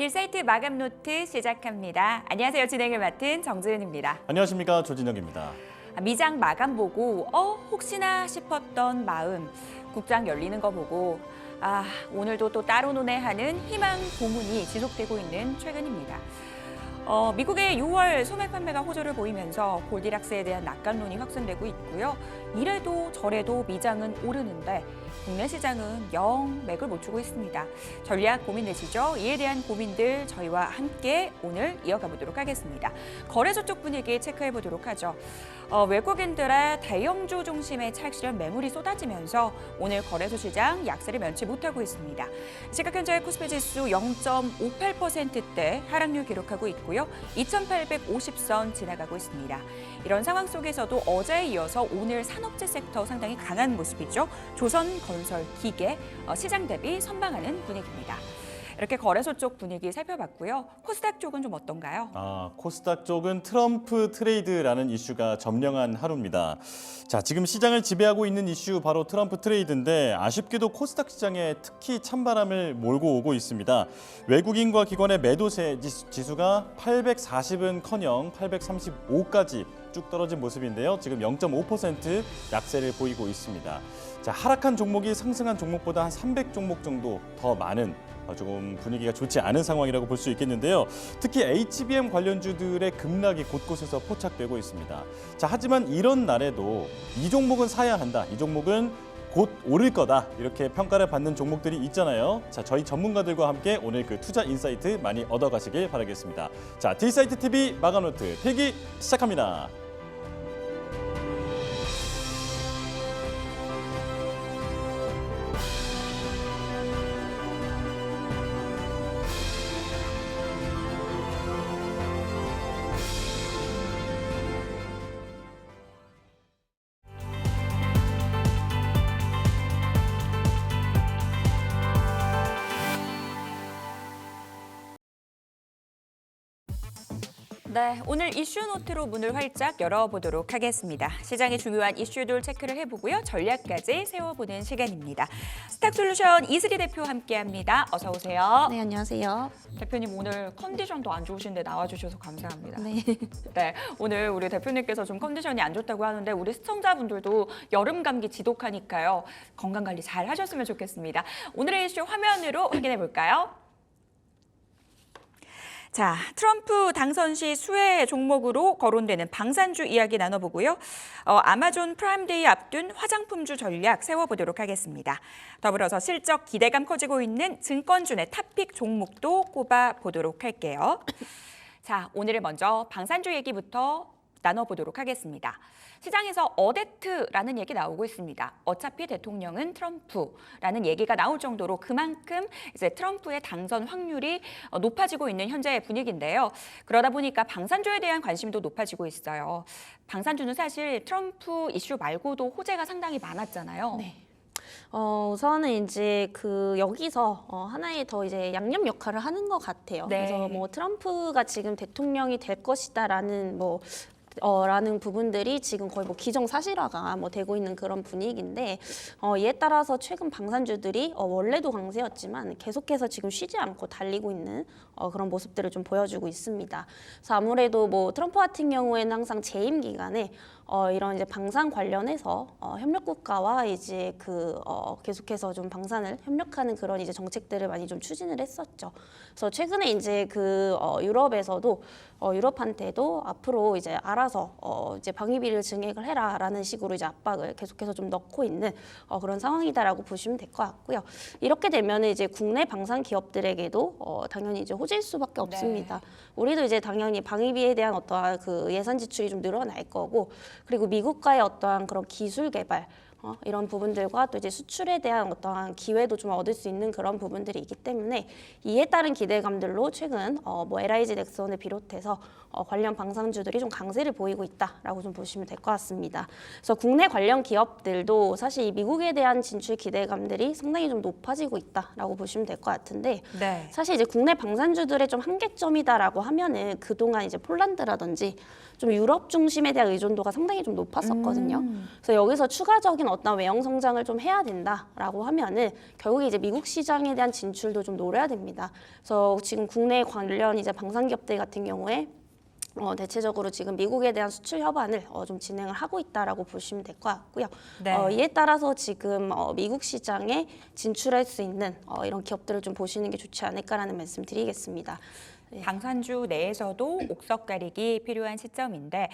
딜사이트 마감 노트 시작합니다. 안녕하세요. 진행을 맡은 정지은입니다. 안녕하십니까, 조진혁입니다. 미장 마감 보고 혹시나 싶었던 마음, 국장 열리는 거 보고 오늘도 또 따로 노네 하는 희망 고문이 지속되고 있는 최근입니다. 미국의 6월 소매 판매가 호조를 보이면서 골디락스에 대한 낙관론이 확산되고 있고요. 이래도 저래도 미장은 오르는데 국내 시장은 영 맥을 못 추고 있습니다. 전략 고민되시죠? 이에 대한 고민들 저희와 함께 오늘 이어가 보도록 하겠습니다. 거래소 쪽 분위기 체크해 보도록 하죠. 외국인들의 대형주 중심의 차익 실현 매물이 쏟아지면서 오늘 거래소 시장 약세를 면치 못하고 있습니다. 시각 현재 코스피 지수 0.58%대 하락률 기록하고 있고요. 2,850선 지나가고 있습니다. 이런 상황 속에서도 어제에 이어서 오늘 산업재 섹터 상당히 강한 모습이죠. 조선, 건설, 기계, 시장 대비 선방하는 분위기입니다. 이렇게 거래소 쪽 분위기 살펴봤고요. 코스닥 쪽은 좀 어떤가요? 코스닥 쪽은 트럼프 트레이드라는 이슈가 점령한 하루입니다. 자, 지금 시장을 지배하고 있는 이슈 바로 트럼프 트레이드인데 아쉽게도 코스닥 시장에 특히 찬바람을 몰고 오고 있습니다. 외국인과 기관의 매도세 지수가 840은커녕 835까지 쭉 떨어진 모습인데요. 지금 0.5% 약세를 보이고 있습니다. 자, 하락한 종목이 상승한 종목보다 한 300종목 정도 더 많은 조금 분위기가 좋지 않은 상황이라고 볼 수 있겠는데요. 특히 HBM 관련주들의 급락이 곳곳에서 포착되고 있습니다. 자, 하지만 이런 날에도 이 종목은 사야 한다, 이 종목은 곧 오를 거다, 이렇게 평가를 받는 종목들이 있잖아요. 자, 저희 전문가들과 함께 오늘 그 투자 인사이트 많이 얻어가시길 바라겠습니다. 자, 딜사이트 TV 마감노트 필기 시작합니다. 네, 오늘 이슈 노트로 문을 활짝 열어보도록 하겠습니다. 시장의 중요한 이슈들 체크를 해보고요. 전략까지 세워보는 시간입니다. 스탁솔루션 이슬이 대표 함께합니다. 어서 오세요. 네, 안녕하세요. 대표님 오늘 컨디션도 안 좋으신데 나와주셔서 감사합니다. 네. 네, 오늘 우리 대표님께서 좀 컨디션이 안 좋다고 하는데 우리 시청자분들도 여름 감기 지독하니까요. 건강관리 잘 하셨으면 좋겠습니다. 오늘의 이슈 화면으로 확인해 볼까요? 자, 트럼프 당선 시 수혜 종목으로 거론되는 방산주 이야기 나눠보고요. 아마존 프라임데이 앞둔 화장품주 전략 세워보도록 하겠습니다. 더불어서 실적 기대감 커지고 있는 증권주의 탑픽 종목도 꼽아보도록 할게요. 자, 오늘은 먼저 방산주 얘기부터 나눠보도록 하겠습니다. 시장에서 어데트라는 얘기 나오고 있습니다. 어차피 대통령은 트럼프라는 얘기가 나올 정도로 그만큼 이제 트럼프의 당선 확률이 높아지고 있는 현재의 분위기인데요. 그러다 보니까 방산주에 대한 관심도 높아지고 있어요. 방산주는 사실 트럼프 이슈 말고도 호재가 상당히 많았잖아요. 네. 우선은 이제 여기서 하나의 더 이제 양념 역할을 하는 것 같아요. 네. 그래서 뭐 트럼프가 지금 대통령이 될 것이다라는 라는 부분들이 지금 거의 기정사실화가 되고 있는 그런 분위기인데 이에 따라서 최근 방산주들이 원래도 강세였지만 계속해서 지금 쉬지 않고 달리고 있는 그런 모습들을 좀 보여주고 있습니다. 그래서 아무래도 트럼프 같은 경우에는 항상 재임 기간에 이런 이제 방산 관련해서 협력 국가와 이제 계속해서 좀 방산을 협력하는 그런 이제 정책들을 많이 좀 추진을 했었죠. 그래서 최근에 이제 유럽에서도 유럽한테도 앞으로 이제 알아서 이제 방위비를 증액을 해라라는 식으로 이제 압박을 계속해서 좀 넣고 있는 그런 상황이다라고 보시면 될 것 같고요. 이렇게 되면 이제 국내 방산 기업들에게도 당연히 이제 호재일 수밖에 없습니다. 네. 우리도 이제 당연히 방위비에 대한 어떠한 예산 지출이 좀 늘어날 거고, 그리고 미국과의 어떠한 그런 기술 개발 이런 부분들과 또 이제 수출에 대한 어떠한 기회도 좀 얻을 수 있는 그런 부분들이 있기 때문에 이에 따른 기대감들로 최근 LIG 넥슨을 비롯해서 관련 방산주들이 좀 강세를 보이고 있다라고 좀 보시면 될 것 같습니다. 그래서 국내 관련 기업들도 사실 이 미국에 대한 진출 기대감들이 상당히 좀 높아지고 있다라고 보시면 될 것 같은데, 네. 사실 이제 국내 방산주들의 좀 한계점이다라고 하면은 그동안 이제 폴란드라든지 좀 유럽 중심에 대한 의존도가 상당히 좀 높았었거든요. 그래서 여기서 추가적인 어떤 외형 성장을 좀 해야 된다라고 하면은 결국에 이제 미국 시장에 대한 진출도 좀 노려야 됩니다. 그래서 지금 국내 관련 이제 방산기업들 같은 경우에 대체적으로 지금 미국에 대한 수출 협안을 좀 진행을 하고 있다라고 보시면 될 것 같고요. 네. 이에 따라서 지금 미국 시장에 진출할 수 있는 이런 기업들을 좀 보시는 게 좋지 않을까라는 말씀 드리겠습니다. 방산주 내에서도 옥석 가리기 필요한 시점인데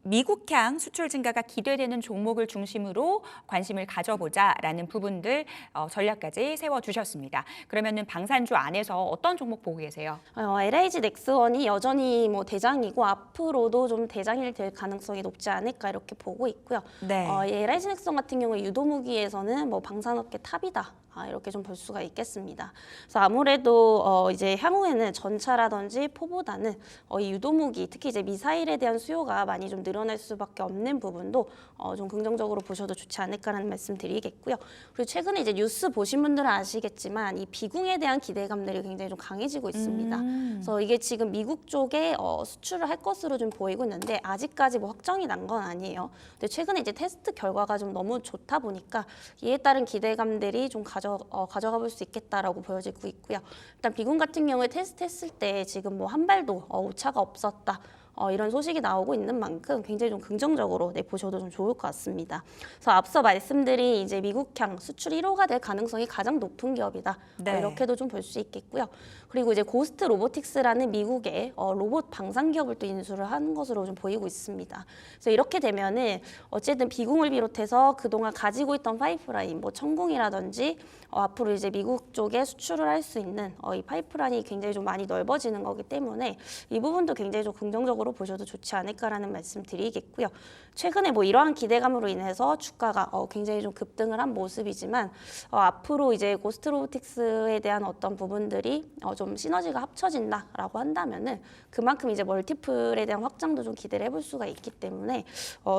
미국향 수출 증가가 기대되는 종목을 중심으로 관심을 가져보자라는 부분들 전략까지 세워주셨습니다. 그러면은 방산주 안에서 어떤 종목 보고 계세요? LIG 넥스원이 여전히 뭐 대장이고 앞으로도 좀 대장이 될 가능성이 높지 않을까 이렇게 보고 있고요. 네. 이 LIG 넥스원 같은 경우에 유도무기에서는 뭐 방산업계 탑이다. 이렇게 좀 볼 수가 있겠습니다. 그래서 아무래도 이제 향후에는 전차라든지 포보다는 이 유도무기, 특히 이제 미사일에 대한 수요가 많이 좀 늘어날 수밖에 없는 부분도 좀 긍정적으로 보셔도 좋지 않을까라는 말씀 드리겠고요. 그리고 최근에 이제 뉴스 보신 분들은 아시겠지만 이 비궁에 대한 기대감들이 굉장히 좀 강해지고 있습니다. 그래서 이게 지금 미국 쪽에 수출을 할 것으로 좀 보이고 있는데 아직까지 뭐 확정이 난 건 아니에요. 근데 최근에 이제 테스트 결과가 좀 너무 좋다 보니까 이에 따른 기대감들이 좀 가져가 볼 수 있겠다라고 보여지고 있고요. 일단 비군 같은 경우에 테스트했을 때 지금 뭐 한 발도 오차가 없었다. 이런 소식이 나오고 있는 만큼 굉장히 좀 긍정적으로 보셔도 좀 좋을 것 같습니다. 그래서 앞서 말씀드린 이제 미국향 수출 1호가 될 가능성이 가장 높은 기업이다. 네. 이렇게도 좀 볼 수 있겠고요. 그리고 이제 고스트 로보틱스라는 미국의 로봇 방산 기업을 또 인수를 한 것으로 좀 보이고 있습니다. 그래서 이렇게 되면은 어쨌든 비공을 비롯해서 그동안 가지고 있던 파이프라인, 뭐 천공이라든지 앞으로 이제 미국 쪽에 수출을 할 수 있는 이 파이프라인이 굉장히 좀 많이 넓어지는 거기 때문에 이 부분도 굉장히 좀 긍정적으로 보셔도 좋지 않을까라는 말씀 드리겠고요. 최근에 뭐 이러한 기대감으로 인해서 주가가 굉장히 좀 급등을 한 모습이지만 앞으로 이제 고스트 로보틱스에 대한 어떤 부분들이 좀 시너지가 합쳐진다라고 한다면은 그만큼 이제 멀티플에 대한 확장도 좀 기대를 해볼 수가 있기 때문에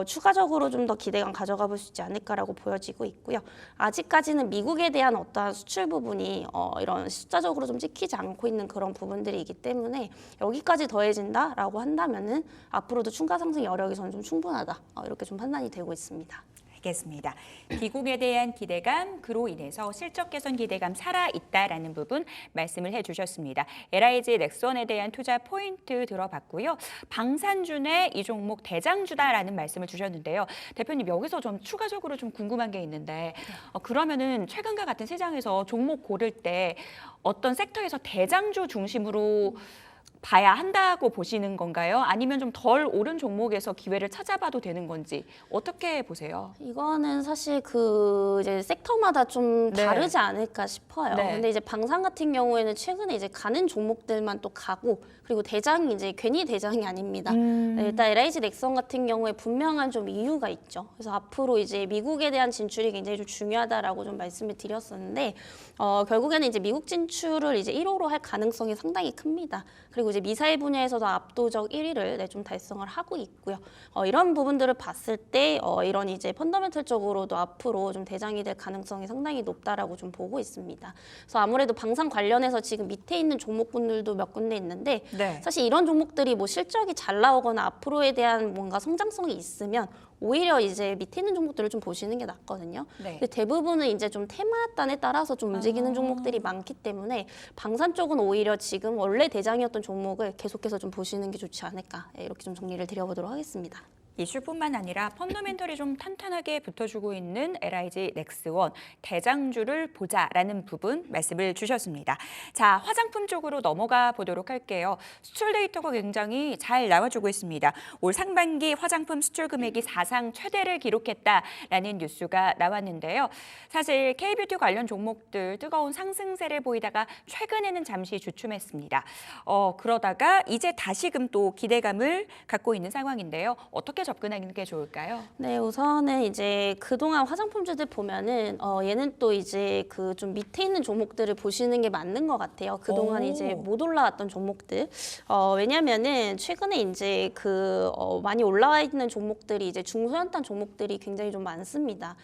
추가적으로 좀 더 기대감 가져가 볼 수 있지 않을까라고 보여지고 있고요. 아직까지는 미국에 대한 어떠한 수출 부분이 이런 숫자적으로 좀 찍히지 않고 있는 그런 부분들이기 때문에 여기까지 더해진다라고 한다면은 앞으로도 추가 상승 여력이 저는 좀 충분하다 이렇게 좀 판단이 되고 있습니다. 알겠습니다. 비공에 대한 기대감, 그로 인해서 실적 개선 기대감 살아있다라는 부분 말씀을 해주셨습니다. LIG 넥스원에 대한 투자 포인트 들어봤고요. 방산주의 이 종목 대장주다라는 말씀을 주셨는데요. 대표님 여기서 좀 추가적으로 좀 궁금한 게 있는데 그러면은 최근과 같은 시장에서 종목 고를 때 어떤 섹터에서 대장주 중심으로 봐야 한다고 보시는 건가요? 아니면 좀 덜 오른 종목에서 기회를 찾아봐도 되는 건지 어떻게 보세요? 이거는 사실 그 이제 섹터마다 좀 네. 다르지 않을까 싶어요. 네. 근데 이제 방산 같은 경우에는 최근에 이제 가는 종목들만 또 가고 그리고 대장이 이제 괜히 대장이 아닙니다. 네, 일단 LIG 넥스원 같은 경우에 분명한 좀 이유가 있죠. 그래서 앞으로 이제 미국에 대한 진출이 굉장히 좀 중요하다라고 좀 말씀을 드렸었는데 결국에는 이제 미국 진출을 이제 1호로 할 가능성이 상당히 큽니다. 그리고 이제 미사일 분야에서도 압도적 1위를 좀 달성을 하고 있고요. 이런 부분들을 봤을 때 이런 이제 펀더멘털적으로도 앞으로 좀 대장이 될 가능성이 상당히 높다라고 좀 보고 있습니다. 그래서 아무래도 방산 관련해서 지금 밑에 있는 종목군들도 몇 군데 있는데 네. 사실 이런 종목들이 뭐 실적이 잘 나오거나 앞으로에 대한 뭔가 성장성이 있으면 오히려 이제 밑에 있는 종목들을 좀 보시는 게 낫거든요. 네. 근데 대부분은 이제 좀 테마단에 따라서 좀 움직이는 종목들이 많기 때문에 방산 쪽은 오히려 지금 원래 대장이었던 종목을 계속해서 좀 보시는 게 좋지 않을까 이렇게 좀 정리를 드려보도록 하겠습니다. 이슈뿐만 아니라 펀더멘털이 좀 탄탄하게 붙어주고 있는 LIG 넥스원 대장주를 보자라는 부분 말씀을 주셨습니다. 자, 화장품 쪽으로 넘어가 보도록 할게요. 수출 데이터가 굉장히 잘 나와주고 있습니다. 올 상반기 화장품 수출 금액이 사상 최대를 기록했다라는 뉴스가 나왔는데요. 사실 K뷰티 관련 종목들 뜨거운 상승세를 보이다가 최근에는 잠시 주춤했습니다. 그러다가 이제 다시금 또 기대감을 갖고 있는 상황인데요. 어떻게 접근하는 게 좋을까요? 네, 우선은 이제 그동안 화장품주들 보면은 얘는 또 이제 그 좀 밑에 있는 종목들을 보시는 게 맞는 것 같아요. 그동안 오. 이제 못 올라왔던 종목들. 왜냐면은 최근에 이제 그 많이 올라와 있는 종목들이 이제 중소형단 종목들이 굉장히 좀 많습니다.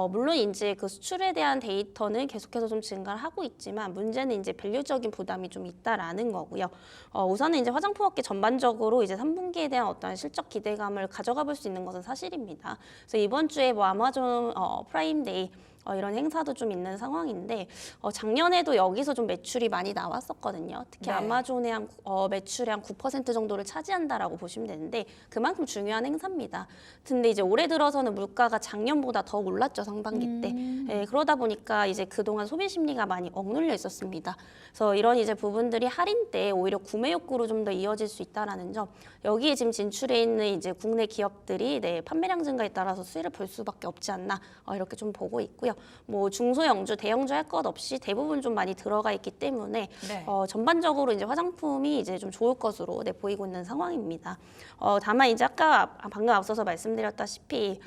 물론 이제 그 수출에 대한 데이터는 계속해서 좀 증가를 하고 있지만 문제는 이제 밸류적인 부담이 좀 있다라는 거고요. 우선은 이제 화장품업계 전반적으로 이제 3분기에 대한 어떤 실적 기대감을 가져가 가져가 볼 수 있는 것은 사실입니다. 그래서 이번 주에 뭐 아마존 프라임데이 이런 행사도 좀 있는 상황인데 작년에도 여기서 좀 매출이 많이 나왔었거든요. 특히 네. 아마존의 매출의 한 9% 정도를 차지한다라고 보시면 되는데 그만큼 중요한 행사입니다. 근데 이제 올해 들어서는 물가가 작년보다 더 올랐죠, 상반기 때. 예, 그러다 보니까 이제 그동안 소비 심리가 많이 억눌려 있었습니다. 그래서 이런 이제 부분들이 할인 때 오히려 구매 욕구로 좀 더 이어질 수 있다라는 점. 여기에 지금 진출해 있는 이제 국내 기업들이 판매량 증가에 따라서 수혜를 볼 수밖에 없지 않나 이렇게 좀 보고 있고요. 뭐 중소형주, 대형주 할 것 없이 대부분 좀 많이 들어가 있기 때문에 네. 전반적으로 이제 화장품이 이제 좀 좋을 것으로 보이고 있는 상황입니다. 다만 이제 아까 방금 앞서서 말씀드렸다시피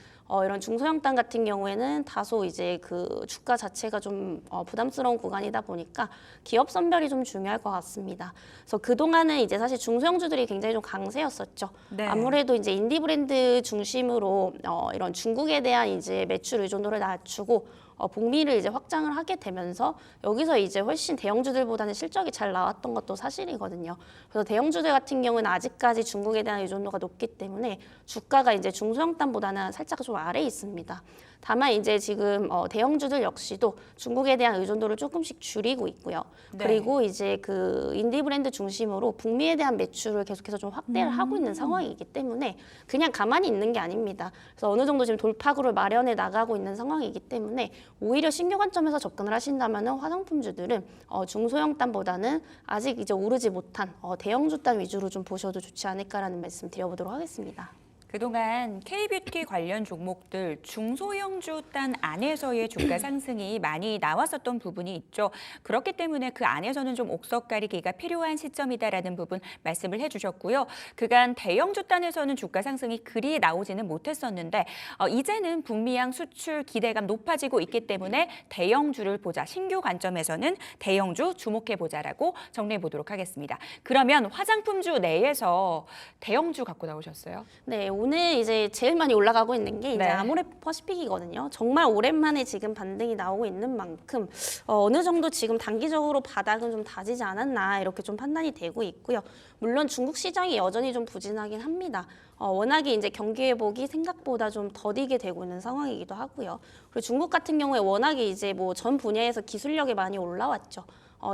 이런 중소형단 같은 경우에는 다소 이제 그 주가 자체가 좀 부담스러운 구간이다 보니까 기업 선별이 좀 중요할 것 같습니다. 그래서 그동안은 이제 사실 중소형주들이 굉장히 좀 강세였었죠. 네. 아무래도 이제 인디 브랜드 중심으로 이런 중국에 대한 이제 매출 의존도를 낮추고 북미를 이제 확장을 하게 되면서 여기서 이제 훨씬 대형주들보다는 실적이 잘 나왔던 것도 사실이거든요. 그래서 대형주들 같은 경우는 아직까지 중국에 대한 의존도가 높기 때문에 주가가 이제 중소형단보다는 살짝 좀 아래에 있습니다. 다만 이제 지금 대형주들 역시도 중국에 대한 의존도를 조금씩 줄이고 있고요. 네. 그리고 이제 그 인디 브랜드 중심으로 북미에 대한 매출을 계속해서 좀 확대를 하고 있는 상황이기 때문에 그냥 가만히 있는 게 아닙니다. 그래서 어느 정도 지금 돌파구를 마련해 나가고 있는 상황이기 때문에 오히려 신규 관점에서 접근을 하신다면은 화장품주들은 중소형단보다는 아직 이제 오르지 못한 대형주단 위주로 좀 보셔도 좋지 않을까라는 말씀 드려보도록 하겠습니다. 그동안 K뷰티 관련 종목들 중소형주 단 안에서의 주가 상승이 많이 나왔었던 부분이 있죠. 그렇기 때문에 그 안에서는 좀 옥석 가리기가 필요한 시점이다라는 부분 말씀을 해주셨고요. 그간 대형주 단에서는 주가 상승이 그리 나오지는 못했었는데 이제는 북미향 수출 기대감 높아지고 있기 때문에 대형주를 보자. 신규 관점에서는 대형주 주목해보자라고 정리해 보도록 하겠습니다. 그러면 화장품주 내에서 대형주 갖고 나오셨어요? 네, 오늘 이제 제일 많이 올라가고 있는 게 이제 네. 아모레퍼시픽이거든요. 정말 오랜만에 지금 반등이 나오고 있는 만큼 어느 정도 지금 단기적으로 바닥은 좀 다지지 않았나 이렇게 좀 판단이 되고 있고요. 물론 중국 시장이 여전히 좀 부진하긴 합니다. 워낙에 이제 경기 회복이 생각보다 좀 더디게 되고 있는 상황이기도 하고요. 그리고 중국 같은 경우에 워낙에 이제 뭐 전 분야에서 기술력이 많이 올라왔죠.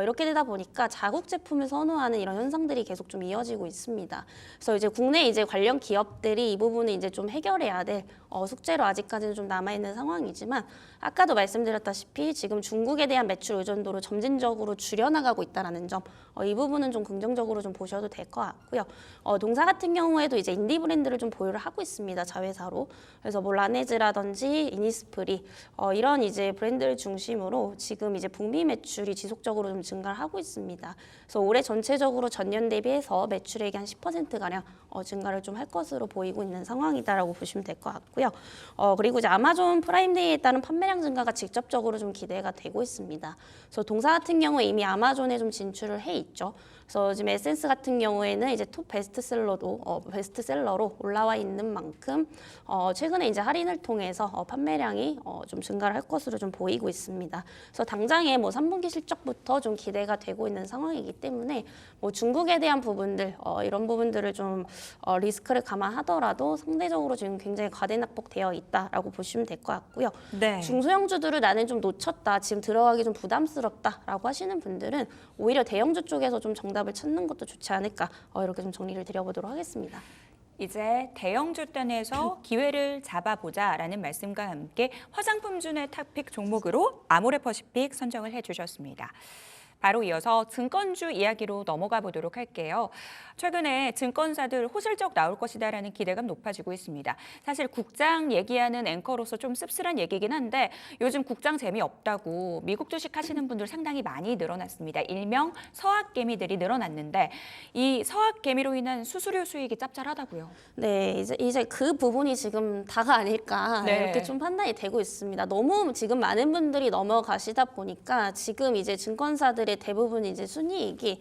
이렇게 되다 보니까 자국 제품을 선호하는 이런 현상들이 계속 좀 이어지고 있습니다. 그래서 이제 국내 이제 관련 기업들이 이 부분을 이제 좀 해결해야 될 숙제로 아직까지는 좀 남아 있는 상황이지만 아까도 말씀드렸다시피 지금 중국에 대한 매출 의존도를 점진적으로 줄여나가고 있다라는 점, 이 부분은 좀 긍정적으로 좀 보셔도 될 것 같고요. 동사 같은 경우에도 이제 인디 브랜드를 좀 보유를 하고 있습니다, 자회사로. 그래서 뭐 라네즈라든지 이니스프리 이런 이제 브랜드를 중심으로 지금 이제 북미 매출이 지속적으로 좀 증가를 하고 있습니다. 그래서 올해 전체적으로 전년 대비해서 매출액이 한 10%가량 증가를 좀 할 것으로 보이고 있는 상황이다라고 보시면 될 것 같고요. 그리고 이제 아마존 프라임데이에 따른 판매량 증가가 직접적으로 좀 기대가 되고 있습니다. 그래서 동사 같은 경우에 이미 아마존에 좀 진출을 해 있죠. 그래서 지금 에센스 같은 경우에는 이제 톱 베스트셀러로 올라와 있는 만큼 최근에 이제 할인을 통해서 판매량이 좀 증가를 할 것으로 좀 보이고 있습니다. 그래서 당장에 뭐 3분기 실적부터 좀 기대가 되고 있는 상황이기 때문에 뭐 중국에 대한 부분들 이런 부분들을 좀 리스크를 감안하더라도 상대적으로 지금 굉장히 과대낙폭되어 있다라고 보시면 될 것 같고요. 네. 중소형주들을 나는 좀 놓쳤다, 지금 들어가기 좀 부담스럽다라고 하시는 분들은 오히려 대형주 쪽에서 좀 정답을 찾는 것도 좋지 않을까 이렇게 좀 정리를 드려보도록 하겠습니다. 이제 대형주 단에서 기회를 잡아보자라는 말씀과 함께 화장품주의 탑픽 종목으로 아모레퍼시픽 선정을 해주셨습니다. 바로 이어서 증권주 이야기로 넘어가 보도록 할게요. 최근에 증권사들 호실적 나올 것이다라는 기대감 높아지고 있습니다. 사실 국장 얘기하는 앵커로서 좀 씁쓸한 얘기긴 한데 요즘 국장 재미없다고 미국 주식 하시는 분들 상당히 많이 늘어났습니다. 일명 서학개미들이 늘어났는데 이 서학개미로 인한 수수료 수익이 짭짤하다고요. 네, 이제 그 부분이 지금 다가 아닐까 네. 이렇게 좀 판단이 되고 있습니다. 너무 지금 많은 분들이 넘어가시다 보니까 지금 이제 증권사들의 대부분 이제 순이익이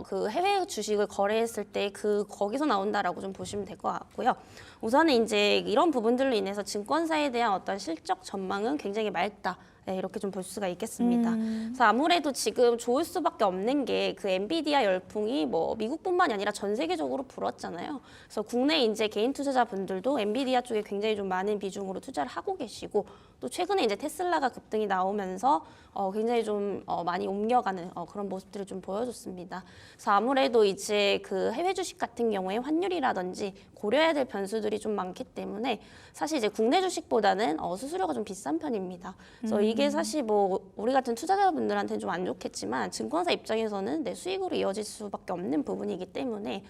그 해외 주식을 거래했을 때 거기서 나온다라고 좀 보시면 될 것 같고요. 우선은 이제 이런 부분들로 인해서 증권사에 대한 어떤 실적 전망은 굉장히 맑다. 네, 이렇게 좀 볼 수가 있겠습니다. 그래서 아무래도 지금 좋을 수밖에 없는 게 그 엔비디아 열풍이 뭐 미국뿐만이 아니라 전 세계적으로 불었잖아요. 그래서 국내 이제 개인 투자자분들도 엔비디아 쪽에 굉장히 좀 많은 비중으로 투자를 하고 계시고 또 최근에 이제 테슬라가 급등이 나오면서 굉장히 좀 많이 옮겨가는 그런 모습들을 좀 보여줬습니다. 그래서 아무래도 이제 그 해외 주식 같은 경우에 환율이라든지 고려해야 될 변수들이 좀 많기 때문에 사실 이제 국내 주식보다는 수수료가 좀 비싼 편입니다. 그래서 이게 사실 뭐 우리 같은 투자자분들한테는 좀 안 좋겠지만 증권사 입장에서는 내 수익으로 이어질 수밖에 없는 부분이기 때문에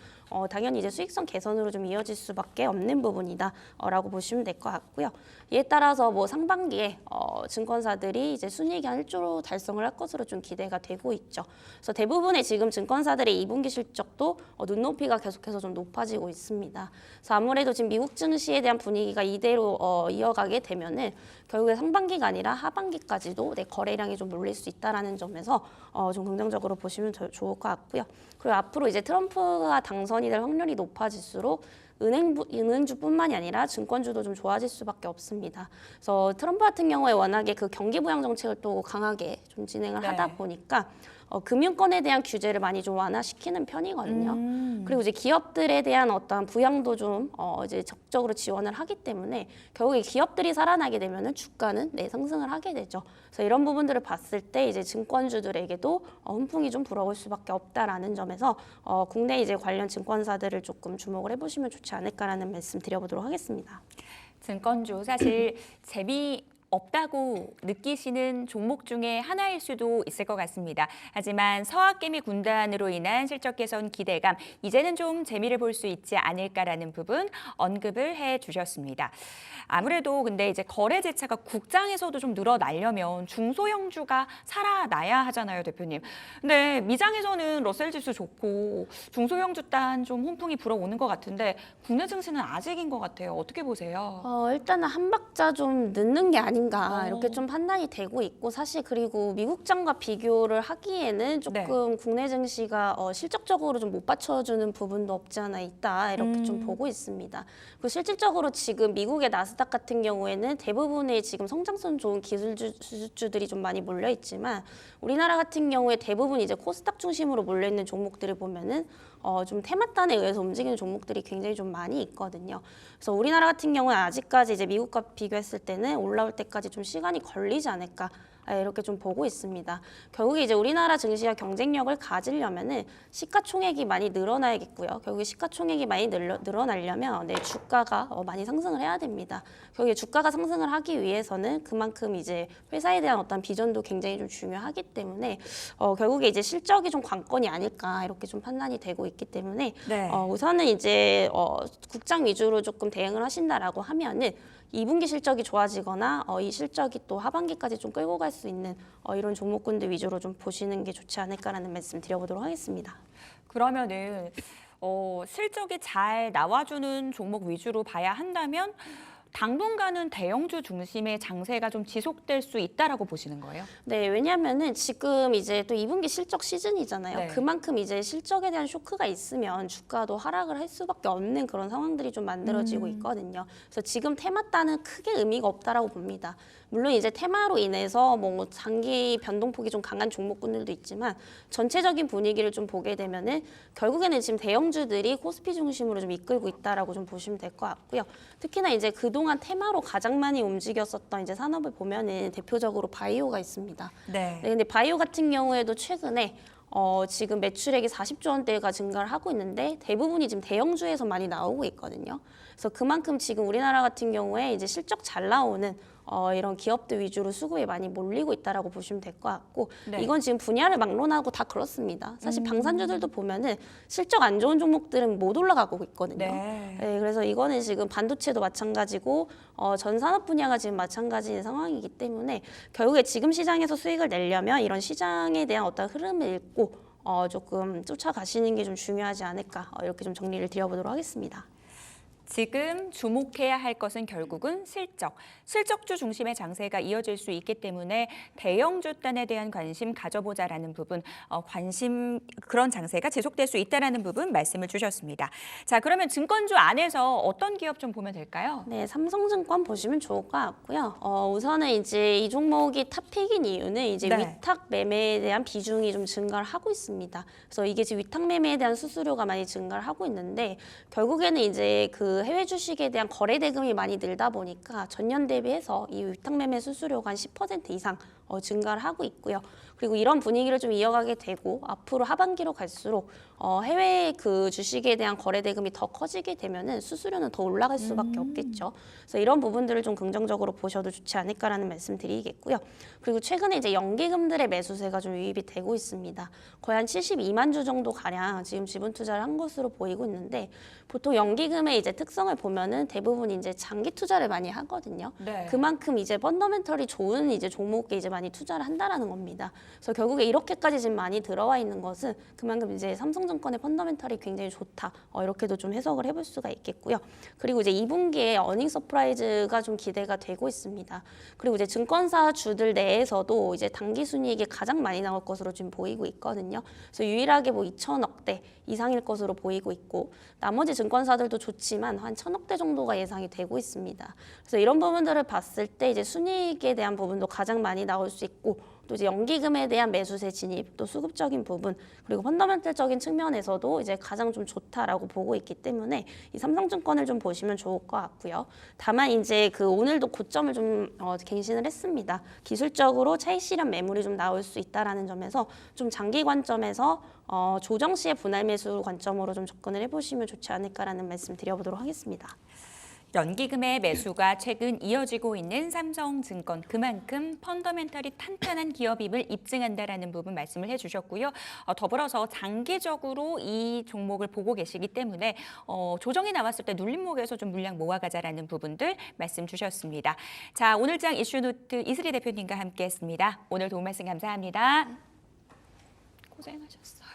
당연히 이제 수익성 개선으로 좀 이어질 수밖에 없는 부분이다라고 보시면 될 것 같고요. 이에 따라서 뭐 상반기에 증권사들이 이제 순이익이 한 1조로 달성을 할 것으로 좀 기대가 되고 있죠. 그래서 대부분의 지금 증권사들의 2분기 실적도 눈높이가 계속해서 좀 높아지고 있습니다. 그래서 아무래도 지금 미국 증시에 대한 분위기가 이대로 이어가게 되면은 결국에 상반기가 아니라 하반기까지도 내 거래량이 좀 몰릴 수 있다라는 점에서 좀 긍정적으로 보시면 좋을 것 같고요. 그리고 앞으로 이제 트럼프가 당선이 될 확률이 높아질수록 은행주뿐만이 아니라 증권주도 좀 좋아질 수밖에 없습니다. 그래서 트럼프 같은 경우에 워낙에 그 경기 부양 정책을 또 강하게 좀 진행을 네. 하다 보니까 금융권에 대한 규제를 많이 좀 완화시키는 편이거든요. 그리고 이제 기업들에 대한 어떤 부양도 좀 이제 적극적으로 지원을 하기 때문에 결국에 기업들이 살아나게 되면은 주가는 상승을 하게 되죠. 그래서 이런 부분들을 봤을 때 이제 증권주들에게도 훈풍이 좀 불어올 수밖에 없다라는 점에서 국내 이제 관련 증권사들을 조금 주목을 해보시면 좋지 않을까라는 말씀 드려보도록 하겠습니다. 증권주 사실 재미없다고 느끼시는 종목 중에 하나일 수도 있을 것 같습니다. 하지만 서학개미 군단으로 인한 실적 개선 기대감, 이제는 좀 재미를 볼 수 있지 않을까라는 부분 언급을 해주셨습니다. 아무래도 근데 이제 거래 재차가 국장에서도 좀 늘어나려면 중소형주가 살아나야 하잖아요, 대표님. 근데 미장에서는 러셀 지수 좋고 중소형주 단 좀 훈풍이 불어오는 것 같은데 국내 증시는 아직인 것 같아요. 어떻게 보세요? 일단은 한 박자 좀 늦는 게 아닌가 이렇게 좀 판단이 되고 있고 사실 그리고 미국장과 비교를 하기에는 조금 국내 증시가 실적적으로 좀 못 받쳐주는 부분도 없지 않아 있다 이렇게 좀 보고 있습니다. 그리고 실질적으로 지금 미국의 나스닥 같은 경우에는 대부분의 지금 성장성 좋은 기술주들이 좀 많이 몰려 있지만 우리나라 같은 경우에 대부분 이제 코스닥 중심으로 몰려 있는 종목들을 보면은 좀 테마단에 의해서 움직이는 종목들이 굉장히 좀 많이 있거든요. 그래서 우리나라 같은 경우는 아직까지 이제 미국과 비교했을 때는 올라올 때까지 좀 시간이 걸리지 않을까. 이렇게 좀 보고 있습니다. 결국에 이제 우리나라 증시가 경쟁력을 가지려면은 시가총액이 많이 늘어나야겠고요. 결국에 시가총액이 많이 늘어나려면 주가가 많이 상승을 해야 됩니다. 결국에 주가가 상승을 하기 위해서는 그만큼 이제 회사에 대한 어떤 비전도 굉장히 좀 중요하기 때문에 결국에 이제 실적이 좀 관건이 아닐까 이렇게 좀 판단이 되고 있기 때문에 우선은 이제 국장 위주로 조금 대응을 하신다라고 하면은 2분기 실적이 좋아지거나 이 실적이 또 하반기까지 좀 끌고 갈 수 있는 이런 종목군들 위주로 좀 보시는 게 좋지 않을까라는 말씀 드려보도록 하겠습니다. 그러면은 실적이 잘 나와주는 종목 위주로 봐야 한다면 당분간은 대형주 중심의 장세가 좀 지속될 수 있다라고 보시는 거예요? 네, 왜냐하면은 지금 이제 또 2분기 실적 시즌이잖아요. 네. 그만큼 이제 실적에 대한 쇼크가 있으면 주가도 하락을 할 수밖에 없는 그런 상황들이 좀 만들어지고 있거든요. 그래서 지금 테마단은 크게 의미가 없다라고 봅니다. 물론 이제 테마로 인해서 뭐 장기 변동폭이 좀 강한 종목군들도 있지만 전체적인 분위기를 좀 보게 되면은 결국에는 지금 대형주들이 코스피 중심으로 좀 이끌고 있다라고 좀 보시면 될 것 같고요. 특히나 이제 그동안 테마로 가장 많이 움직였었던 이제 산업을 보면은 대표적으로 바이오가 있습니다. 네, 근데 바이오 같은 경우에도 최근에 지금 매출액이 40조 원대가 증가를 하고 있는데 대부분이 지금 대형주에서 많이 나오고 있거든요. 그래서 그만큼 지금 우리나라 같은 경우에 이제 실적 잘 나오는 이런 기업들 위주로 수급에 많이 몰리고 있다라고 보시면 될 것 같고 이건 지금 분야를 막론하고 다 그렇습니다. 사실 방산주들도 보면은 실적 안 좋은 종목들은 못 올라가고 있거든요. 네, 그래서 이거는 지금 반도체도 마찬가지고 전 산업 분야가 지금 마찬가지인 상황이기 때문에 결국에 지금 시장에서 수익을 내려면 이런 시장에 대한 어떤 흐름을 읽고 조금 쫓아가시는 게 좀 중요하지 않을까 이렇게 좀 정리를 드려보도록 하겠습니다. 지금 주목해야 할 것은 결국은 실적주 중심의 장세가 이어질 수 있기 때문에 대형주 단에 대한 관심 가져보자라는 부분, 그런 장세가 지속될 수 있다라는 부분 말씀을 주셨습니다. 자, 그러면 증권주 안에서 어떤 기업 좀 보면 될까요? 네, 삼성증권 보시면 좋을 것 같고요. 우선은 이제 이 종목이 탑픽인 이유는 이제 네. 위탁 매매에 대한 비중이 좀 증가를 하고 있습니다. 그래서 이게 지금 위탁 매매에 대한 수수료가 많이 증가를 하고 있는데 결국에는 이제 그 해외 주식에 대한 거래 대금이 많이 늘다 보니까 전년 대비해서 이 위탁 매매 수수료가 한 10% 이상 증가를 하고 있고요. 그리고 이런 분위기를 좀 이어가게 되고 앞으로 하반기로 갈수록 해외 그 주식에 대한 거래 대금이 더 커지게 되면은 수수료는 더 올라갈 수밖에 없겠죠. 그래서 이런 부분들을 좀 긍정적으로 보셔도 좋지 않을까라는 말씀드리겠고요. 그리고 최근에 이제 연기금들의 매수세가 좀 유입이 되고 있습니다. 거의 한 72만 주 정도 가량 지금 지분 투자를 한 것으로 보이고 있는데 보통 연기금의 이제 특성을 보면은 대부분 이제 장기 투자를 많이 하거든요. 네. 그만큼 이제 펀더멘털이 좋은 이제 종목에 이제 많이 투자를 한다라는 겁니다. 그래서 결국에 이렇게까지 지금 많이 들어와 있는 것은 그만큼 이제 삼성증권의 펀더멘털이 굉장히 좋다. 이렇게도 좀 해석을 해볼 수가 있겠고요. 그리고 이제 2분기에 어닝 서프라이즈가 좀 기대가 되고 있습니다. 그리고 이제 증권사 주들 내에서도 이제 당기 순이익이 가장 많이 나올 것으로 지금 보이고 있거든요. 그래서 유일하게 뭐 2천억대 이상일 것으로 보이고 있고 나머지 증권사들도 좋지만 한 1,000억대 정도가 예상이 되고 있습니다. 그래서 이런 부분들을 봤을 때 이제 순이익에 대한 부분도 가장 많이 나올 수 있고 또 이제 연기금에 대한 매수세 진입, 또 수급적인 부분, 그리고 펀더멘털적인 측면에서도 이제 가장 좀 좋다라고 보고 있기 때문에 이 삼성증권을 좀 보시면 좋을 것 같고요. 다만 이제 그 오늘도 고점을 좀 갱신을 했습니다. 기술적으로 차익 실현 매물이 좀 나올 수 있다라는 점에서 좀 장기 관점에서 조정 시의 분할 매수 관점으로 좀 접근을 해보시면 좋지 않을까라는 말씀 드려보도록 하겠습니다. 연기금의 매수가 최근 이어지고 있는 삼성증권, 그만큼 펀더멘털이 탄탄한 기업임을 입증한다라는 부분 말씀을 해주셨고요. 더불어서 장기적으로 이 종목을 보고 계시기 때문에 조정이 나왔을 때 눌림목에서 좀 물량 모아가자라는 부분들 말씀 주셨습니다. 자, 오늘장 이슈노트 이슬희 대표님과 함께했습니다. 오늘 도움 말씀 감사합니다. 고생하셨어요.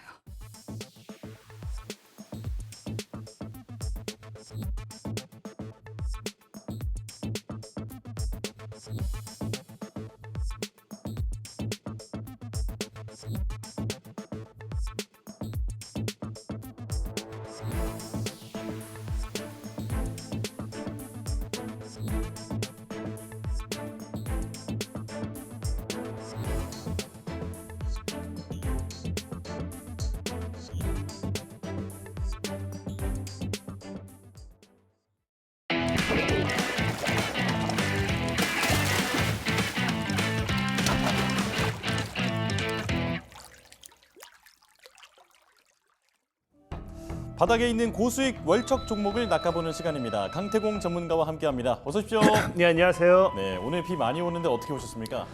바닥에 있는 고수익 월척 종목을 낚아보는 시간입니다. 강태공 전문가와 함께합니다. 어서 오십시오. 네, 안녕하세요. 네, 오늘 비 많이 오는데 어떻게 오셨습니까?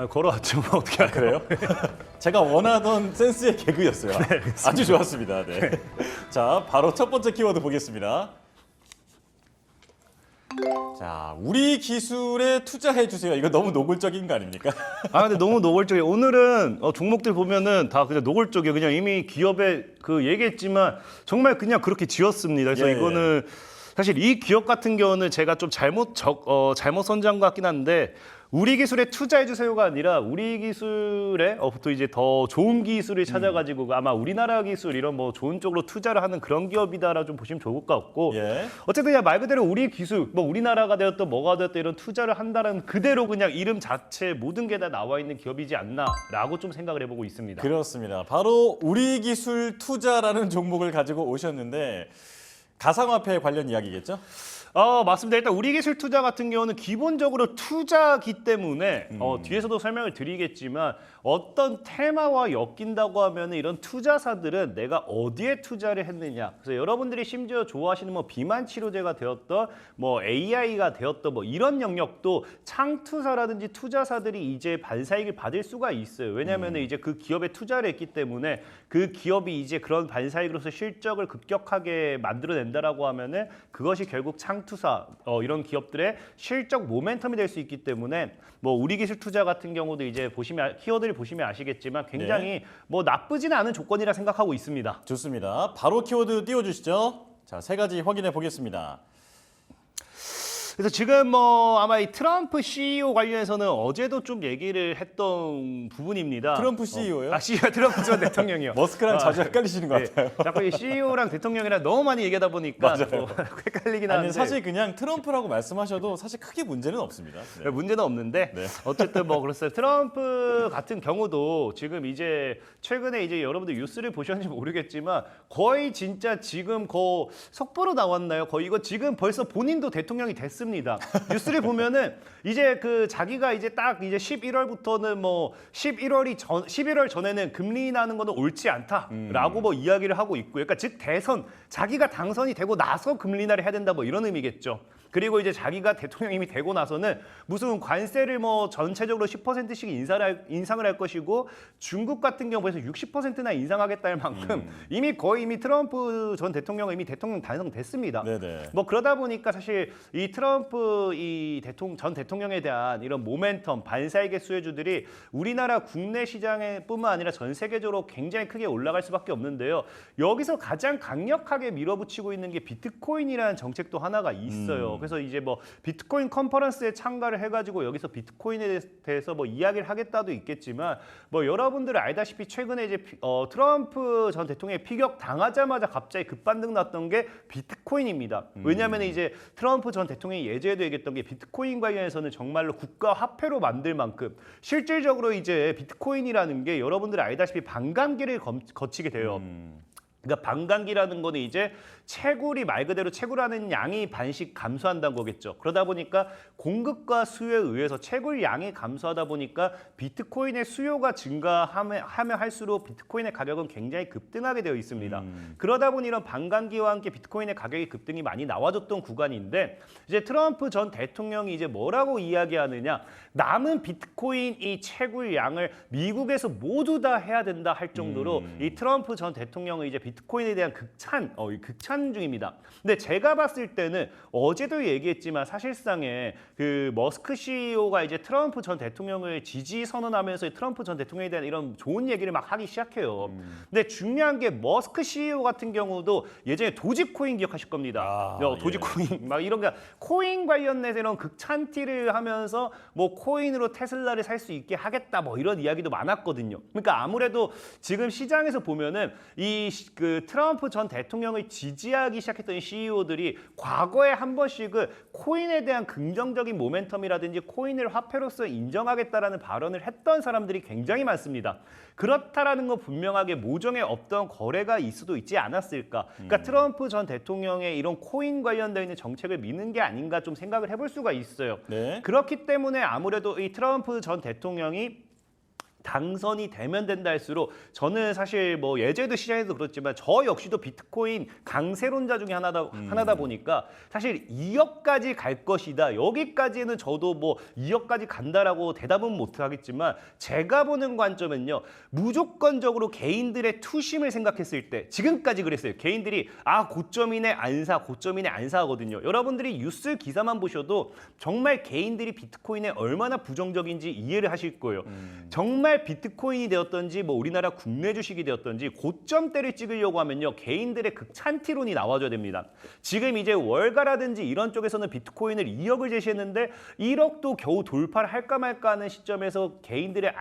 걸어왔죠. 뭐 어떻게 할까요? 그래요? 제가 원하던 센스의 개그였어요. 아주 좋았습니다. 네. 자, 바로 첫 번째 키워드 보겠습니다. 자, 우리 기술에 투자해 주세요. 이거 너무 노골적인 거 아닙니까? 근데 너무 노골적이에요. 오늘은 종목들 보면은 다 그냥 노골적이에요. 그냥 이미 기업에 그 얘기했지만 정말 그냥 그렇게 지었습니다. 그래서 예. 이거는 사실 이 기업 같은 경우는 제가 좀 잘못 선정한 것 같긴 한데 우리 기술에 투자해 주세요가 아니라 우리 기술에 또 이제 더 좋은 기술을 찾아가지고 아마 우리나라 기술 이런 뭐 좋은 쪽으로 투자를 하는 그런 기업이다라 좀 보시면 좋을 것 같고 예. 어쨌든 그냥 말 그대로 우리 기술 뭐 우리나라가 되었던 뭐가 되었던 이런 투자를 한다는 그대로 그냥 이름 자체 모든 게 다 나와 있는 기업이지 않나라고 좀 생각을 해보고 있습니다. 그렇습니다. 바로 우리 기술 투자라는 종목을 가지고 오셨는데 가상화폐 관련 이야기겠죠? 맞습니다. 일단 우리 기술 투자 같은 경우는 기본적으로 투자기 때문에 뒤에서도 설명을 드리겠지만 어떤 테마와 엮인다고 하면 이런 투자사들은 내가 어디에 투자를 했느냐. 그래서 여러분들이 심지어 좋아하시는 뭐 비만 치료제가 되었던 뭐 AI가 되었던 뭐 이런 영역도 창투사라든지 투자사들이 이제 반사이익을 받을 수가 있어요. 왜냐하면 이제 그 기업에 투자를 했기 때문에 그 기업이 이제 그런 반사이익으로서 실적을 급격하게 만들어낸다라고 하면은 그것이 결국 창투사 이런 기업들의 실적 모멘텀이 될 수 있기 때문에 뭐 우리 기술 투자 같은 경우도 이제 보시면 키워드를 보시면 아시겠지만 굉장히 뭐 나쁘지는 않은 조건이라 생각하고 있습니다. 좋습니다. 바로 키워드 띄워주시죠. 자, 세 가지 확인해 보겠습니다. 그래서 지금 뭐 아마 이 트럼프 CEO 관련해서는 어제도 좀 얘기를 했던 부분입니다. 트럼프 CEO요? CEO 트럼프 전 대통령이요. 머스크랑 자주 헷갈리시는 것 같아요. 자꾸 이 CEO랑 대통령이랑 너무 많이 얘기하다 보니까 뭐 헷갈리긴 하는데. 아니 사실 그냥 트럼프라고 말씀하셔도 사실 크게 문제는 없습니다. 네. 문제는 없는데 네. 어쨌든 뭐 그렇어요. 트럼프 같은 경우도 지금 이제 최근에 이제 여러분들 뉴스를 보셨는지 모르겠지만 거의 진짜 지금 속보로 나왔나요? 거의 이거 지금 벌써 본인도 대통령이 됐습니다. 뉴스를 보면은 이제 자기가 이제 딱 이제 11월부터는 뭐 11월 전에는 금리 인하하는 거는 옳지 않다라고 뭐 이야기를 하고 있고요. 그러니까 즉 자기가 당선이 되고 나서 금리 인하를 해야 된다 뭐 이런 의미겠죠. 그리고 이제 자기가 대통령 이미 되고 나서는 무슨 관세를 뭐 전체적으로 10%씩 인상을 할 것이고 중국 같은 경우에서 60%나 인상하겠다 할 만큼 이미 트럼프 전 대통령은 이미 대통령 당선됐습니다. 네네. 뭐 그러다 보니까 사실 이 트럼프 전 대통령에 대한 이런 모멘텀 반사이익의 수혜주들이 우리나라 국내 시장뿐만 아니라 전 세계적으로 굉장히 크게 올라갈 수밖에 없는데요. 여기서 가장 강력하게 밀어붙이고 있는 게 비트코인이라는 정책도 하나가 있어요. 그래서 이제 뭐 비트코인 컨퍼런스에 참가를 해가지고 여기서 비트코인에 대해서 뭐 이야기를 하겠다도 있겠지만 뭐 여러분들 알다시피 최근에 이제 트럼프 전 대통령이 피격 당하자마자 갑자기 급반등 났던 게 비트코인입니다. 왜냐하면 이제 트럼프 전 대통령이 예전에도 얘기했던 게 비트코인 관련해서는 정말로 국가 화폐로 만들 만큼 실질적으로 이제 비트코인이라는 게 여러분들 알다시피 반감기를 거치게 돼요. 그러니까 반감기라는 거는 이제 채굴이 말 그대로 채굴하는 양이 반씩 감소한다는 거겠죠. 그러다 보니까 공급과 수요에 의해서 채굴 양이 감소하다 보니까 비트코인의 수요가 증가하면 할수록 비트코인의 가격은 굉장히 급등하게 되어 있습니다. 그러다 보니 이런 반감기와 함께 비트코인의 가격이 급등이 많이 나와줬던 구간인데 이제 트럼프 전 대통령이 이제 뭐라고 이야기하느냐, 남은 비트코인 이 채굴 양을 미국에서 모두 다 해야 된다 할 정도로 이 트럼프 전 대통령은 이제 비트코인에 대한 극찬 중입니다. 근데 제가 봤을 때는 어제도 얘기했지만 사실상의 머스크 CEO가 이제 트럼프 전 대통령을 지지 선언하면서 트럼프 전 대통령에 대한 이런 좋은 얘기를 막 하기 시작해요. 근데 중요한 게 머스크 CEO 같은 경우도 예전에 도지코인 기억하실 겁니다. 도지코인 막 이런 게 코인 관련해서 이런 극찬티를 하면서 뭐 코인으로 테슬라를 살 수 있게 하겠다 뭐 이런 이야기도 많았거든요. 그러니까 아무래도 지금 시장에서 보면은 트럼프 전 대통령을 지지하기 시작했던 CEO들이 과거에 한 번씩은 코인에 대한 긍정적인 모멘텀이라든지 코인을 화폐로서 인정하겠다라는 발언을 했던 사람들이 굉장히 많습니다. 그렇다라는 건 분명하게 모종의 없던 거래가 있어도 있지 않았을까. 그러니까 트럼프 전 대통령의 이런 코인 관련되어 있는 정책을 미는 게 아닌가 좀 생각을 해볼 수가 있어요. 네. 그렇기 때문에 아무래도 이 트럼프 전 대통령이 당선이 되면 된다 할수록 저는 사실 뭐 예전에도 시장에도 그렇지만 저 역시도 비트코인 강세론자 중에 하나다 보니까 사실 2억까지 갈 것이다. 여기까지는 저도 뭐 2억까지 간다라고 대답은 못 하겠지만 제가 보는 관점은요. 무조건적으로 개인들의 투심을 생각했을 때 지금까지 그랬어요. 개인들이 고점이네 안 사, 고점이네 안 사거든요. 여러분들이 뉴스 기사만 보셔도 정말 개인들이 비트코인에 얼마나 부정적인지 이해를 하실 거예요. 정말 비트코인이 되었던지 뭐 우리나라 국내 주식이 되었던지 고점대를 찍으려고 하면요. 개인들의 극찬티론이 나와줘야 됩니다. 지금 이제 월가라든지 이런 쪽에서는 비트코인을 2억을 제시했는데 1억도 겨우 돌파를 할까 말까 하는 시점에서 개인들의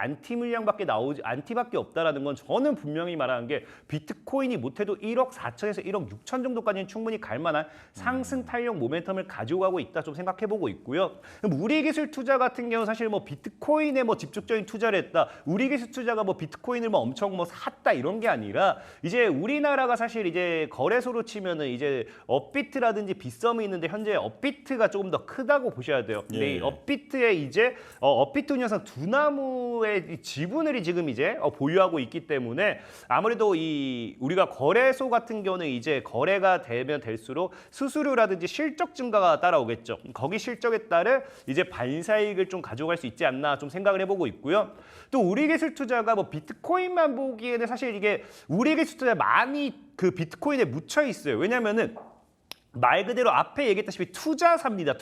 안티밖에 없다라는 건 저는 분명히 말하는 게 비트코인이 못해도 1억 4천에서 1억 6천 정도까지는 충분히 갈 만한 상승 탄력 모멘텀을 가지고 가고 있다 좀 생각해보고 있고요. 우리기술 투자 같은 경우 사실 뭐 비트코인에 뭐 집중적인 투자를 했다. 우리기술 투자가 뭐 비트코인을 뭐 엄청 뭐 샀다 이런 게 아니라 이제 우리나라가 사실 이제 거래소로 치면은 이제 업비트라든지 빗썸이 있는데 현재 업비트가 조금 더 크다고 보셔야 돼요. 근데 이 업비트에 이제 업비트 운영상 두나무의 지분을 지금 이제 보유하고 있기 때문에 아무래도 우리가 거래소 같은 경우는 이제 거래가 되면 될수록 수수료라든지 실적 증가가 따라오겠죠. 거기 실적에 따른 이제 반사이익을 좀 가져갈 수 있지 않나 좀 생각을 해보고 있고요. 또 우리기술 투자가 뭐 비트코인만 보기에는 사실 이게 우리기술 투자 많이 그 비트코인에 묻혀 있어요. 왜냐면은 말 그대로 앞에 얘기했다시피 투자사입니다.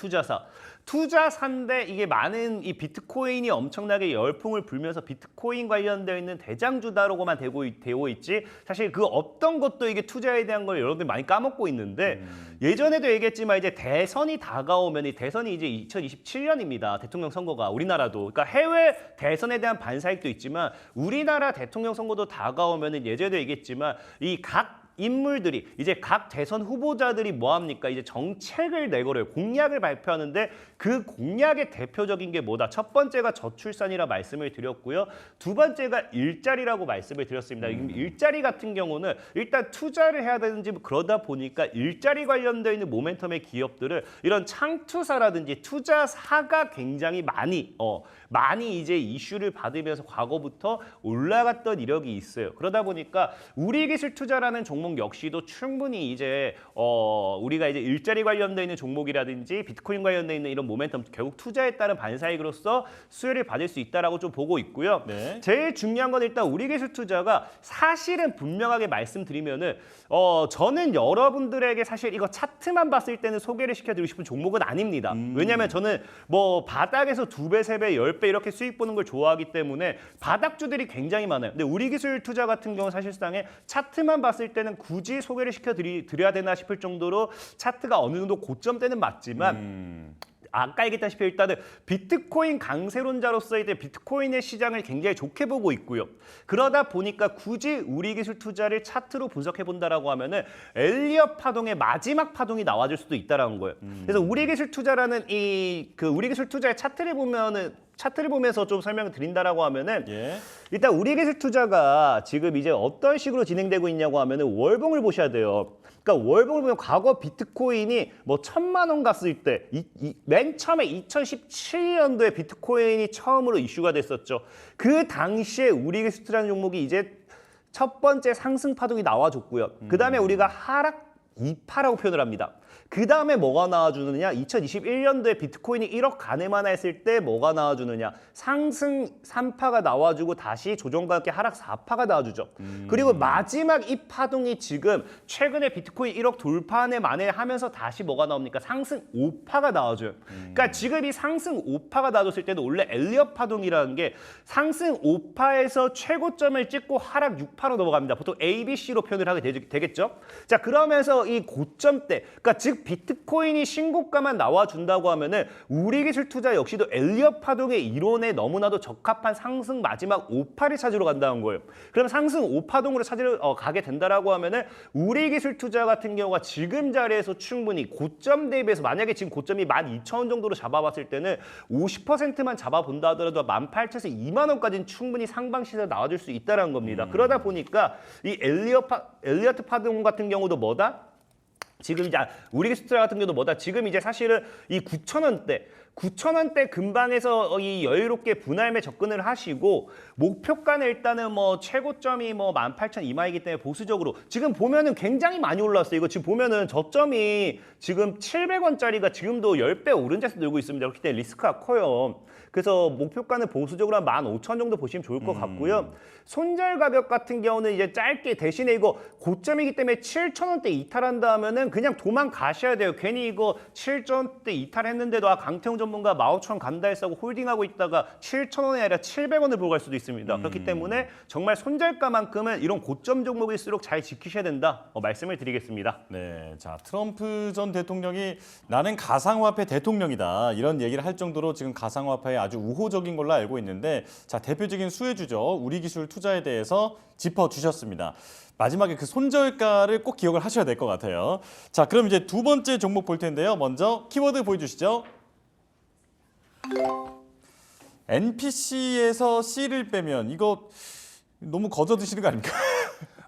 투자사인데 이게 많은 이 비트코인이 엄청나게 열풍을 불면서 비트코인 관련되어 있는 대장주다라고만 되어 있지 사실 그 어떤 것도 이게 투자에 대한 걸 여러분들 많이 까먹고 있는데 예전에도 얘기했지만 이제 대선이 다가오면 이 대선이 이제 2027년입니다. 대통령 선거가 우리나라도 그러니까 해외 대선에 대한 반사익도 있지만 우리나라 대통령 선거도 다가오면은 예전에도 얘기했지만 이 각 인물들이 이제 각 대선 후보자들이 뭐 합니까? 이제 정책을 내걸어요. 공약을 발표하는데 그 공약의 대표적인 게 뭐다? 첫 번째가 저출산이라 말씀을 드렸고요. 두 번째가 일자리라고 말씀을 드렸습니다. 일자리 같은 경우는 일단 투자를 해야 되는지 그러다 보니까 일자리 관련되어 있는 모멘텀의 기업들을 이런 창투사라든지 투자사가 굉장히 많이 이제 이슈를 받으면서 과거부터 올라갔던 이력이 있어요. 그러다 보니까 우리기술투자라는 종목 역시도 충분히 이제 우리가 이제 일자리 관련돼 있는 종목이라든지 비트코인 관련돼 있는 이런 모멘텀 결국 투자에 따른 반사익으로서 수혜를 받을 수 있다라고 좀 보고 있고요. 네. 제일 중요한 건 일단 우리기술투자가 사실은 분명하게 말씀드리면은 저는 여러분들에게 사실 이거 차트만 봤을 때는 소개를 시켜드리고 싶은 종목은 아닙니다. 왜냐하면 저는 뭐 바닥에서 2배, 3배, 10배 이렇게 수익 보는 걸 좋아하기 때문에 바닥주들이 굉장히 많아요. 근데 우리기술투자 같은 경우는 사실상에 차트만 봤을 때는 굳이 소개를 시켜드려야 되나 싶을 정도로 차트가 어느 정도 고점대는 맞지만 아까 얘기했다시피 일단은 비트코인 강세론자로서 이제 비트코인의 시장을 굉장히 좋게 보고 있고요. 그러다 보니까 굳이 우리기술 투자를 차트로 분석해 본다라고 하면은 엘리엇 파동의 마지막 파동이 나와줄 수도 있다라는 거예요. 그래서 우리기술 투자라는 그 우리기술 투자의 차트를 보면서 좀 설명을 드린다라고 하면은 예. 일단 우리기술 투자가 지금 이제 어떤 식으로 진행되고 있냐고 하면은 월봉을 보셔야 돼요. 그러니까 월봉을 보면 과거 비트코인이 뭐 1,000만 원 갔을 때 맨 처음에 2017년도에 비트코인이 처음으로 이슈가 됐었죠. 그 당시에 우리기술투자라는 종목이 이제 첫 번째 상승 파동이 나와줬고요. 그 다음에 우리가 하락 2파라고 표현을 합니다. 그 다음에 뭐가 나와주느냐? 2021년도에 비트코인이 1억 가네마나 했을 때 뭐가 나와주느냐? 상승 3파가 나와주고 다시 조정과 함께 하락 4파가 나와주죠. 그리고 마지막 이 파동이 지금 최근에 비트코인 1억 돌파에 만회하면서 다시 뭐가 나옵니까? 상승 5파가 나와줘요. 그러니까 지금 이 상승 5파가 나와줬을 때도 원래 엘리엇 파동이라는 게 상승 5파에서 최고점을 찍고 하락 6파로 넘어갑니다. 보통 ABC로 표현을 하게 되겠죠? 자, 그러면서 이 고점대, 그러니까 즉 비트코인이 신고가만 나와준다고 하면은 우리기술투자 역시도 엘리엇 파동의 이론에 너무나도 적합한 상승 마지막 5파를 찾으러 간다는 거예요. 그럼 상승 5파동으로 찾으러 가게 된다라고 하면은 우리기술투자 같은 경우가 지금 자리에서 충분히 고점 대비해서 만약에 지금 고점이 12,000원 정도로 잡아봤을 때는 50%만 잡아본다 하더라도 18,000에서 2만 원까지는 충분히 상방 시세 나와줄 수 있다는 겁니다. 그러다 보니까 이 엘리엇 파동 같은 경우도 뭐다? 지금 이제 우리기술투자 같은 경우도 뭐다? 지금 이제 사실은 이 9,000원대 근방에서 이 여유롭게 분할매 접근을 하시고 목표가는 일단은 뭐 최고점이 뭐 18,000 이마이기 때문에 보수적으로 지금 보면은 굉장히 많이 올랐어요. 이거 지금 보면은 저점이 지금 700원짜리가 지금도 10배 오른 자세 들고 있습니다. 그렇기 때문에 리스크가 커요. 그래서 목표가는 보수적으로 한 15,000 정도 보시면 좋을 것 같고요. 손절 가격 같은 경우는 이제 짧게 대신에 이거 고점이기 때문에 7,000원대 이탈한다 하면은 그냥 도망가셔야 돼요. 괜히 이거 7,000원대 이탈했는데도 강태용 전문가 15,000원 간다 했어 하고 홀딩하고 있다가 7,000원이 아니라 700원을 보고 갈 수도 있습니다. 그렇기 때문에 정말 손절가만큼은 이런 고점 종목일수록 잘 지키셔야 된다 말씀을 드리겠습니다. 네, 자 트럼프 전 대통령이 나는 가상화폐 대통령이다 이런 얘기를 할 정도로 지금 가상화폐에 아주 우호적인 걸로 알고 있는데 자 대표적인 수혜주죠. 우리기술 투자에 대해서 짚어주셨습니다. 마지막에 그 손절가를 꼭 기억을 하셔야 될 것 같아요. 자 그럼 이제 두 번째 종목 볼 텐데요. 먼저 키워드 보여주시죠. NPC에서 C를 빼면 이거 너무 거저 드시는 거 아닙니까?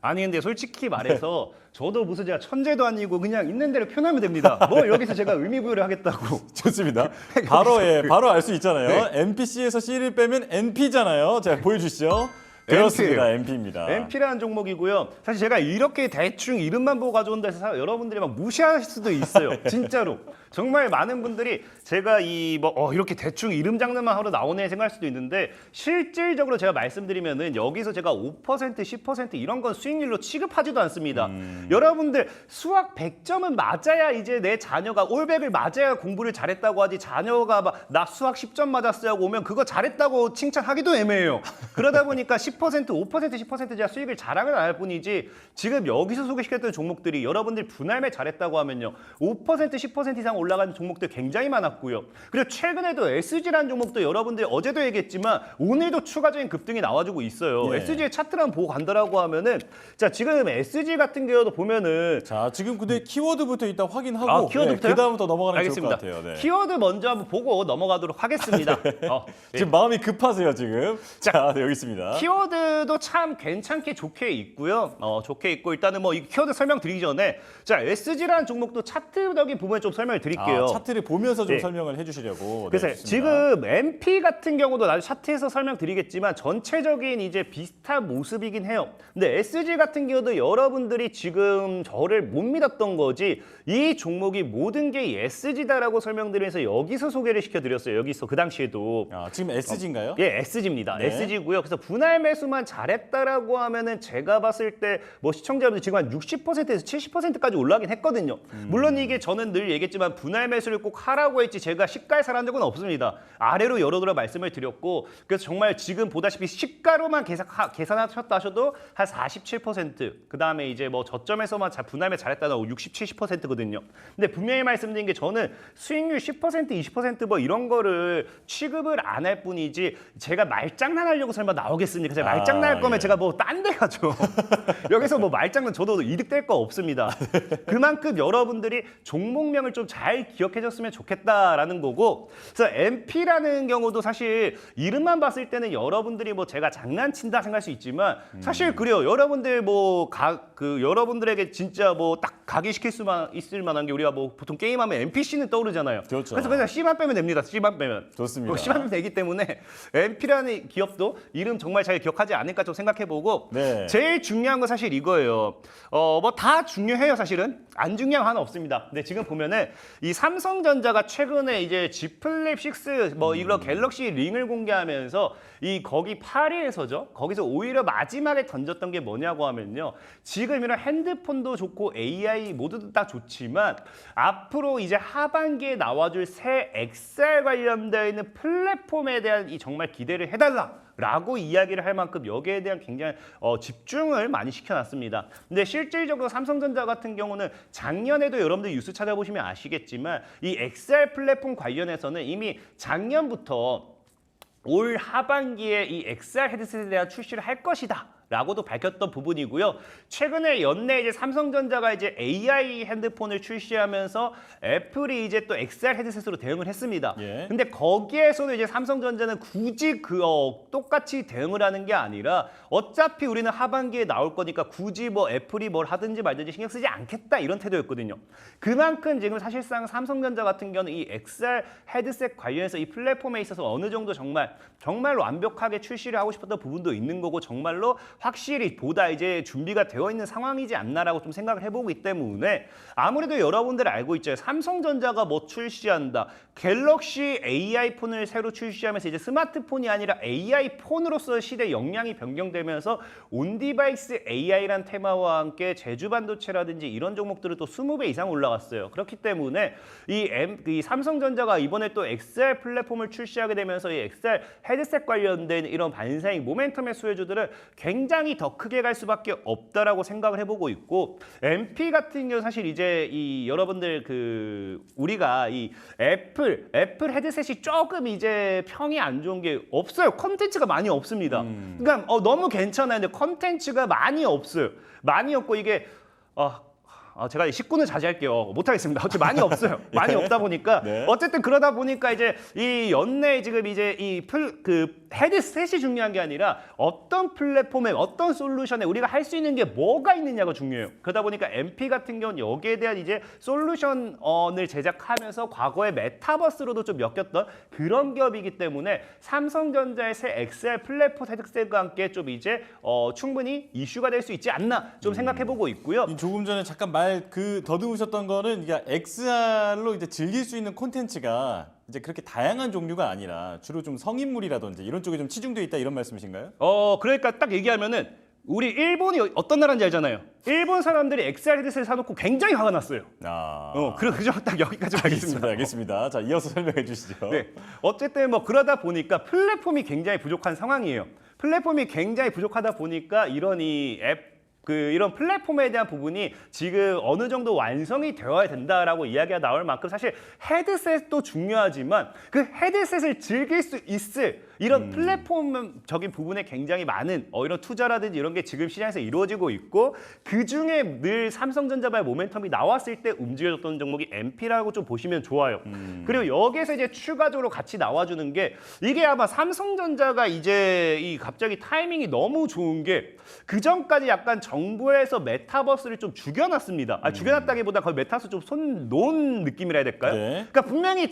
아니 근데 솔직히 말해서 저도 무슨 제가 천재도 아니고 그냥 있는 대로 표현하면 됩니다. 뭐 여기서 제가 의미 부여를 하겠다고. 좋습니다. 바로 알 수 있잖아요. NPC에서 C를 빼면 NP잖아요. 자 보여주시죠. 그렇습니다. MP입니다. MP라는 종목이고요. 사실 제가 이렇게 대충 이름만 보고 가져온다 해서 여러분들이 막 무시할 수도 있어요. 진짜로. 정말 많은 분들이 제가 이렇게 대충 이름 장르만 하러 나오네 생각할 수도 있는데 실질적으로 제가 말씀드리면은 여기서 제가 5%, 10% 이런 건 수익률로 취급하지도 않습니다. 여러분들 수학 100점은 맞아야 이제 내 자녀가 올백을 맞아야 공부를 잘했다고 하지 자녀가 막 나 수학 10점 맞았어요 하고 오면 그거 잘했다고 칭찬하기도 애매해요. 그러다 보니까 10%, 5%, 10% 제가 수익을 자랑을 안 할 뿐이지 지금 여기서 소개시켰던 종목들이 여러분들 분할매 잘했다고 하면요. 5%, 10% 이상 올라간 종목들 굉장히 많았고요. 그리고 최근에도 SG라는 종목도 여러분들 어제도 얘기했지만 오늘도 추가적인 급등이 나와주고 있어요. 예. SG의 차트를 보고 간다라고 하면은 자 지금 SG 같은 경우도 보면은 자, 지금 근데 키워드부터 일단 확인하고 키워드부터요? 그다음부터 넘어가는 게 좋을 알겠습니다. 것 같아요. 네. 키워드 먼저 한번 보고 넘어가도록 하겠습니다. 예. 지금 마음이 급하세요, 지금. 자, 네, 여기 있습니다. 키워드도 참 괜찮게 좋게 있고요. 좋게 있고 일단은 뭐 이 키워드 설명드리기 전에 자 SG라는 종목도 차트적인 부분에 좀 설명을 드릴게요. 차트를 보면서 좀 네. 설명을 해주시려고. 그래서 네, 좋습니다. 지금 MP 같은 경우도 나중에 차트에서 설명드리겠지만 전체적인 이제 비슷한 모습이긴 해요. 근데 SG 같은 경우도 여러분들이 지금 저를 못 믿었던 거지 이 종목이 모든 게 SG다라고 설명드리면서 여기서 소개를 시켜드렸어요. 여기서 그 당시에도. 지금 SG인가요? 예, SG입니다. 네. SG고요. 그래서 분할 매수만 잘했다라고 하면은 제가 봤을 때 뭐 시청자분들 지금 한 60%에서 70%까지 올라가긴 했거든요. 물론 이게 저는 늘 얘기했지만 분할 매수를 꼭 하라고 했지 제가 시가에서 한 적은 없습니다. 아래로 여러 말씀을 드렸고 그래서 정말 지금 보다시피 시가로만 계산하셨다 하셔도 한 47%, 그다음에 이제 뭐 저점에서만 분할 매수 잘했다는 60, 70%거든요. 근데 분명히 말씀드린 게 저는 수익률 10%, 20%뭐 이런 거를 취급을 안 할 뿐이지 제가 말장난하려고 설마 나오겠습니까? 제가 말장난할 거면 예. 제가 뭐 딴 데 가죠. 여기서 뭐 말장난 저도 이득될 거 없습니다. 그만큼 여러분들이 종목명을 좀 잘 기억해 줬으면 좋겠다라는 거고 그래서 MP라는 경우도 사실 이름만 봤을 때는 여러분들이 뭐 제가 장난친다 생각할 수 있지만 사실 그래요. 여러분들 여러분들에게 진짜 뭐 딱 각인시킬 수만 있을 만한 게 우리가 뭐 보통 게임하면 NPC는 떠오르잖아요. 그렇죠. 그래서 그냥 C만 빼면 됩니다. C만 빼면. 좋습니다. C만 빼면 되기 때문에 MP라는 기업도 이름 정말 잘 기억하지 않을까 좀 생각해보고 네. 제일 중요한 건 사실 이거예요. 뭐 다 중요해요 사실은. 안 중요한 거 하나 없습니다. 근데 지금 보면은 이 삼성전자가 최근에 이제 Z 플립 6 뭐 이런 갤럭시 링을 공개하면서 이 거기 파리에서죠. 거기서 오히려 마지막에 던졌던 게 뭐냐고 하면요. 지금 이런 핸드폰도 좋고 AI 모두 다 좋지만 앞으로 이제 하반기에 나와줄 새 XR 관련되어 있는 플랫폼에 대한 이 정말 기대를 해달라. 라고 이야기를 할 만큼 여기에 대한 굉장히 집중을 많이 시켜놨습니다. 근데 실질적으로 삼성전자 같은 경우는 작년에도 여러분들 뉴스 찾아보시면 아시겠지만 이 XR 플랫폼 관련해서는 이미 작년부터 올 하반기에 이 XR 헤드셋에 대한 출시를 할 것이다. 라고도 밝혔던 부분이고요. 최근에 연내 이제 삼성전자가 이제 AI 핸드폰을 출시하면서 애플이 이제 또 XR 헤드셋으로 대응을 했습니다. 예. 근데 거기에서도 이제 삼성전자는 굳이 똑같이 대응을 하는 게 아니라 어차피 우리는 하반기에 나올 거니까 굳이 뭐 애플이 뭘 하든지 말든지 신경 쓰지 않겠다 이런 태도였거든요. 그만큼 지금 사실상 삼성전자 같은 경우는 이 XR 헤드셋 관련해서 이 플랫폼에 있어서 어느 정도 정말로 완벽하게 출시를 하고 싶었던 부분도 있는 거고 정말로 확실히 보다 이제 준비가 되어 있는 상황이지 않나라고 좀 생각을 해보기 때문에 아무래도 여러분들 알고 있죠. 삼성전자가 뭐 출시한다. 갤럭시 AI 폰을 새로 출시하면서 이제 스마트폰이 아니라 AI 폰으로서 시대 역량이 변경되면서 온디바이스 AI란 테마와 함께 제주반도체라든지 이런 종목들은 또 20배 이상 올라갔어요. 그렇기 때문에 이 삼성전자가 이번에 또 XR 플랫폼을 출시하게 되면서 이 XR 헤드셋 관련된 이런 반사익 모멘텀의 수혜주들은 굉장히 더 크게 갈 수밖에 없다라고 생각을 해보고 있고 MP 같은 경우 사실 이제 이 여러분들 우리가 이 애플 헤드셋이 조금 이제 평이 안 좋은 게 없어요. 컨텐츠가 많이 없습니다. 그러니까 너무 괜찮아요. 근데 컨텐츠가 많이 없어요. 많이 없고 이게 제가 19는 자제할게요. 못하겠습니다. 어차피 많이 없어요. 많이 없다 보니까 네. 어쨌든 그러다 보니까 이제 이 연내 지금 이제 그 헤드셋이 중요한 게 아니라 어떤 플랫폼에 어떤 솔루션에 우리가 할 수 있는 게 뭐가 있느냐가 중요해요. 그러다 보니까 MP 같은 경우는 여기에 대한 이제 솔루션을 제작하면서 과거에 메타버스로도 좀 엮였던 그런 기업이기 때문에 삼성전자의 새 XR 플랫폼 헤드셋과 함께 좀 이제 충분히 이슈가 될 수 있지 않나 좀 생각해보고 있고요. 조금 전에 잠깐 말 더듬으셨던 거는 이게 XR로 이제 즐길 수 있는 콘텐츠가 이제 그렇게 다양한 종류가 아니라 주로 좀 성인물이라든지 이런 쪽에 좀 치중돼 있다 이런 말씀이신가요? 그러니까 딱 얘기하면은 우리 일본이 어떤 나라인지 알잖아요. 일본 사람들이 XR 헤드셋을 사놓고 굉장히 화가 났어요. 그죠? 딱 여기까지 하겠습니다. 알겠습니다. 자, 이어서 설명해 주시죠. 네. 어쨌든 뭐 그러다 보니까 플랫폼이 굉장히 부족한 상황이에요. 플랫폼이 굉장히 부족하다 보니까 이런 이런 플랫폼에 대한 부분이 지금 어느 정도 완성이 되어야 된다라고 이야기가 나올 만큼 사실 헤드셋도 중요하지만 그 헤드셋을 즐길 수 있을 이런 플랫폼적인 부분에 굉장히 많은 이런 투자라든지 이런 게 지금 시장에서 이루어지고 있고 그중에 늘 삼성전자발 모멘텀이 나왔을 때 움직여졌던 종목이 MP라고 좀 보시면 좋아요. 그리고 여기에서 이제 추가적으로 같이 나와주는 게 이게 아마 삼성전자가 이제 갑자기 타이밍이 너무 좋은 게 그전까지 약간 정부에서 메타버스를 좀 죽여놨습니다. 죽여놨다기보다 거의 메타버스 좀 손 놓은 느낌이라 해야 될까요? 네. 그러니까 분명히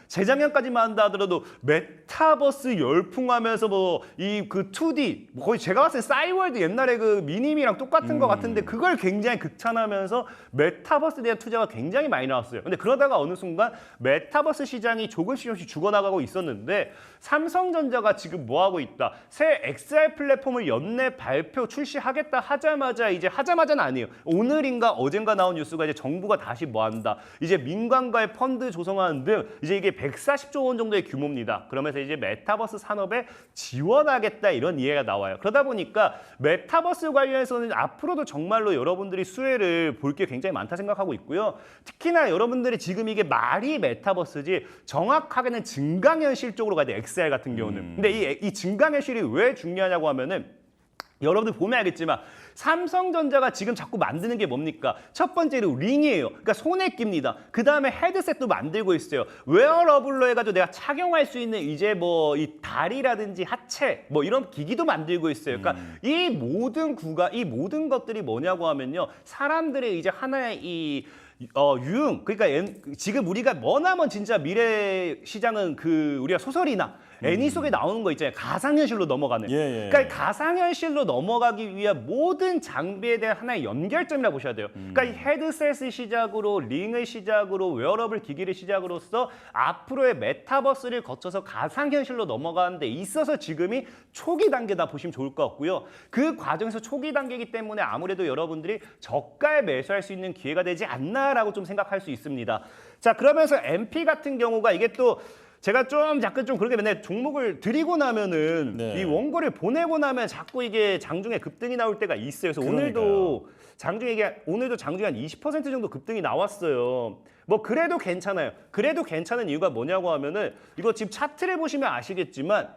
재작년까지만 한다 하더라도 메타버스 열풍하면서 뭐 그 2D 거의 제가 봤을 때 싸이월드 옛날에 그 미니미랑 똑같은 것 같은데 그걸 굉장히 극찬하면서 메타버스에 대한 투자가 굉장히 많이 나왔어요. 근데 그러다가 어느 순간 메타버스 시장이 조금씩 죽어나가고 있었는데 삼성전자가 지금 뭐 하고 있다? 새 XR 플랫폼을 연내 발표 출시하겠다 하자마자는 아니에요. 오늘인가 어젠가 나온 뉴스가 이제 정부가 다시 뭐 한다. 이제 민간과의 펀드 조성하는 등 이제 이게 140조 원 정도의 규모입니다. 그러면서 이제 메타버스 산업에 지원하겠다 이런 이해가 나와요. 그러다 보니까 메타버스 관련해서는 앞으로도 정말로 여러분들이 수혜를 볼 게 굉장히 많다 생각하고 있고요. 특히나 여러분들이 지금 이게 말이 메타버스지 정확하게는 증강현실 쪽으로 가야 돼요. XR 같은 경우는. 근데 이 증강현실이 왜 중요하냐고 하면은 여러분들 보면 알겠지만 삼성전자가 지금 자꾸 만드는 게 뭡니까? 첫 번째로 링이에요. 그러니까 손에 낍니다. 그 다음에 헤드셋도 만들고 있어요. 웨어러블로 해가지고 내가 착용할 수 있는 이제 뭐 이 다리라든지 하체 뭐 이런 기기도 만들고 있어요. 그러니까 이 모든 것들이 뭐냐고 하면요. 사람들의 이제 하나의 유흥 그러니까 지금 우리가 머나먼 진짜 미래 시장은 우리가 소설이나 애니 속에 나오는 거 있잖아요. 가상현실로 넘어가는. 그러니까 가상현실로 넘어가기 위한 모든 장비에 대한 하나의 연결점이라고 보셔야 돼요. 그러니까 이 헤드셋을 시작으로 링을 시작으로 웨어러블 기기를 시작으로서 앞으로의 메타버스를 거쳐서 가상현실로 넘어가는 데 있어서 지금이 초기 단계다 보시면 좋을 것 같고요. 그 과정에서 초기 단계이기 때문에 아무래도 여러분들이 저가에 매수할 수 있는 기회가 되지 않나라고 좀 생각할 수 있습니다. 자, 그러면서 MP 같은 경우가 이게 또 제가 약간 그렇게 맨날 종목을 드리고 나면은 이 원고를 보내고 나면 자꾸 이게 장중에 급등이 나올 때가 있어요. 그래서 오늘도 장중에 한 20% 정도 급등이 나왔어요. 뭐 그래도 괜찮아요. 그래도 괜찮은 이유가 뭐냐고 하면은 이거 지금 차트를 보시면 아시겠지만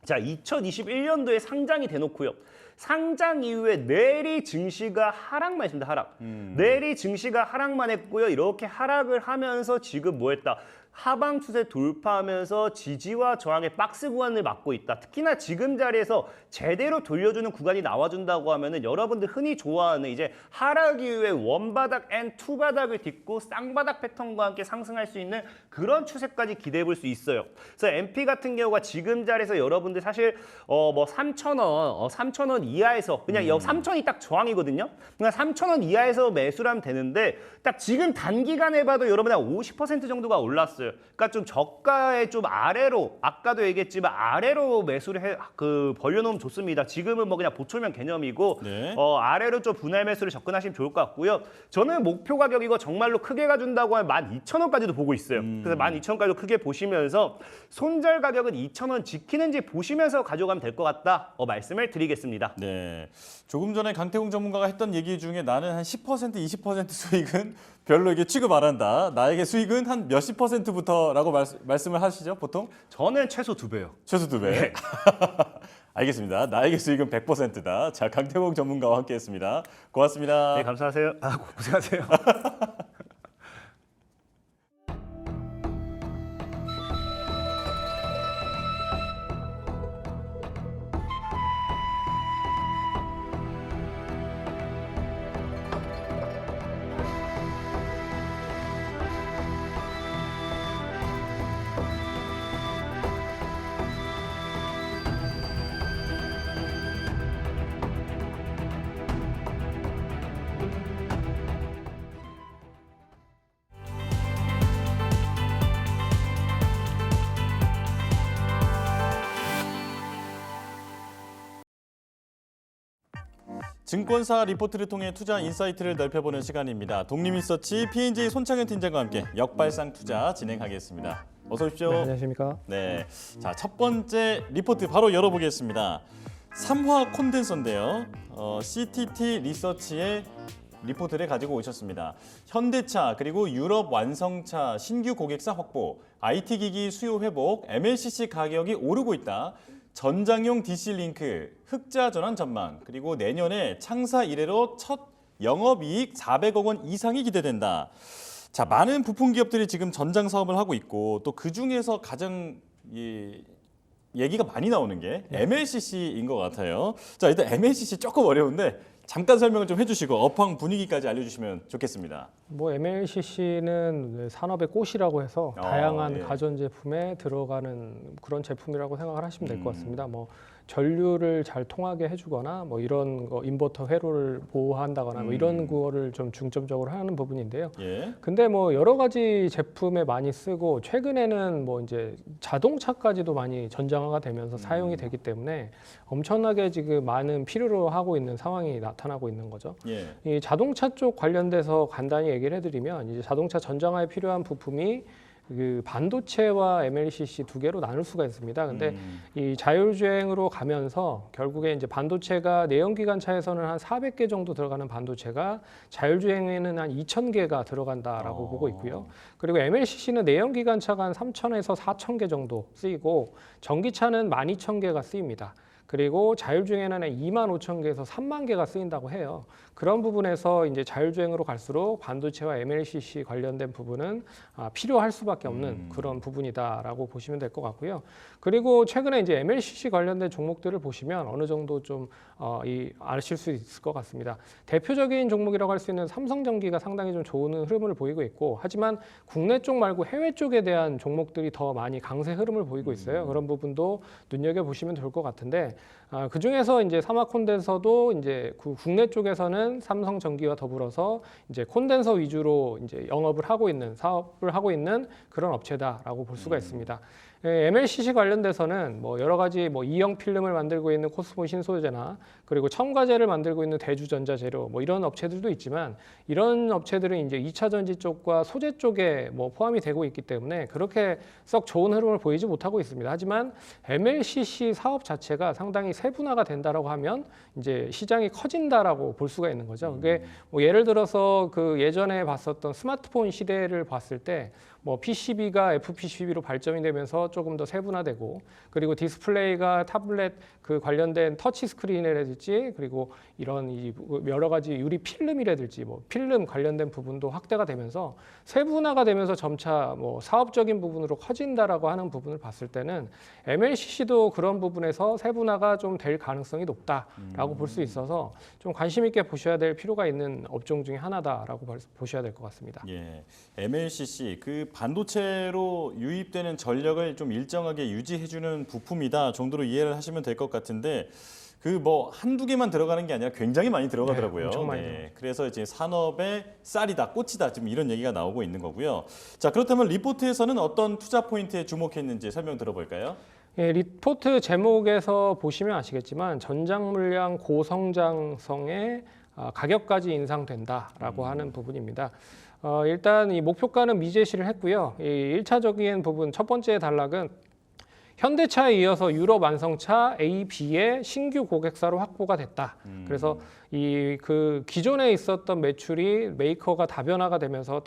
자, 2021년도에 상장이 돼놓고요. 상장 이후에 내리 증시가 하락만 했습니다. 하락. 내리 증시가 하락만 했고요. 이렇게 하락을 하면서 지금 뭐 했다? 하방 추세 돌파하면서 지지와 저항의 박스 구간을 맞고 있다. 특히나 지금 자리에서 제대로 돌려주는 구간이 나와준다고 하면은 여러분들 흔히 좋아하는 이제 하락 이후에 원바닥 앤 투바닥을 딛고 쌍바닥 패턴과 함께 상승할 수 있는 그런 추세까지 기대해 볼 수 있어요. 그래서 MP 같은 경우가 지금 자리에서 여러분들 사실 뭐 3,000원 이하에서 그냥 3,000이 딱 저항이거든요. 그러니까 3,000원 이하에서 매수를 하면 되는데 딱 지금 단기간에 봐도 여러분 한 50% 정도가 올랐어요. 그러니까 좀 저가의 좀 아래로 아까도 얘기했지만 아래로 매수를 벌려놓으면 좋습니다. 지금은 뭐 그냥 보초면 개념이고 아래로 좀 분할 매수를 접근하시면 좋을 것 같고요. 저는 목표 가격 이거 정말로 크게 가준다고 하면 12,000원까지도 보고 있어요. 그래서 12,000원까지도 크게 보시면서 손절 가격은 2,000원 지키는지 보시면서 가져가면 될 것 같다 말씀을 드리겠습니다. 네, 조금 전에 강태공 전문가가 했던 얘기 중에 나는 한 10%, 20% 수익은 별로 이게 취급 안 한다. 나에게 수익은 한 몇십 %부터라고 말씀을 하시죠, 보통? 저는 최소 2배요. 최소 2배. 네. 알겠습니다. 나에게 수익은 100%다. 자, 강태공 전문가와 함께했습니다. 고맙습니다. 네, 감사하세요. 고생하세요. 증권사 리포트를 통해 투자 인사이트를 넓혀보는 시간입니다. 독립리서치 P&J 손창현 팀장과 함께 역발상 투자 진행하겠습니다. 어서 오십시오. 네, 안녕하십니까. 네, 자, 첫 번째 리포트 바로 열어보겠습니다. 삼화 콘덴서인데요. CTT 리서치의 리포트를 가지고 오셨습니다. 현대차 그리고 유럽 완성차 신규 고객사 확보, IT기기 수요 회복, MLCC 가격이 오르고 있다. 전장용 DC-링크 흑자 전환 전망, 그리고 내년에 창사 이래로 첫 영업이익 400억 원 이상이 기대된다. 자, 많은 부품 기업들이 지금 전장 사업을 하고 있고 또 그중에서 가장 얘기가 많이 나오는 게 MLCC인 것 같아요. 자, 일단 MLCC 조금 어려운데 잠깐 설명을 좀 해주시고 업황 분위기까지 알려주시면 좋겠습니다. 뭐 MLCC는 산업의 꽃이라고 해서 다양한 예. 가전제품에 들어가는 그런 제품이라고 생각을 하시면 될 것 같습니다. 뭐 전류를 잘 통하게 해주거나 뭐 이런 거 인버터 회로를 보호한다거나 뭐 이런 거를 좀 중점적으로 하는 부분인데요. 예. 근데 뭐 여러 가지 제품에 많이 쓰고 최근에는 뭐 이제 자동차까지도 많이 전장화가 되면서 사용이 되기 때문에 엄청나게 지금 많은 필요로 하고 있는 상황이 나타나고 있는 거죠. 예. 이 자동차 쪽 관련돼서 간단히 얘기를 해드리면 이제 자동차 전장화에 필요한 부품이 그 반도체와 MLCC 두 개로 나눌 수가 있습니다. 근데 이 자율주행으로 가면서 결국에 이제 반도체가 내연기관차에서는 한 400개 정도 들어가는 반도체가 자율주행에는 한 2,000개가 들어간다라고 보고 있고요. 그리고 MLCC는 내연기관차가 한 3,000에서 4,000개 정도 쓰이고 전기차는 12,000개가 쓰입니다. 그리고 자율주행에는 25,000개에서 3만 개가 쓰인다고 해요. 그런 부분에서 이제 자율주행으로 갈수록 반도체와 MLCC 관련된 부분은 필요할 수밖에 없는 그런 부분이다라고 보시면 될 것 같고요. 그리고 최근에 이제 MLCC 관련된 종목들을 보시면 어느 정도 좀 아실 수 있을 것 같습니다. 대표적인 종목이라고 할 수 있는 삼성전기가 상당히 좀 좋은 흐름을 보이고 있고, 하지만 국내 쪽 말고 해외 쪽에 대한 종목들이 더 많이 강세 흐름을 보이고 있어요. 그런 부분도 눈여겨 보시면 좋을 것 같은데, 그 중에서 이제 삼화 콘덴서도 이제 국내 쪽에서는 삼성전기와 더불어서 이제 콘덴서 위주로 이제 영업을 하고 있는 사업을 하고 있는 그런 업체다라고 볼 수가 있습니다. MLCC 관련돼서는 뭐 여러 가지 뭐 이형 필름을 만들고 있는 코스모 신소재나 그리고 첨가제를 만들고 있는 대주전자 재료 뭐 이런 업체들도 있지만, 이런 업체들은 이제 2차 전지 쪽과 소재 쪽에 뭐 포함이 되고 있기 때문에 그렇게 썩 좋은 흐름을 보이지 못하고 있습니다. 하지만 MLCC 사업 자체가 상당히 세분화가 된다라고 하면 이제 시장이 커진다라고 볼 수가 있는 거죠. 그게 뭐 예를 들어서 그 예전에 봤었던 스마트폰 시대를 봤을 때 뭐 PCB가 FPCB로 발전이 되면서 조금 더 세분화되고, 그리고 디스플레이가 타블렛 그 관련된 터치 스크린이라든지 그리고 이런 이 여러 가지 유리 필름이라든지 뭐 필름 관련된 부분도 확대가 되면서 세분화가 되면서 점차 뭐 사업적인 부분으로 커진다라고 하는 부분을 봤을 때는 MLCC도 그런 부분에서 세분화가 좀 될 가능성이 높다라고 볼 수 있어서 좀 관심 있게 보셔야 될 필요가 있는 업종 중에 하나다라고 보셔야 될 것 같습니다. 예. MLCC 그 반도체로 유입되는 전력을 좀 일정하게 유지해주는 부품이다 정도로 이해를 하시면 될 것 같은데, 그 뭐 한두 개만 들어가는 게 아니라 굉장히 많이 들어가더라고요. 네, 엄청 많이 들어가죠. 그래서 이제 산업의 쌀이다, 꽃이다 지금 이런 얘기가 나오고 있는 거고요. 자, 그렇다면 리포트에서는 어떤 투자 포인트에 주목했는지 설명 들어볼까요? 예, 리포트 제목에서 보시면 아시겠지만 전장 물량 고성장성의 가격까지 인상된다라고 하는 부분입니다. 일단 이 목표가는 미제시를 했고요. 이 1차적인 부분 첫 번째 단락은 현대차에 이어서 유럽 완성차 A, B의 신규 고객사로 확보가 됐다. 그래서 그 기존에 있었던 매출이 메이커가 다변화가 되면서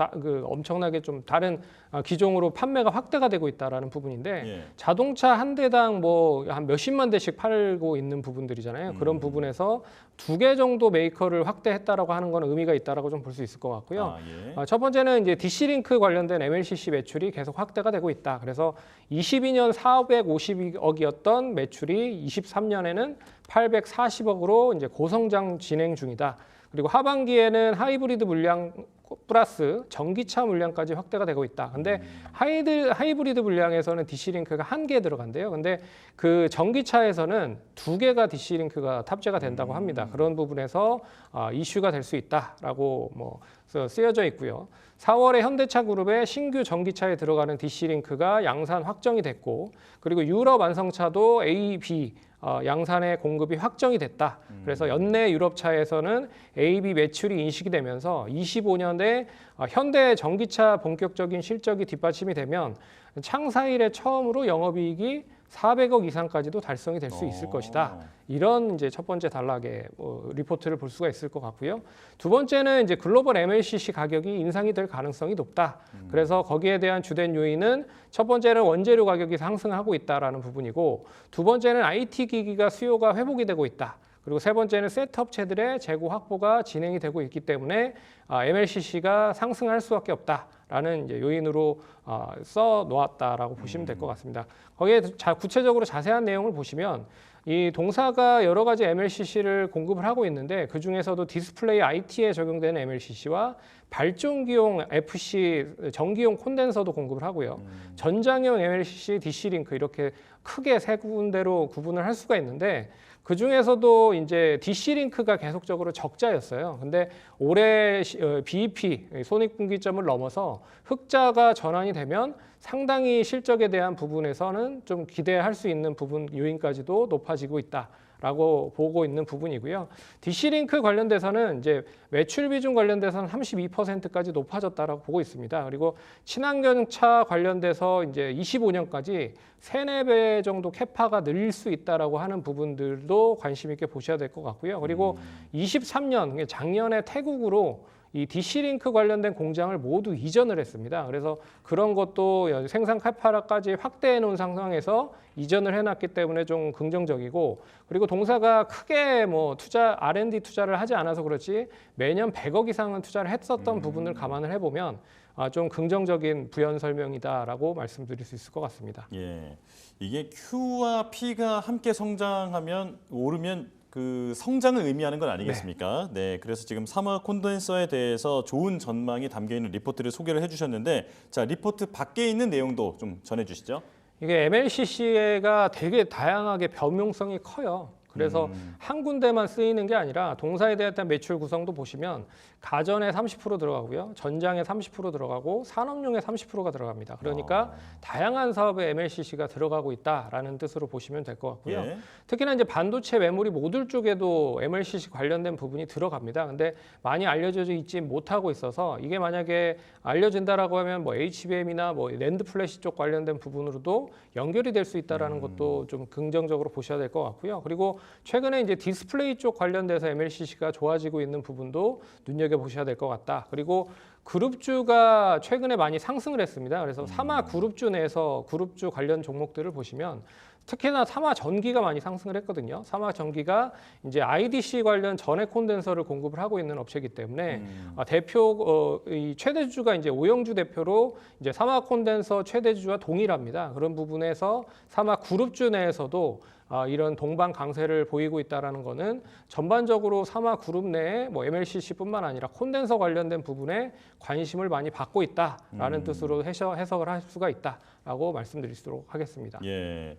엄청나게 좀 다른 기종으로 판매가 확대가 되고 있다라는 부분인데 예. 자동차 한 대당 뭐 한 몇십만 대씩 팔고 있는 부분들이잖아요. 그런 부분에서 2개 정도 메이커를 확대했다라고 하는 건 의미가 있다라고 좀 볼 수 있을 것 같고요. 예. 첫 번째는 이제 DC링크 관련된 MLCC 매출이 계속 확대가 되고 있다. 그래서 22년 450억이었던 매출이 23년에는 840억으로 이제 고성장 진행 중이다. 그리고 하반기에는 하이브리드 물량 플러스 전기차 물량까지 확대가 되고 있다. 근데 하이브리드 물량에서는 DC링크가 1개 들어간대요. 근데 그 전기차에서는 2개가 DC링크가 탑재가 된다고 합니다. 그런 부분에서 이슈가 될 수 있다라고 뭐 쓰여져 있고요. 4월에 현대차 그룹의 신규 전기차에 들어가는 DC링크가 양산 확정이 됐고, 그리고 유럽 완성차도 A, B 양산의 공급이 확정이 됐다. 그래서 연내 유럽차에서는 AB 매출이 인식이 되면서 25년에 현대 전기차 본격적인 실적이 뒷받침이 되면 창사 이래 처음으로 영업이익이 400억 이상까지도 달성이 될 수 있을 것이다. 이런 이제 첫 번째 단락의 리포트를 볼 수가 있을 것 같고요. 두 번째는 이제 글로벌 MLCC 가격이 인상이 될 가능성이 높다. 그래서 거기에 대한 주된 요인은 첫 번째는 원재료 가격이 상승하고 있다라는 부분이고, 두 번째는 IT 기기가 수요가 회복이 되고 있다. 그리고 세 번째는 셋업체들의 재고 확보가 진행이 되고 있기 때문에 MLCC가 상승할 수밖에 없다라는 이제 요인으로 써 놓았다라고 보시면 될 것 같습니다. 거기에 구체적으로 자세한 내용을 보시면 이 동사가 여러 가지 MLCC를 공급을 하고 있는데, 그 중에서도 디스플레이 IT에 적용되는 MLCC와 발전기용 FC 전기용 콘덴서도 공급을 하고요. 전장용 MLCC, DC링크 이렇게 크게 세 군데로 구분을 할 수가 있는데, 그 중에서도 이제 DC링크가 계속적으로 적자였어요. 근데 올해 BEP 손익분기점을 넘어서 흑자가 전환이 되면 상당히 실적에 대한 부분에서는 좀 기대할 수 있는 부분 요인까지도 높아지고 있다라고 보고 있는 부분이고요. DC링크 관련돼서는 이제 매출 비중 관련돼서는 32%까지 높아졌다라고 보고 있습니다. 그리고 친환경차 관련돼서 이제 25년까지 3-4배 정도 캐파가 늘릴 수 있다라고 하는 부분들도 관심 있게 보셔야 될 것 같고요. 그리고 23년 작년에 태국으로 이 DC링크 관련된 공장을 모두 이전을 했습니다. 그래서 그런 것도 생산 캐파까지 확대해 놓은 상황에서 이전을 해놨기 때문에 좀 긍정적이고, 그리고 동사가 크게 뭐 R&D 투자를 하지 않아서 그렇지 매년 100억 이상은 투자를 했었던 부분을 감안을 해보면 좀 긍정적인 부연 설명이다라고 말씀드릴 수 있을 것 같습니다. 예, 이게 Q와 P가 함께 성장하면 오르면 그 성장을 의미하는 건 아니겠습니까? 네, 그래서 지금 사마 콘덴서에 대해서 좋은 전망이 담겨 있는 리포트를 소개를 해주셨는데, 자 리포트 밖에 있는 내용도 좀 전해주시죠. 이게 MLCC가 되게 다양하게 변용성이 커요. 그래서 한 군데만 쓰이는 게 아니라 동사에 대한 매출 구성도 보시면 가전에 30% 들어가고요, 전장에 30% 들어가고 산업용에 30%가 들어갑니다. 그러니까 다양한 사업에 MLCC가 들어가고 있다라는 뜻으로 보시면 될 것 같고요. 예. 특히나 이제 반도체 메모리 모듈 쪽에도 MLCC 관련된 부분이 들어갑니다. 근데 많이 알려져 있지 못하고 있어서 이게 만약에 알려진다라고 하면 뭐 HBM이나 뭐 랜드 플래시 쪽 관련된 부분으로도 연결이 될 수 있다라는 것도 좀 긍정적으로 보셔야 될 것 같고요. 그리고 최근에 이제 디스플레이 쪽 관련돼서 MLCC가 좋아지고 있는 부분도 눈여겨 보셔야 될 것 같다. 그리고 그룹주가 최근에 많이 상승을 했습니다. 그래서 사마 그룹주 내에서 그룹주 관련 종목들을 보시면 특히나 사마 전기가 많이 상승을 했거든요. 사마 전기가 이제 IDC 관련 전해 콘덴서를 공급을 하고 있는 업체이기 때문에 이 최대주주가 이제 오영주 대표로 이제 사마 콘덴서 최대주주와 동일합니다. 그런 부분에서 사마 그룹주 내에서도 이런 동반 강세를 보이고 있다라는 것은 전반적으로 사마 그룹 내에 뭐 MLCC뿐만 아니라 콘덴서 관련된 부분에 관심을 많이 받고 있다라는 뜻으로 해석을 할 수가 있다라고 말씀드리도록 하겠습니다. 예.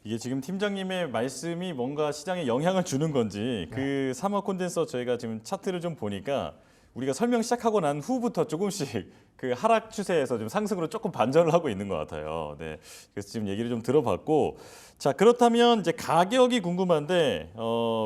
이게 지금 팀장님의 말씀이 뭔가 시장에 영향을 주는 건지 그 사마 콘덴서 저희가 지금 차트를 좀 보니까 우리가 설명 시작하고 난 후부터 조금씩 그 하락 추세에서 좀 상승으로 조금 반전을 하고 있는 것 같아요. 네, 그래서 지금 얘기를 좀 들어봤고, 자 그렇다면 이제 가격이 궁금한데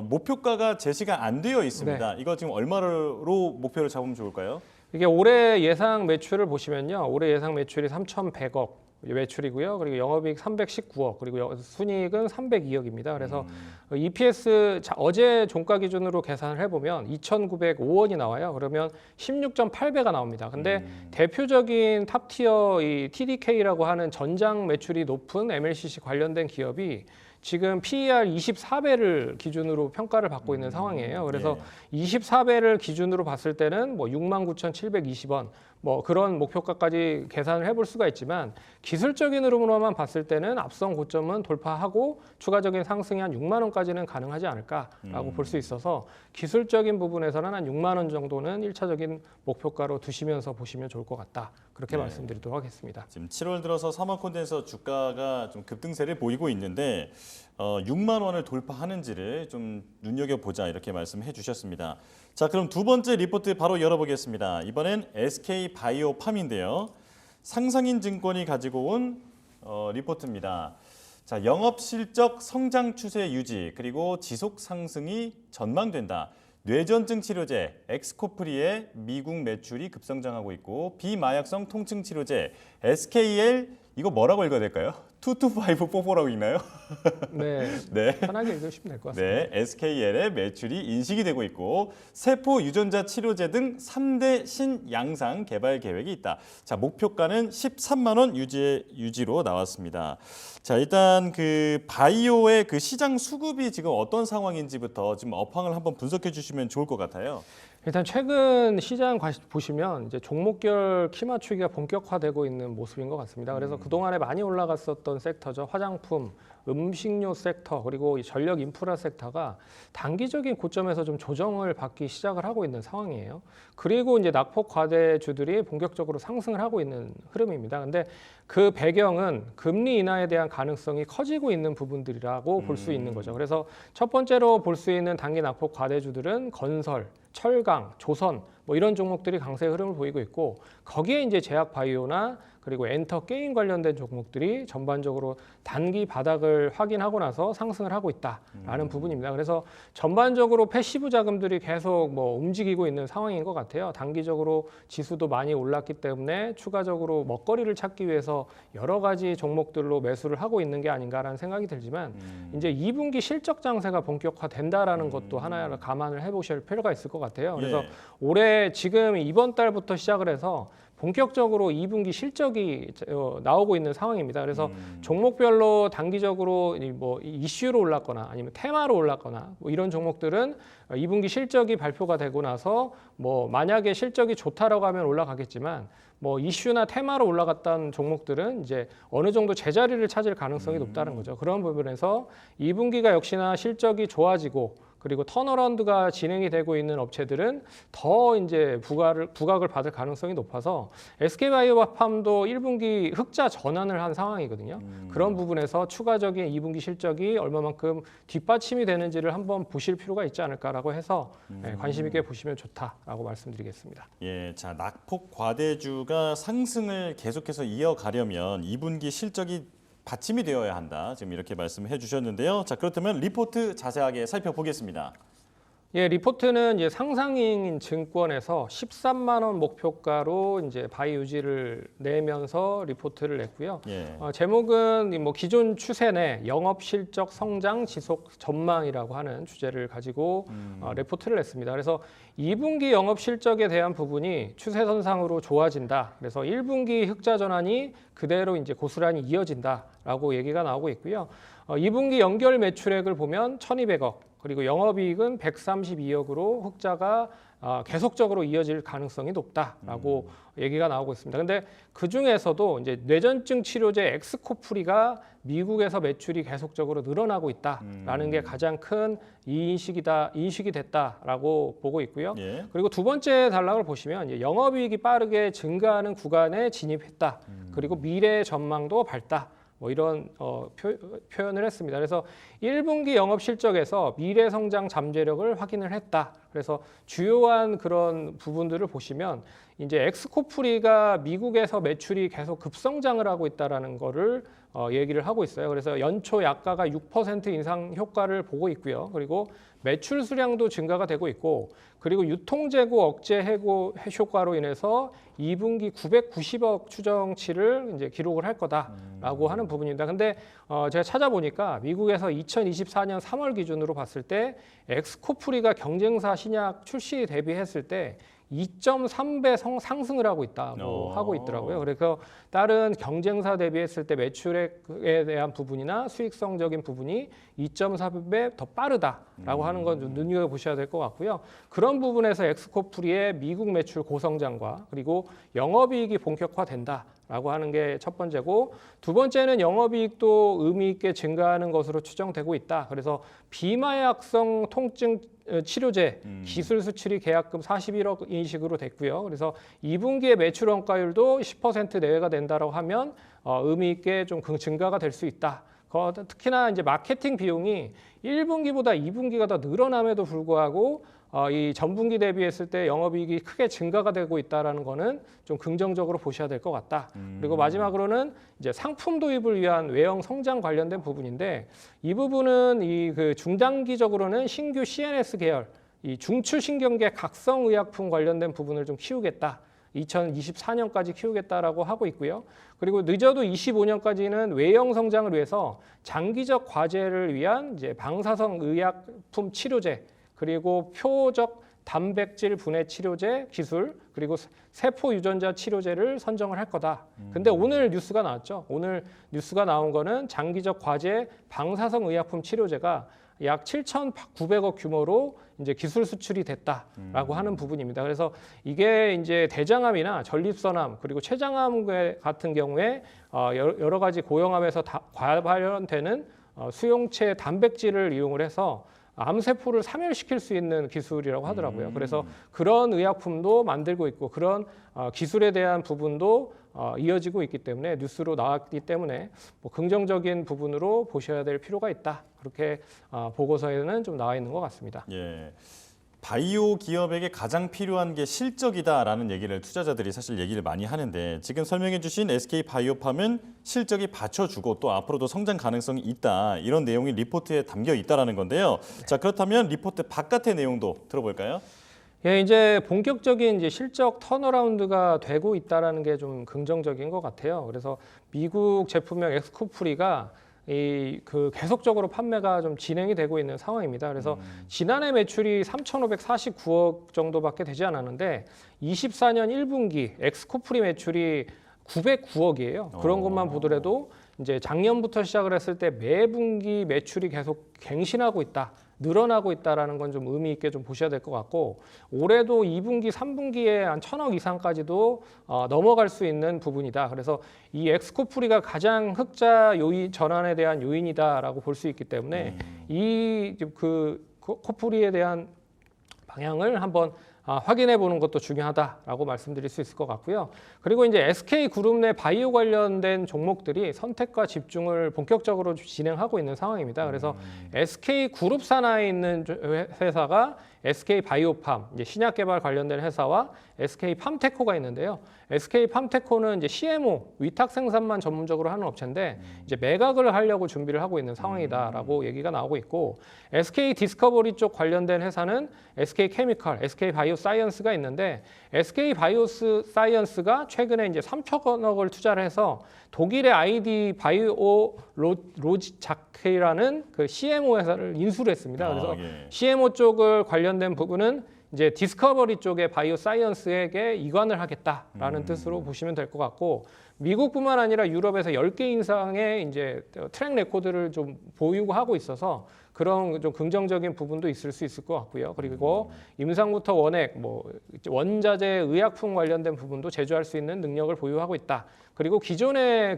목표가가 제시가 안 되어 있습니다. 이거 지금 얼마로 목표를 잡으면 좋을까요? 이게 올해 예상 매출을 보시면요. 올해 예상 매출이 3,100억 매출이고요. 그리고 영업이익 319억, 그리고 순이익은 302억입니다. 그래서 EPS 어제 종가 기준으로 계산을 해보면 2,905원이 나와요. 그러면 16.8배가 나옵니다. 근데 대표적인 탑티어 이 TDK라고 하는 전장 매출이 높은 MLCC 관련된 기업이 지금 PER 24배를 기준으로 평가를 받고 있는 상황이에요. 그래서 24배를 기준으로 봤을 때는 뭐 69,720원 뭐 그런 목표가까지 계산을 해볼 수가 있지만 기술적인 흐름으로만 봤을 때는 앞선 고점은 돌파하고 추가적인 상승이 한 6만 원까지는 가능하지 않을까라고 볼 수 있어서 기술적인 부분에서는 한 6만 원 정도는 1차적인 목표가로 두시면서 보시면 좋을 것 같다. 그렇게 말씀드리도록 하겠습니다. 지금 7월 들어서 사모펀드에서 주가가 좀 급등세를 보이고 있는데 6만 원을 돌파하는지를 좀 눈여겨보자 이렇게 말씀해 주셨습니다. 자, 그럼 두 번째 리포트 바로 열어보겠습니다. 이번엔 SK바이오팜인데요. 상상인 증권이 가지고 온 리포트입니다. 자, 영업 실적 성장 추세 유지 그리고 지속 상승이 전망된다. 뇌전증 치료제 엑스코프리의 미국 매출이 급성장하고 있고 비마약성 통증 치료제 SKL 이거 뭐라고 읽어야 될까요? 2254라고 읽나요? 네, 네. 편하게 읽으시면 될 것 같습니다. 네, SKL의 매출이 인식이 되고 있고 세포 유전자 치료제 등 3대 신양상 개발 계획이 있다. 자, 목표가는 13만 원 유지로 나왔습니다. 자, 일단 그 바이오의 그 시장 수급이 지금 어떤 상황인지부터 지금 업황을 한번 분석해 주시면 좋을 것 같아요. 일단 최근 시장 보시면 이제 종목별 키 맞추기가 본격화되고 있는 모습인 것 같습니다. 그래서 그동안에 많이 올라갔었던 섹터죠. 화장품, 음식료 섹터, 그리고 이 전력 인프라 섹터가 단기적인 고점에서 좀 조정을 받기 시작을 하고 있는 상황이에요. 그리고 이제 낙폭 과대주들이 본격적으로 상승을 하고 있는 흐름입니다. 근데 그 배경은 금리 인하에 대한 가능성이 커지고 있는 부분들이라고 볼 수 있는 거죠. 그래서 첫 번째로 볼 수 있는 단기 낙폭 과대주들은 건설, 철강, 조선 뭐 이런 종목들이 강세 흐름을 보이고 있고 거기에 이제 제약 바이오나 그리고 엔터 게임 관련된 종목들이 전반적으로 단기 바닥을 확인하고 나서 상승을 하고 있다라는 부분입니다. 그래서 전반적으로 패시브 자금들이 계속 뭐 움직이고 있는 상황인 것 같아요. 단기적으로 지수도 많이 올랐기 때문에 추가적으로 먹거리를 찾기 위해서 여러 가지 종목들로 매수를 하고 있는 게 아닌가라는 생각이 들지만 이제 2분기 실적 장세가 본격화된다라는 것도 하나 감안을 해보실 필요가 있을 것 같아요. 그래서 올해 지금 이번 달부터 시작을 해서 본격적으로 2분기 실적이 나오고 있는 상황입니다. 그래서 종목별로 단기적으로 뭐 이슈로 올랐거나 아니면 테마로 올랐거나 뭐 이런 종목들은 2분기 실적이 발표가 되고 나서 뭐 만약에 실적이 좋다라고 하면 올라가겠지만 뭐 이슈나 테마로 올라갔던 종목들은 이제 어느 정도 제자리를 찾을 가능성이 높다는 거죠. 그런 부분에서 2분기가 역시나 실적이 좋아지고 그리고 턴어라운드가 진행이 되고 있는 업체들은 더 이제 부각을 받을 가능성이 높아서 SK바이오팜도 1분기 흑자 전환을 한 상황이거든요. 그런 부분에서 추가적인 2분기 실적이 얼마만큼 뒷받침이 되는지를 한번 보실 필요가 있지 않을까라고 해서 관심 있게 보시면 좋다라고 말씀드리겠습니다. 예, 자, 낙폭 과대주가 상승을 계속해서 이어가려면 2분기 실적이 받침이 되어야 한다. 지금 이렇게 말씀해 주셨는데요. 자, 그렇다면 리포트 자세하게 살펴보겠습니다. 예, 리포트는 이제 상상인 증권에서 13만 원 목표가로 이제 바이 유지를 내면서 리포트를 냈고요. 예. 제목은 뭐 기존 추세 내 영업 실적 성장 지속 전망이라고 하는 주제를 가지고 리포트를 냈습니다. 그래서 2분기 영업 실적에 대한 부분이 추세선상으로 좋아진다. 그래서 1분기 흑자 전환이 그대로 이제 고스란히 이어진다라고 얘기가 나오고 있고요. 2분기 연결 매출액을 보면 1,200억. 그리고 영업이익은 132억으로 흑자가 계속적으로 이어질 가능성이 높다라고 얘기가 나오고 있습니다. 근데 그 중에서도 이제 뇌전증 치료제 엑스코프리가 미국에서 매출이 계속적으로 늘어나고 있다라는 게 가장 큰 인식이 됐다라고 보고 있고요. 예. 그리고 두 번째 단락을 보시면 이제 영업이익이 빠르게 증가하는 구간에 진입했다. 그리고 미래 전망도 밝다. 뭐 이런 표현을 했습니다. 그래서 1분기 영업 실적에서 미래 성장 잠재력을 확인을 했다. 그래서 주요한 그런 부분들을 보시면 이제 엑스코프리가 미국에서 매출이 계속 급성장을 하고 있다라는 거를 얘기를 하고 있어요. 그래서 연초 약가가 6% 인상 효과를 보고 있고요. 그리고 매출 수량도 증가가 되고 있고, 그리고 유통재고 억제 해고 효과로 인해서 2분기 990억 추정치를 이제 기록을 할 거다라고 하는 부분입니다. 근데 제가 찾아보니까 미국에서 2024년 3월 기준으로 봤을 때 엑스코프리가 경쟁사 신약 출시 대비했을 때 2.3배 상승을 하고 있다고 하고 있더라고요. 그래서 다른 경쟁사 대비했을 때 매출액에 대한 부분이나 수익성적인 부분이 2.4배 더 빠르다라고 하는 건 좀 눈여겨보셔야 될 것 같고요. 그런 부분에서 엑스코프리의 미국 매출 고성장과 그리고 영업이익이 본격화된다라고 하는 게 첫 번째고, 두 번째는 영업이익도 의미 있게 증가하는 것으로 추정되고 있다. 그래서 비마약성 통증 치료제 기술 수출이 계약금 41억 인식으로 됐고요. 그래서 2분기에 매출 원가율도 10% 내외가 된다라고 하면 의미 있게 좀 증가가 될 수 있다. 특히나 이제 마케팅 비용이 1분기보다 2분기가 더 늘어남에도 불구하고 이 전분기 대비했을 때 영업이익이 크게 증가가 되고 있다라는 거는 좀 긍정적으로 보셔야 될 것 같다. 그리고 마지막으로는 이제 상품 도입을 위한 외형 성장 관련된 부분인데, 이 부분은 그 중단기적으로는 신규 CNS 계열, 이 중추신경계 각성의약품 관련된 부분을 좀 키우겠다. 2024년까지 키우겠다라고 하고 있고요. 그리고 늦어도 25년까지는 외형 성장을 위해서 장기적 과제를 위한 이제 방사성 의약품 치료제, 그리고 표적 단백질 분해 치료제 기술, 그리고 세포 유전자 치료제를 선정을 할 거다. 근데 오늘 뉴스가 나왔죠. 오늘 뉴스가 나온 거는 장기적 과제 방사성 의약품 치료제가 약 7,900억 규모로 이제 기술 수출이 됐다라고 하는 부분입니다. 그래서 이게 이제 대장암이나 전립선암 그리고 췌장암 같은 경우에 여러 가지 고형암에서 발현되는 수용체 단백질을 이용을 해서 암세포를 사멸시킬 수 있는 기술이라고 하더라고요. 그래서 그런 의약품도 만들고 있고, 그런 기술에 대한 부분도 이어지고 있기 때문에, 뉴스로 나왔기 때문에 뭐 긍정적인 부분으로 보셔야 될 필요가 있다. 그렇게 보고서에는 좀 나와 있는 것 같습니다. 예. 바이오 기업에게 가장 필요한 게 실적이다라는 얘기를 투자자들이 사실 얘기를 많이 하는데, 지금 설명해 주신 SK 바이오팜은 실적이 받쳐주고 또 앞으로도 성장 가능성이 있다, 이런 내용이 리포트에 담겨 있다라는 건데요. 자, 그렇다면 리포트 바깥의 내용도 들어볼까요? 예, 이제 본격적인 이제 실적 턴어라운드가 되고 있다라는 게 좀 긍정적인 것 같아요. 그래서 미국 제품명 엑스코프리가 그 계속적으로 판매가 좀 진행이 되고 있는 상황입니다. 그래서 지난해 매출이 3,549억 정도밖에 되지 않았는데 24년 1분기 엑스코프리 매출이 909억이에요. 그런 것만 보더라도 이제 작년부터 시작을 했을 때 매 분기 매출이 계속 갱신하고 있다, 늘어나고 있다라는 건 좀 의미 있게 좀 보셔야 될 것 같고, 올해도 2분기, 3분기에 한 1,000억 이상까지도 넘어갈 수 있는 부분이다. 그래서 이 엑스코프리가 가장 흑자 요인 전환에 대한 요인이다라고 볼 수 있기 때문에 이 그 코프리에 대한 방향을 한번 확인해 보는 것도 중요하다라고 말씀드릴 수 있을 것 같고요. 그리고 이제 SK 그룹 내 바이오 관련된 종목들이 선택과 집중을 본격적으로 진행하고 있는 상황입니다. 그래서 SK 그룹 산하에 있는 회사가 SK 바이오팜, 이제 신약 개발 관련된 회사와 SK 팜테코가 있는데요. SK 팜테코는 이제 CMO, 위탁 생산만 전문적으로 하는 업체인데 이제 매각을 하려고 준비를 하고 있는 상황이다라고 얘기가 나오고 있고, SK 디스커버리 쪽 관련된 회사는 SK 케미컬, SK 바이오 사이언스가 있는데, SK 바이오 사이언스가 최근에 이제 3천억을 투자를 해서 독일의 ID 바이오 로지자크라는 그 CMO 회사를 인수를 했습니다. 그래서 CMO 쪽을 관련된 부분은 이제 디스커버리 쪽의 바이오 사이언스에게 이관을 하겠다라는 뜻으로 보시면 될 것 같고, 미국뿐만 아니라 유럽에서 10개 이상의 이제 트랙 레코드를 좀 보유하고 있어서 그런 좀 긍정적인 부분도 있을 수 있을 것 같고요. 그리고 임상부터 원액, 뭐 원자재 의약품 관련된 부분도 제조할 수 있는 능력을 보유하고 있다. 그리고 기존의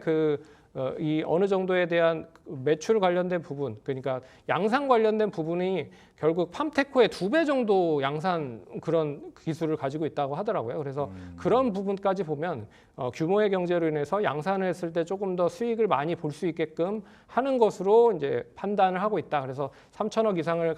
이 어느 정도에 대한 매출 관련된 부분, 그러니까 양산 관련된 부분이 결국 팜테코의 2배 정도 양산 그런 기술을 가지고 있다고 하더라고요. 그래서 그런 부분까지 보면 규모의 경제로 인해서 양산을 했을 때 조금 더 수익을 많이 볼 수 있게끔 하는 것으로 이제 판단을 하고 있다. 그래서 3천억 이상을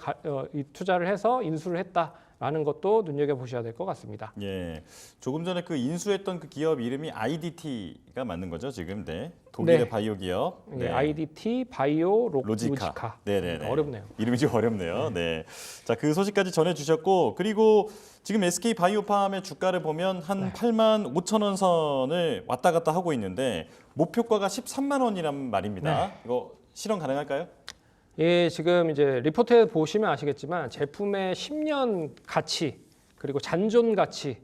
투자를 해서 인수를 했다. 라는 것도 눈여겨보셔야 될 것 같습니다. 예, 조금 전에 그 인수했던 그 기업 이름이 IDT가 맞는 거죠, 지금? 네, 독일의 네. 바이오 기업. 예, IDT 바이오 로지카. 로지카. 네네네. 어렵네요. 이름이 좀 어렵네요. 네. 자, 그 소식까지 전해주셨고, 그리고 지금 SK 바이오팜의 주가를 보면 한 8만 5천 원 선을 왔다 갔다 하고 있는데 목표가가 13만 원이란 말입니다. 이거 실현 가능할까요? 예, 지금 이제 리포트에 보시면 아시겠지만 제품의 10년 가치, 그리고 잔존 가치,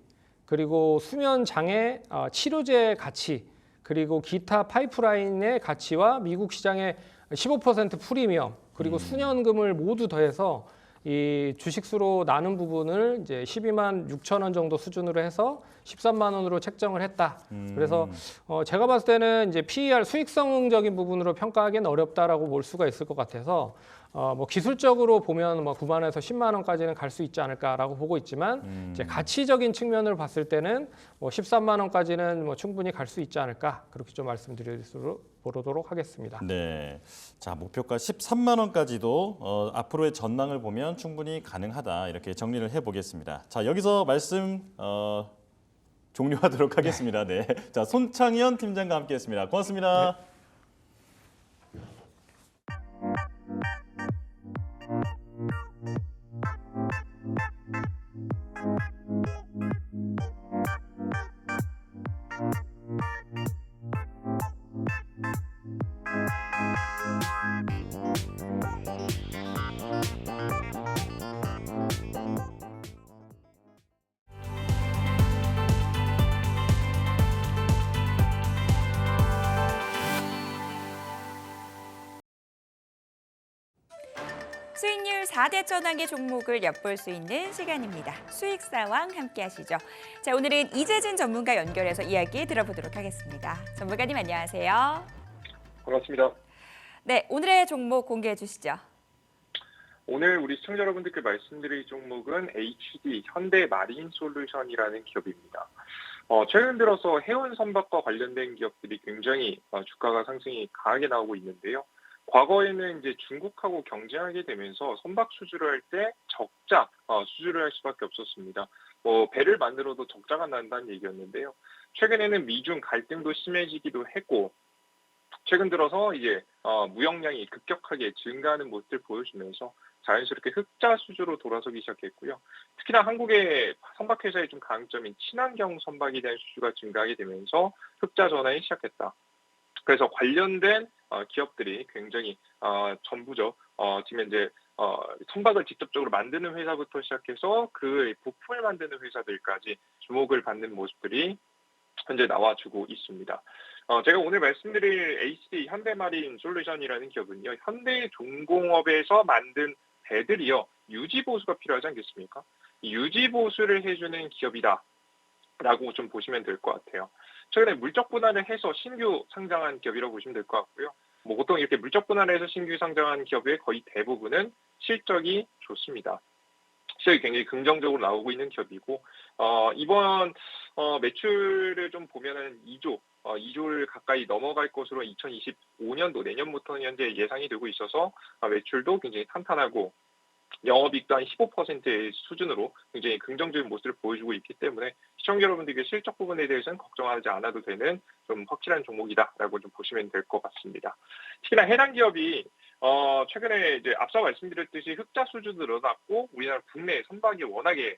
그리고 수면 장애 치료제 가치, 그리고 기타 파이프라인의 가치와 미국 시장의 15% 프리미엄, 그리고 수년금을 모두 더해서 이 주식수로 나눈 부분을 이제 12만 6천 원 정도 수준으로 해서 13만 원으로 책정을 했다. 그래서 제가 봤을 때는 이제 PER 수익성적인 부분으로 평가하기는 어렵다라고 볼 수가 있을 것 같아서 뭐 기술적으로 보면 뭐 9만에서 10만 원까지는 갈 수 있지 않을까라고 보고 있지만 이제 가치적인 측면을 봤을 때는 뭐 13만 원까지는 뭐 충분히 갈 수 있지 않을까 그렇게 좀 말씀드리도록 하겠습니다. 네. 자, 목표가 13만 원까지도 앞으로의 전망을 보면 충분히 가능하다. 이렇게 정리를 해보겠습니다. 자, 여기서 말씀 종료하도록 하겠습니다. 네. 자, 손창현 팀장과 함께했습니다. 고맙습니다. 네. 수익률 4대 전환의 종목을 엿볼 수 있는 시간입니다. 수익사왕 함께 하시죠. 자, 오늘은 이재진 전문가 연결해서 이야기 들어보도록 하겠습니다. 전문가님 안녕하세요. 반갑습니다. 네, 오늘의 종목 공개해 주시죠. 오늘 우리 시청자 여러분들께 말씀드릴 종목은 HD 현대마린솔루션이라는 기업입니다. 최근 들어서 해운 선박과 관련된 기업들이 굉장히 주가가 상승이 강하게 나오고 있는데요. 과거에는 이제 중국하고 경쟁하게 되면서 선박 수주를 할 때 적자 수주를 할 수밖에 없었습니다. 배를 만들어도 적자가 난다는 얘기였는데요. 최근에는 미중 갈등도 심해지기도 했고, 최근 들어서 이제 무역량이 급격하게 증가하는 모습을 보여주면서 자연스럽게 흑자 수주로 돌아서기 시작했고요. 특히나 한국의 선박회사의 좀 강점인 친환경 선박에 대한 수주가 증가하게 되면서 흑자 전환이 시작했다. 그래서 관련된 기업들이 굉장히 전부죠. 지금 현재 선박을 직접적으로 만드는 회사부터 시작해서 그 부품을 만드는 회사들까지 주목을 받는 모습들이 현재 나와주고 있습니다. 제가 오늘 말씀드릴 HD 현대마린 솔루션이라는 기업은요, 현대중공업에서 만든 배들이요, 유지보수가 필요하지 않겠습니까? 이 유지보수를 해주는 기업이다라고 좀 보시면 될 것 같아요. 최근에 물적 분할을 해서 신규 상장한 기업이라고 보시면 될 것 같고요. 보통 이렇게 물적 분할을 해서 신규 상장한 기업의 거의 대부분은 실적이 좋습니다. 실적이 굉장히 긍정적으로 나오고 있는 기업이고, 이번 매출을 좀 보면은 2조를 가까이 넘어갈 것으로 2025년도 내년부터는 현재 예상이 되고 있어서 매출도 굉장히 탄탄하고 영업이익도 한 15%의 수준으로 굉장히 긍정적인 모습을 보여주고 있기 때문에 시청자 여러분들께 실적 부분에 대해서는 걱정하지 않아도 되는 좀 확실한 종목이다라고 좀 보시면 될 것 같습니다. 특히나 해당 기업이 최근에 이제 앞서 말씀드렸듯이 흑자 수주도 늘어났고 우리나라 국내 선박이 워낙에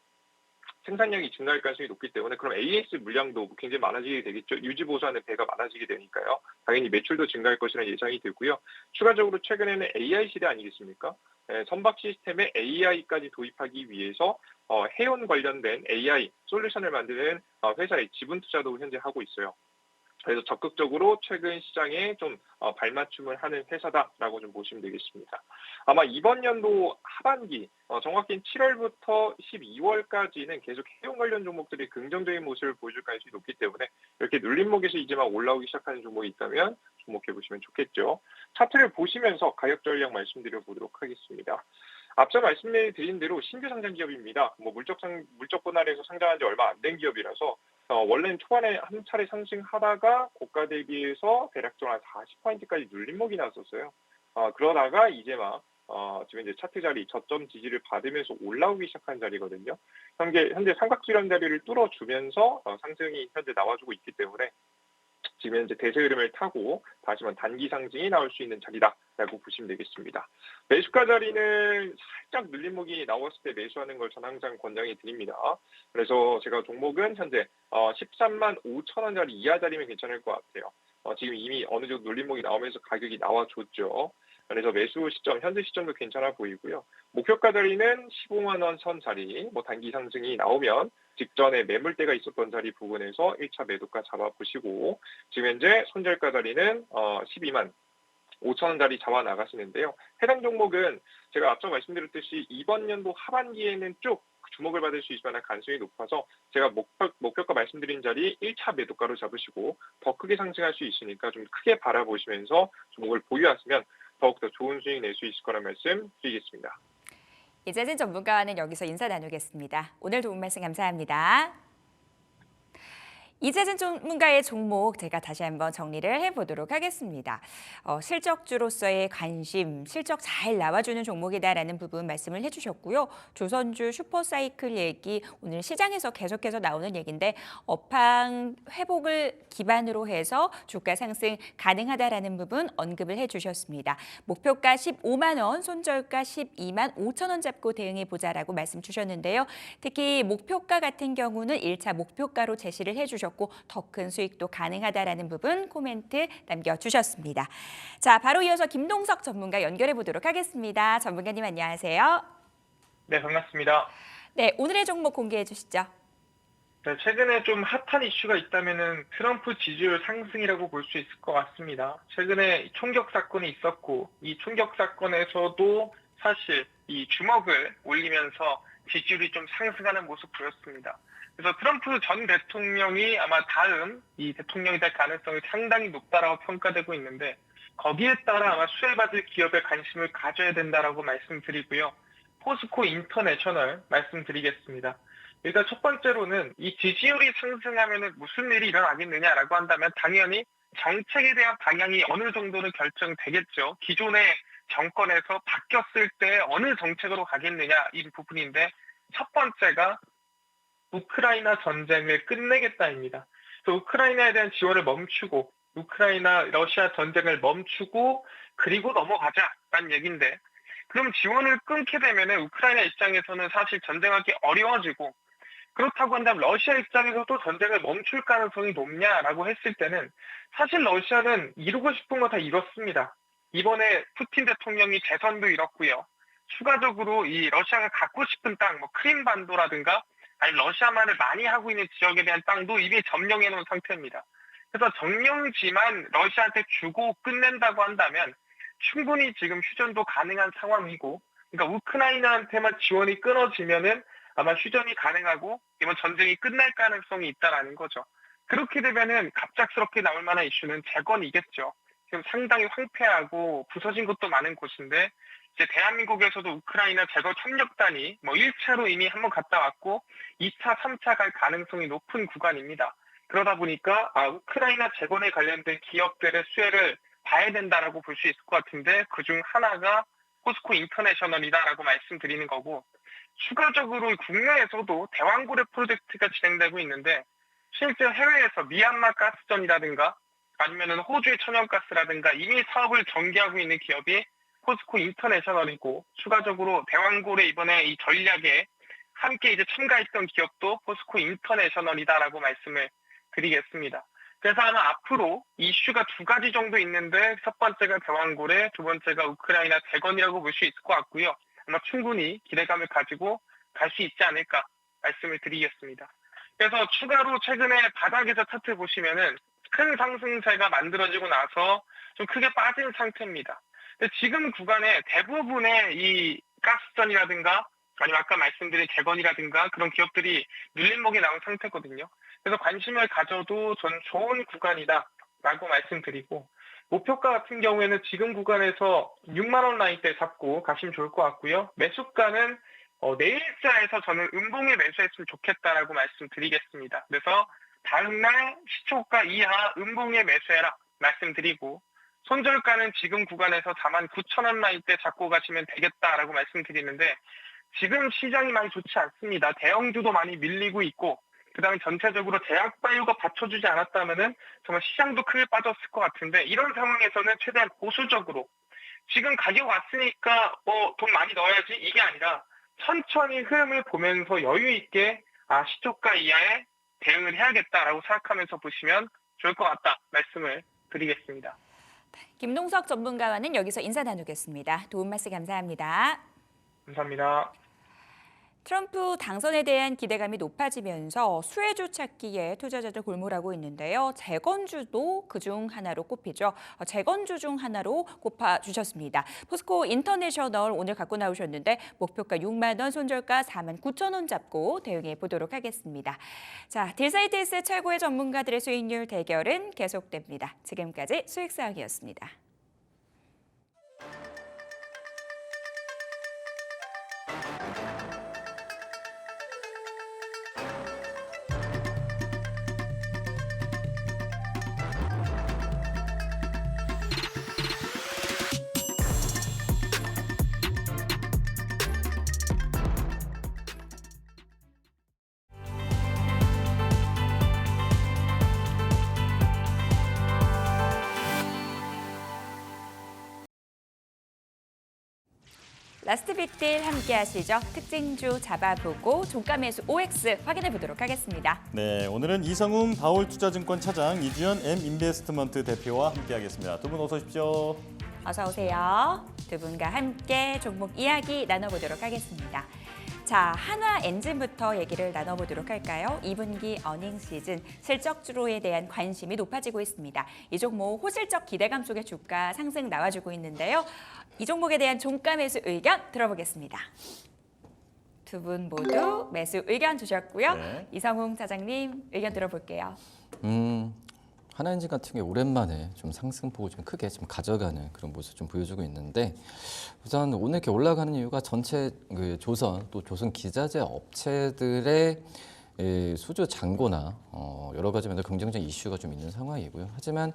생산량이 증가할 가능성이 높기 때문에 그럼 AS 물량도 굉장히 많아지게 되겠죠. 유지보수하는 배가 많아지게 되니까요. 당연히 매출도 증가할 것이라는 예상이 되고요. 추가적으로 최근에는 AI 시대 아니겠습니까? 선박 시스템에 AI까지 도입하기 위해서 해운 관련된 AI 솔루션을 만드는 회사의 지분 투자도 현재 하고 있어요. 그래서 적극적으로 최근 시장에 좀 발맞춤을 하는 회사다라고 좀 보시면 되겠습니다. 아마 이번 연도 하반기, 정확히 7월부터 12월까지는 계속 해운 관련 종목들이 긍정적인 모습을 보여줄 가능성이 높기 때문에 이렇게 눌림목에서 이제 막 올라오기 시작하는 종목이 있다면 주목해 보시면 좋겠죠. 차트를 보시면서 가격 전략 말씀드려 보도록 하겠습니다. 앞서 말씀드린 대로 신규 상장 기업입니다. 물적 분할에서 상장한 지 얼마 안 된 기업이라서 원래는 초반에 한 차례 상승하다가 고가 대비해서 대략적으로 한 40%까지 눌림목이 났었어요. 그러다가 이제 막 지금 이제 차트 자리 저점 지지를 받으면서 올라오기 시작한 자리거든요. 현재 삼각수렴 자리를 뚫어주면서 상승이 현재 나와주고 있기 때문에 지금 현재 대세 흐름을 타고 다시 한번 단기 상승이 나올 수 있는 자리다라고 보시면 되겠습니다. 매수가 자리는 살짝 눌림목이 나왔을 때 매수하는 걸 저는 항상 권장해 드립니다. 그래서 제가 종목은 현재 13만 5천 원 자리 이하 자리면 괜찮을 것 같아요. 지금 이미 어느 정도 눌림목이 나오면서 가격이 나와줬죠. 그래서 매수 시점, 현재 시점도 괜찮아 보이고요. 목표가 자리는 15만 원 선 자리, 단기 상승이 나오면 직전에 매물대가 있었던 자리 부근에서 1차 매도가 잡아보시고, 지금 현재 손절가 자리는 12만 5천 원 자리 잡아 나가시는데요. 해당 종목은 제가 앞서 말씀드렸듯이 이번 연도 하반기에는 쭉 주목을 받을 수 있을 만한 가능성이 높아서 제가 목표가 말씀드린 자리 1차 매도가로 잡으시고 더 크게 상승할 수 있으니까 좀 크게 바라보시면서 종목을 보유하시면 더욱더 좋은 수익 낼 수 있을 거란 말씀 드리겠습니다. 이재진 전문가와는 여기서 인사 나누겠습니다. 오늘 도움 말씀 감사합니다. 이재진 전문가의 종목 제가 다시 한번 정리를 해보도록 하겠습니다. 실적주로서의 관심, 실적 잘 나와주는 종목이다라는 부분 말씀을 해주셨고요. 조선주 슈퍼사이클 얘기 오늘 시장에서 계속해서 나오는 얘기인데 업황 회복을 기반으로 해서 주가 상승 가능하다라는 부분 언급을 해주셨습니다. 목표가 15만 원, 손절가 12만 5천 원 잡고 대응해보자라고 말씀 주셨는데요. 특히 목표가 같은 경우는 1차 목표가로 제시를 해주셨고 더 큰 수익도 가능하다라는 부분 코멘트 남겨주셨습니다. 자, 바로 이어서 김동석 전문가 연결해 보도록 하겠습니다. 전문가님 안녕하세요. 네, 반갑습니다. 네, 오늘의 종목 공개해 주시죠. 네, 최근에 좀 핫한 이슈가 있다면은 트럼프 지지율 상승이라고 볼 수 있을 것 같습니다. 최근에 총격 사건이 있었고 이 총격 사건에서도 사실 이 주먹을 올리면서 지지율이 좀 상승하는 모습 보였습니다. 그래서 트럼프 전 대통령이 아마 다음 이 대통령이 될 가능성이 상당히 높다라고 평가되고 있는데 거기에 따라 아마 수혜받을 기업에 관심을 가져야 된다라고 말씀드리고요. 포스코 인터내셔널 말씀드리겠습니다. 일단 첫 번째로는 이 지지율이 상승하면 무슨 일이 일어나겠느냐라고 한다면 당연히 정책에 대한 방향이 어느 정도는 결정되겠죠. 기존의 정권에서 바뀌었을 때 어느 정책으로 가겠느냐 이 부분인데 첫 번째가 우크라이나 전쟁을 끝내겠다입니다. 그래서 우크라이나에 대한 지원을 멈추고 우크라이나 러시아 전쟁을 멈추고 그리고 넘어가자라는 얘기인데 그럼 지원을 끊게 되면 우크라이나 입장에서는 사실 전쟁하기 어려워지고 그렇다고 한다면 러시아 입장에서도 전쟁을 멈출 가능성이 높냐라고 했을 때는 사실 러시아는 이루고 싶은 거 다 이뤘습니다. 이번에 푸틴 대통령이 재선도 이뤘고요. 추가적으로 이 러시아가 갖고 싶은 땅, 크림반도라든가 아니 러시아만을 많이 하고 있는 지역에 대한 땅도 이미 점령해 놓은 상태입니다. 그래서 점령지만 러시아한테 주고 끝낸다고 한다면 충분히 지금 휴전도 가능한 상황이고 그러니까 우크라이나한테만 지원이 끊어지면은 아마 휴전이 가능하고 이번 전쟁이 끝날 가능성이 있다라는 거죠. 그렇게 되면은 갑작스럽게 나올 만한 이슈는 재건이겠죠. 지금 상당히 황폐하고 부서진 것도 많은 곳인데 이제 대한민국에서도 우크라이나 재건 협력단이 1차로 이미 한번 갔다 왔고 2차, 3차 갈 가능성이 높은 구간입니다. 그러다 보니까 우크라이나 재건에 관련된 기업들의 수혜를 봐야 된다라고 볼 수 있을 것 같은데 그중 하나가 포스코 인터내셔널이다라고 말씀드리는 거고 추가적으로 국내에서도 대왕고래 프로젝트가 진행되고 있는데 실제 해외에서 미얀마 가스전이라든가 아니면은 호주의 천연가스라든가 이미 사업을 전개하고 있는 기업이 포스코 인터내셔널이고 추가적으로 대왕고래 이번에 이 전략에 함께 이제 참가했던 기업도 포스코 인터내셔널이다라고 말씀을 드리겠습니다. 그래서 아마 앞으로 이슈가 두 가지 정도 있는데 첫 번째가 대왕고래, 두 번째가 우크라이나 재건이라고 볼 수 있을 것 같고요. 아마 충분히 기대감을 가지고 갈 수 있지 않을까 말씀을 드리겠습니다. 그래서 추가로 최근에 바닥에서 차트 보시면은 큰 상승세가 만들어지고 나서 좀 크게 빠진 상태입니다. 근데 지금 구간에 대부분의 이 가스전이라든가 아니면 아까 말씀드린 재건이라든가 그런 기업들이 눌림목이 나온 상태거든요. 그래서 관심을 가져도 전 좋은 구간이다라고 말씀드리고 목표가 같은 경우에는 지금 구간에서 6만 원 라인대 잡고 가시면 좋을 것 같고요. 매수가는 내일자에서 저는 음봉에 매수했으면 좋겠다라고 말씀드리겠습니다. 그래서 다음날 시초가 이하 음봉에 매수해라 말씀드리고 손절가는 지금 구간에서 49,000원 라인대 잡고 가시면 되겠다라고 말씀드리는데 지금 시장이 많이 좋지 않습니다. 대형주도 많이 밀리고 있고 그다음에 전체적으로 제약 바이오가 받쳐주지 않았다면은 정말 시장도 크게 빠졌을 것 같은데 이런 상황에서는 최대한 보수적으로 지금 가격 왔으니까 돈 많이 넣어야지 이게 아니라 천천히 흐름을 보면서 여유 있게 시초가 이하에 대응을 해야겠다라고 생각하면서 보시면 좋을 것 같다 말씀을 드리겠습니다. 김동석 전문가와는 여기서 인사 나누겠습니다. 도움 말씀 감사합니다. 감사합니다. 트럼프 당선에 대한 기대감이 높아지면서 수혜주 찾기에 투자자들 골몰하고 있는데요. 재건주도 그중 하나로 꼽히죠. 재건주 중 하나로 꼽아주셨습니다. 포스코 인터내셔널 오늘 갖고 나오셨는데 목표가 6만 원, 손절가 4만 9천 원 잡고 대응해 보도록 하겠습니다. 자, 딜사이트스 최고의 전문가들의 수익률 대결은 계속됩니다. 지금까지 수익사항이었습니다. 라스트 빅딜 함께 하시죠. 특징주 잡아보고 종가 매수 OX 확인해 보도록 하겠습니다. 네, 오늘은 이성웅 바울투자증권 차장, 이주연 M인베스트먼트 대표와 함께하겠습니다. 두 분 어서 오십시오. 어서 오세요. 두 분과 함께 종목 이야기 나눠보도록 하겠습니다. 자, 한화 엔진부터 얘기를 나눠보도록 할까요? 2분기 어닝 시즌 실적주로에 대한 관심이 높아지고 있습니다. 이 종목 호실적 기대감 속에 주가 상승 나와주고 있는데요. 이 종목에 대한 종가 매수 의견 들어보겠습니다. 두 분 모두 매수 의견 주셨고요. 네. 이성웅 차장님 의견 들어볼게요. 하나엔진 같은 경우에 오랜만에 좀 상승폭을 좀 크게 좀 가져가는 그런 모습 좀 보여주고 있는데 우선 오늘 이렇게 올라가는 이유가 전체 그 조선 또 조선 기자재 업체들의 수주 잔고나 여러 가지 면에서 긍정적 이슈가 좀 있는 상황이고요. 하지만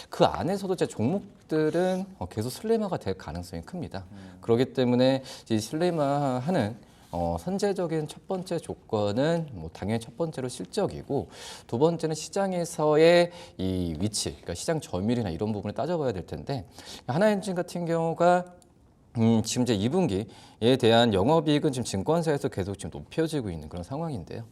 그 안에서도 제 종목들은 계속 슬림화가 될 가능성이 큽니다. 그렇기 때문에 이 슬림화하는 선제적인 첫 번째 조건은 당연히 첫 번째로 실적이고 두 번째는 시장에서의 이 위치, 그러니까 시장 점유율이나 이런 부분을 따져봐야 될 텐데 하나엔진 같은 경우가 지금 이제 2분기에 대한 영업이익은 지금 증권사에서 계속 지금 높여지고 있는 그런 상황인데요.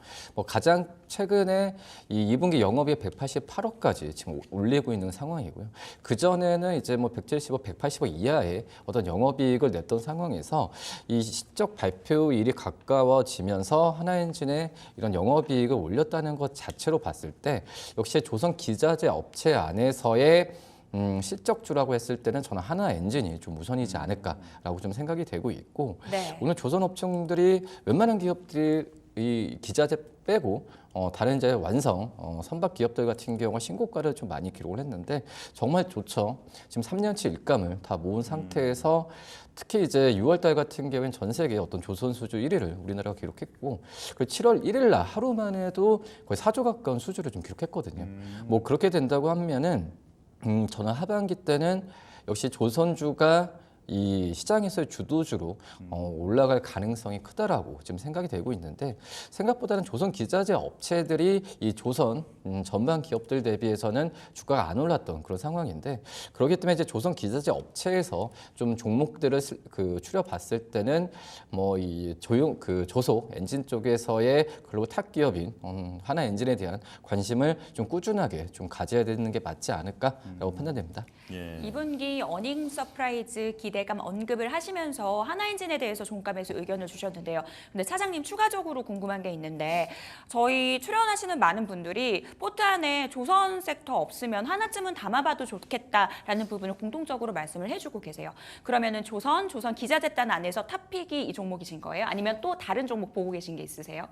가장 최근에 이 2분기 영업이익 188억까지 지금 올리고 있는 상황이고요. 그 전에는 이제 170억, 180억 이하의 어떤 영업이익을 냈던 상황에서 이 실적 발표일이 가까워지면서 하나엔진의 이런 영업이익을 올렸다는 것 자체로 봤을 때 역시 조선 기자재 업체 안에서의 실적주라고 했을 때는 저는 하나엔진이 좀 우선이지 않을까라고 좀 생각이 되고 있고 네. 오늘 조선 업종들이 웬만한 기업들이 이 기자재 빼고 다른 이제 완성 선박 기업들 같은 경우가 신고가를 좀 많이 기록을 했는데 정말 좋죠. 지금 3년치 일감을 다 모은 상태에서 특히 이제 6월달 같은 경우에는 전 세계 어떤 조선 수주 1위를 우리나라가 기록했고 그리고 7월 1일 날 하루만 해도 거의 4조 가까운 수주를 좀 기록했거든요. 그렇게 된다고 하면은 저는 하반기 때는 역시 조선주가 이 시장에서의 주도주로 올라갈 가능성이 크다라고 지금 생각이 되고 있는데 생각보다는 조선 기자재 업체들이 이 조선 전반 기업들 대비해서는 주가가 안 올랐던 그런 상황인데 그렇기 때문에 이제 조선 기자재 업체에서 좀 종목들을 추려봤을 때는 이 조속 엔진 쪽에서의 그리고 탑 기업인 하나 엔진에 대한 관심을 좀 꾸준하게 좀 가져야 되는 게 맞지 않을까라고 판단됩니다. 예. 2분기 어닝 서프라이즈 기대감 언급을 하시면서 하나엔진에 대해서 종가 매수 의견을 주셨는데요. 근데 차장님 추가적으로 궁금한 게 있는데 저희 출연하시는 많은 분들이 포트 안에 조선 섹터 없으면 하나쯤은 담아봐도 좋겠다라는 부분을 공통적으로 말씀을 해주고 계세요. 그러면은 조선 기자재단 안에서 탑픽이 이 종목이신 거예요? 아니면 또 다른 종목 보고 계신 게 있으세요?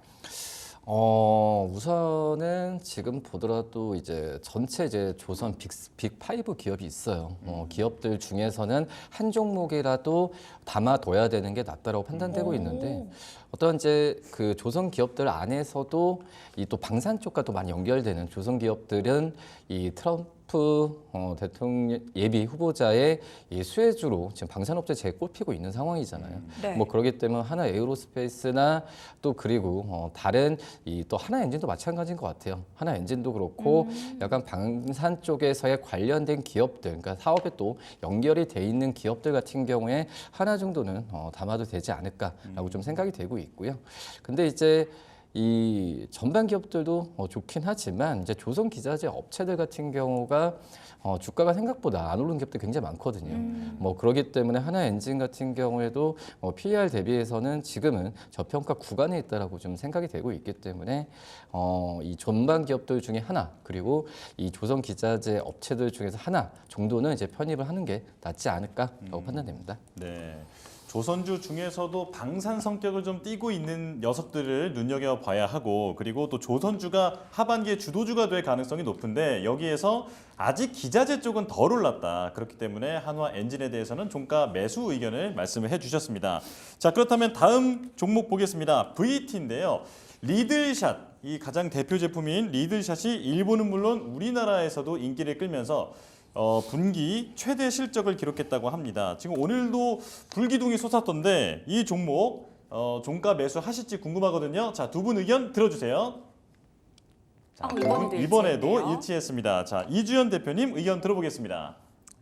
우선은 지금 보더라도 이제 전체 이제 조선 빅5 기업이 있어요. 기업들 중에서는 한 종목이라도 담아둬야 되는 게 낫다라고 판단되고 있는데 어떤 이제 그 조선 기업들 안에서도 이 또 방산 쪽과 또 많이 연결되는 조선 기업들은 이 트럼프 트럼프 대통령 예비 후보자의 이 수혜주로 지금 방산업체 재꼽히고 있는 상황이잖아요. 네. 뭐 그렇기 때문에 하나 에어로스페이스나 또 그리고 다른 이 또 하나 엔진도 마찬가지인 것 같아요. 하나 엔진도 그렇고 약간 방산 쪽에서의 관련된 기업들, 그러니까 사업에 또 연결이 돼 있는 기업들 같은 경우에 하나 정도는 담아도 되지 않을까라고 좀 생각이 되고 있고요. 근데 이제 이 전반 기업들도 좋긴 하지만 이제 조선 기자재 업체들 같은 경우가 주가가 생각보다 안 오른 기업들 굉장히 많거든요. 뭐 그렇기 때문에 하나 엔진 같은 경우에도 PER 대비해서는 지금은 저평가 구간에 있다라고 좀 생각이 되고 있기 때문에 이 전반 기업들 중에 하나 그리고 이 조선 기자재 업체들 중에서 하나 정도는 이제 편입을 하는 게 낫지 않을까라고 판단됩니다. 네. 조선주 중에서도 방산 성격을 좀 띠고 있는 녀석들을 눈여겨봐야 하고 그리고 또 조선주가 하반기에 주도주가 될 가능성이 높은데 여기에서 아직 기자재 쪽은 덜 올랐다. 그렇기 때문에 한화 엔진에 대해서는 종가 매수 의견을 말씀을 해주셨습니다. 자, 그렇다면 다음 종목 보겠습니다. VT인데요. 리들샷, 이 가장 대표 제품인 리들샷이 일본은 물론 우리나라에서도 인기를 끌면서 분기 최대 실적을 기록했다고 합니다. 지금 오늘도 불기둥이 솟았던데 이 종목 종가 매수 하실지 궁금하거든요. 자, 두 분 의견 들어주세요. 자, 이번에도 일치했네요. 일치했습니다. 자, 이주연 대표님 의견 들어보겠습니다.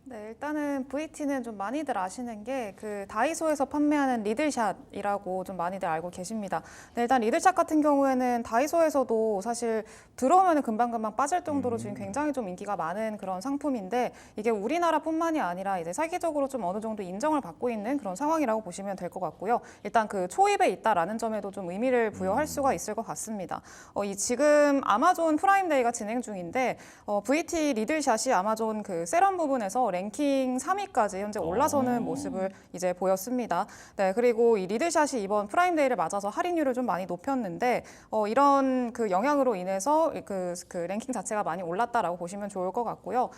네, 일단은 VT는 좀 많이들 아시는 게 그 다이소에서 판매하는 리들샷이라고 좀 많이들 알고 계십니다. 네, 일단 리들샷 같은 경우에는 다이소에서도 사실 들어오면 금방금방 빠질 정도로 지금 굉장히 좀 인기가 많은 그런 상품인데 이게 우리나라뿐만이 아니라 이제 세계적으로 좀 어느 정도 인정을 받고 있는 그런 상황이라고 보시면 될 것 같고요. 일단 그 초입에 있다라는 점에도 좀 의미를 부여할 수가 있을 것 같습니다. 이 지금 아마존 프라임데이가 진행 중인데 VT 리들샷이 아마존 그 세럼 부분에서 랭킹 3위까지 현재 올라서는 모습을 이제 보였습니다. 네, 그리고 이 리들샷이 이번 프라임데이를 맞아서 할인율을 좀 많이 높였는데 이런 그 영향으로 인해서 그 랭킹 자체가 많이 올랐다라고 보시면 좋을 것 같고요.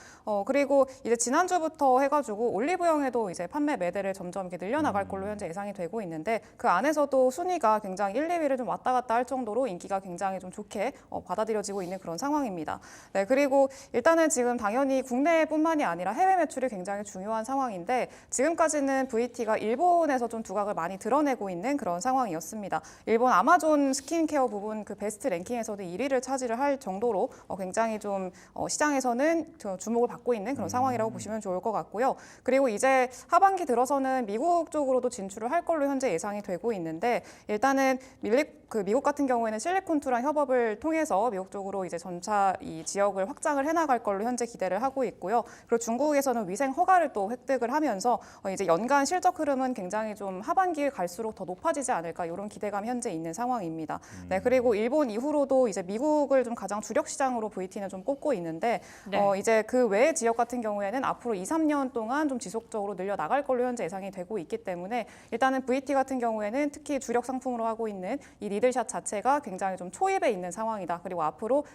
그리고 이제 지난주부터 해가지고 올리브영에도 이제 판매 매대를 점점 이렇게 늘려나갈 걸로 현재 예상이 되고 있는데 그 안에서도 순위가 굉장히 1, 2위를 좀 왔다 갔다 할 정도로 인기가 굉장히 좀 좋게 받아들여지고 있는 그런 상황입니다. 네, 그리고 일단은 지금 당연히 국내뿐만이 아니라 해외 매출이 굉장히 중요한 상황인데 지금까지는 VT가 일본에서 좀 두각을 많이 드러내고 있는 그런 상황이었습니다. 일본 아마존 스킨케어 부분 그 베스트 랭킹에서도 1위를 차지를 할 정도로 굉장히 좀 시장에서는 주목을 받고 있는 그런 상황이라고 보시면 좋을 것 같고요. 그리고 이제 하반기 들어서는 미국 쪽으로도 진출을 할 걸로 현재 예상이 되고 있는데 일단은 미국 같은 경우에는 실리콘투랑 협업을 통해서 미국 쪽으로 이제 전차 이 지역을 확장을 해나갈 걸로 현재 기대를 하고 있고요. 그리고 중국에서는 위생 허가를 또 획득을 하면서 이제 연간 실적 흐름은 굉장히 좀 하반기에 갈수록 더 높아지지 않을까 이런 기대감이 현재 있는 상황입니다. 네, 그리고 일본 이후로도 이제 미국을 좀 가장 주력 시장으로 VT는 좀 꼽고 있는데 네. 이제 그 외의 지역 같은 경우에는 앞으로 2, 3년 동안 좀 지속적으로 늘려 나갈 걸로 현재 예상이 되고 있기 때문에 일단은 VT 같은 경우에는 특히 주력 상품으로 하고 있는 이 리들샷 자체가 굉장히 좀 초입에 있는 상황이다. 그리고 앞으로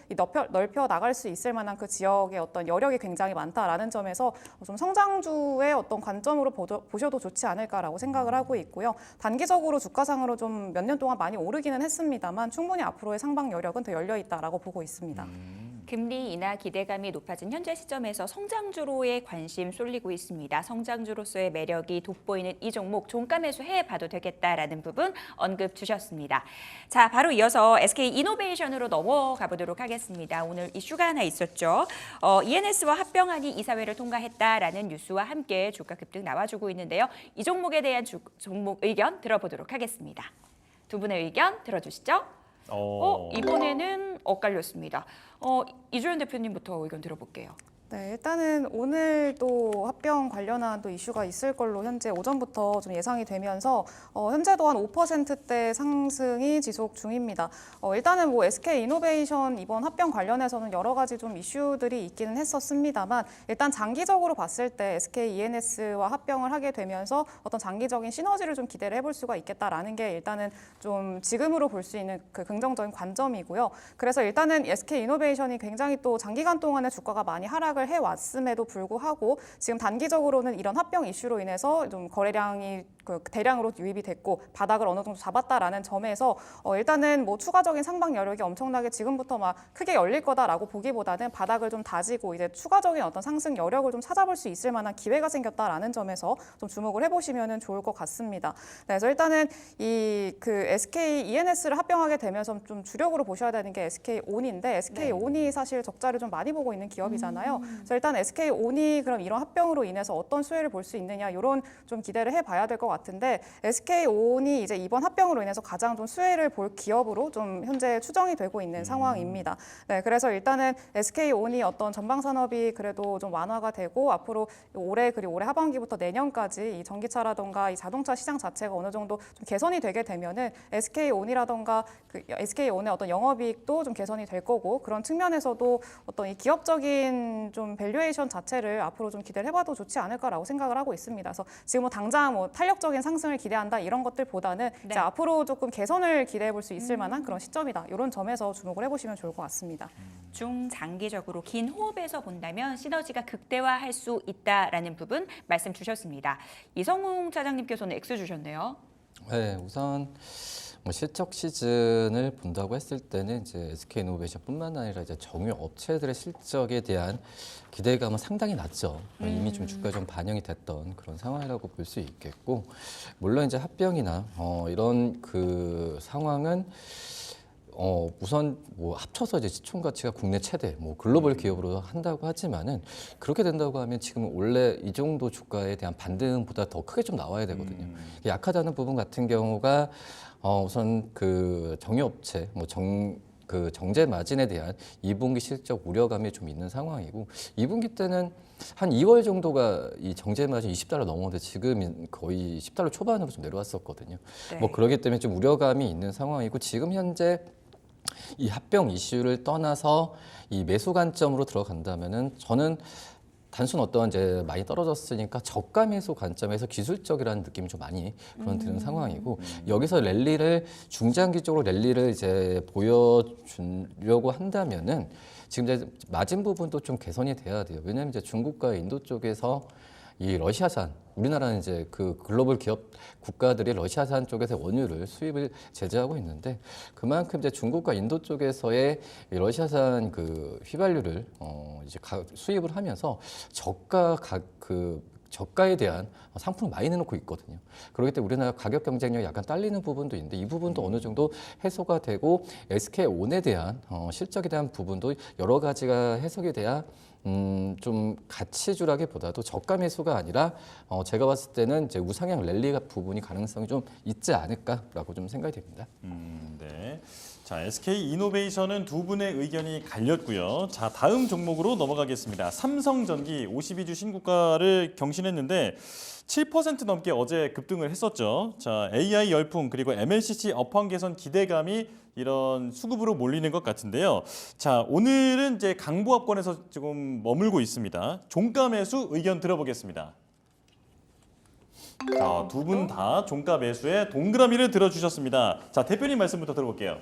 넓혀 나갈 수 있을 만한 그 지역의 어떤 여력이 굉장히 많다라는 점에서 좀 성장주의 어떤 관점으로 보셔도 좋지 않을까라고 생각을 하고 있고요. 단기적으로 주가상으로 좀 몇 년 동안 많이 오르기는 했습니다만 충분히 앞으로의 상방 여력은 더 열려 있다라고 보고 있습니다. 금리 인하 기대감이 높아진 현재 시점에서 성장주로의 관심 쏠리고 있습니다. 성장주로서의 매력이 돋보이는 이 종목 종가 매수해 봐도 되겠다라는 부분 언급 주셨습니다. 자, 바로 이어서 SK 이노베이션으로 넘어가 보도록 하겠습니다. 오늘 이슈가 하나 있었죠. ENS와 합병안이 이사회를 통과했다라는 뉴스와 함께 주가 급등 나와주고 있는데요. 이 종목에 대한 종목 의견 들어보도록 하겠습니다. 두 분의 의견 들어주시죠. 이번에는 엇갈렸습니다. 이주연 대표님부터 의견 들어볼게요. 네, 일단은 오늘 또 합병 관련한 또 이슈가 있을 걸로 현재 오전부터 좀 예상이 되면서 현재도 한 5%대 상승이 지속 중입니다. 일단은 뭐 SK 이노베이션 이번 합병 관련해서는 여러 가지 좀 이슈들이 있기는 했었습니다만 일단 장기적으로 봤을 때 SK ENS와 합병을 하게 되면서 어떤 장기적인 시너지를 좀 기대를 해볼 수가 있겠다라는 게 일단은 좀 지금으로 볼 수 있는 그 긍정적인 관점이고요. 그래서 일단은 SK 이노베이션이 굉장히 또 장기간 동안에 주가가 많이 하락을 생각을 해왔음에도 불구하고 지금 단기적으로는 이런 합병 이슈로 인해서 좀 거래량이 대량으로 유입이 됐고 바닥을 어느 정도 잡았다라는 점에서 일단은 뭐 추가적인 상방 여력이 엄청나게 지금부터 막 크게 열릴 거다라고 보기보다는 바닥을 좀 다지고 이제 추가적인 어떤 상승 여력을 좀 찾아볼 수 있을 만한 기회가 생겼다라는 점에서 좀 주목을 해보시면 좋을 것 같습니다. 네, 그래서 일단은 이 SK E&S를 합병하게 되면서 좀 주력으로 보셔야 되는 게 SK온인데 SK온이 사실 적자를 좀 많이 보고 있는 기업이잖아요. 그래서 일단 SK온이 그럼 이런 합병으로 인해서 어떤 수혜를 볼 수 있느냐 이런 좀 기대를 해봐야 될 것 같은데 SK온이 이제 이번 합병으로 인해서 가장 좀 수혜를 볼 기업으로 좀 현재 추정이 되고 있는 상황입니다. 네, 그래서 일단은 SK온이 어떤 전방 산업이 그래도 좀 완화가 되고 앞으로 올해 그리고 올해 하반기부터 내년까지 이 전기차라던가 이 자동차 시장 자체가 어느 정도 좀 개선이 되게 되면은 SK온이라던가 SK온의 어떤 영업이익도 좀 개선이 될 거고 그런 측면에서도 어떤 이 기업적인 좀 밸류에이션 자체를 앞으로 좀 기대를 해봐도 좋지 않을까라고 생각을 하고 있습니다. 그래서 지금 뭐 당장 뭐 탄력적인 상승을 기대한다 이런 것들보다는 이제 앞으로 조금 개선을 기대해 볼 수 있을 만한 그런 시점이다. 이런 점에서 주목을 해보시면 좋을 것 같습니다. 중장기적으로 긴 호흡에서 본다면 시너지가 극대화할 수 있다라는 부분 말씀 주셨습니다. 이성웅 차장님께서는 X 주셨네요. 네, 우선 뭐 실적 시즌을 본다고 했을 때는 이제 SK이노베이션뿐만 아니라 이제 정유 업체들의 실적에 대한 기대감은 상당히 낮죠. 이미 좀 주가에 좀 반영이 됐던 그런 상황이라고 볼 수 있겠고, 물론 이제 합병이나 이런 그 상황은 우선 뭐 합쳐서 이제 시총 가치가 국내 최대 뭐 글로벌 기업으로 한다고 하지만은 그렇게 된다고 하면 지금 원래 이 정도 주가에 대한 반등보다 더 크게 좀 나와야 되거든요. 약하다는 부분 같은 경우가 우선 그 정유업체 뭐 그 정제 마진에 대한 2분기 실적 우려감이 좀 있는 상황이고 2분기 때는 한 2월 정도가 이 정제 마진 $20 넘었는데 지금 거의 $10 초반으로 좀 내려왔었거든요. 네. 뭐 그렇기 때문에 좀 우려감이 있는 상황이고 지금 현재 이 합병 이슈를 떠나서 이 매수 관점으로 들어간다면은 저는 단순 어떤 이제 많이 떨어졌으니까 저가 매수 관점에서 기술적이라는 느낌이 좀 많이 그런 드는 상황이고 여기서 랠리를 중장기적으로 랠리를 이제 보여주려고 한다면은 지금 이제 마진 부분도 좀 개선이 돼야 돼요. 왜냐하면 이제 중국과 인도 쪽에서 이 러시아산, 우리나라는 이제 그 글로벌 기업 국가들이 러시아산 쪽에서 원유를 수입을 제재하고 있는데 그만큼 이제 중국과 인도 쪽에서의 이 러시아산 그 휘발유를 이제 수입을 하면서 저가에 대한 상품을 많이 내놓고 있거든요. 그렇기 때문에 우리나라 가격 경쟁력이 약간 딸리는 부분도 있는데 이 부분도 어느 정도 해소가 되고 SK온에 대한 실적에 대한 부분도 여러 가지가 해석이 돼야 좀 가치주라기보다도 저가 매수가 아니라 제가 봤을 때는 이제 우상향 랠리 부분이 가능성이 좀 있지 않을까라고 좀 생각이 됩니다. 네. 자, SK이노베이션은 두 분의 의견이 갈렸고요. 자, 다음 종목으로 넘어가겠습니다. 삼성전기 52주 신고가를 경신했는데 7% 넘게 어제 급등을 했었죠. 자, AI 열풍 그리고 MLCC 업황 개선 기대감이 이런 수급으로 몰리는 것 같은데요. 자, 오늘은 이제 강보합권에서 지금 머물고 있습니다. 종가 매수 의견 들어보겠습니다. 자, 두 분 다 종가 매수에 동그라미를 들어주셨습니다. 자, 대표님 말씀부터 들어볼게요.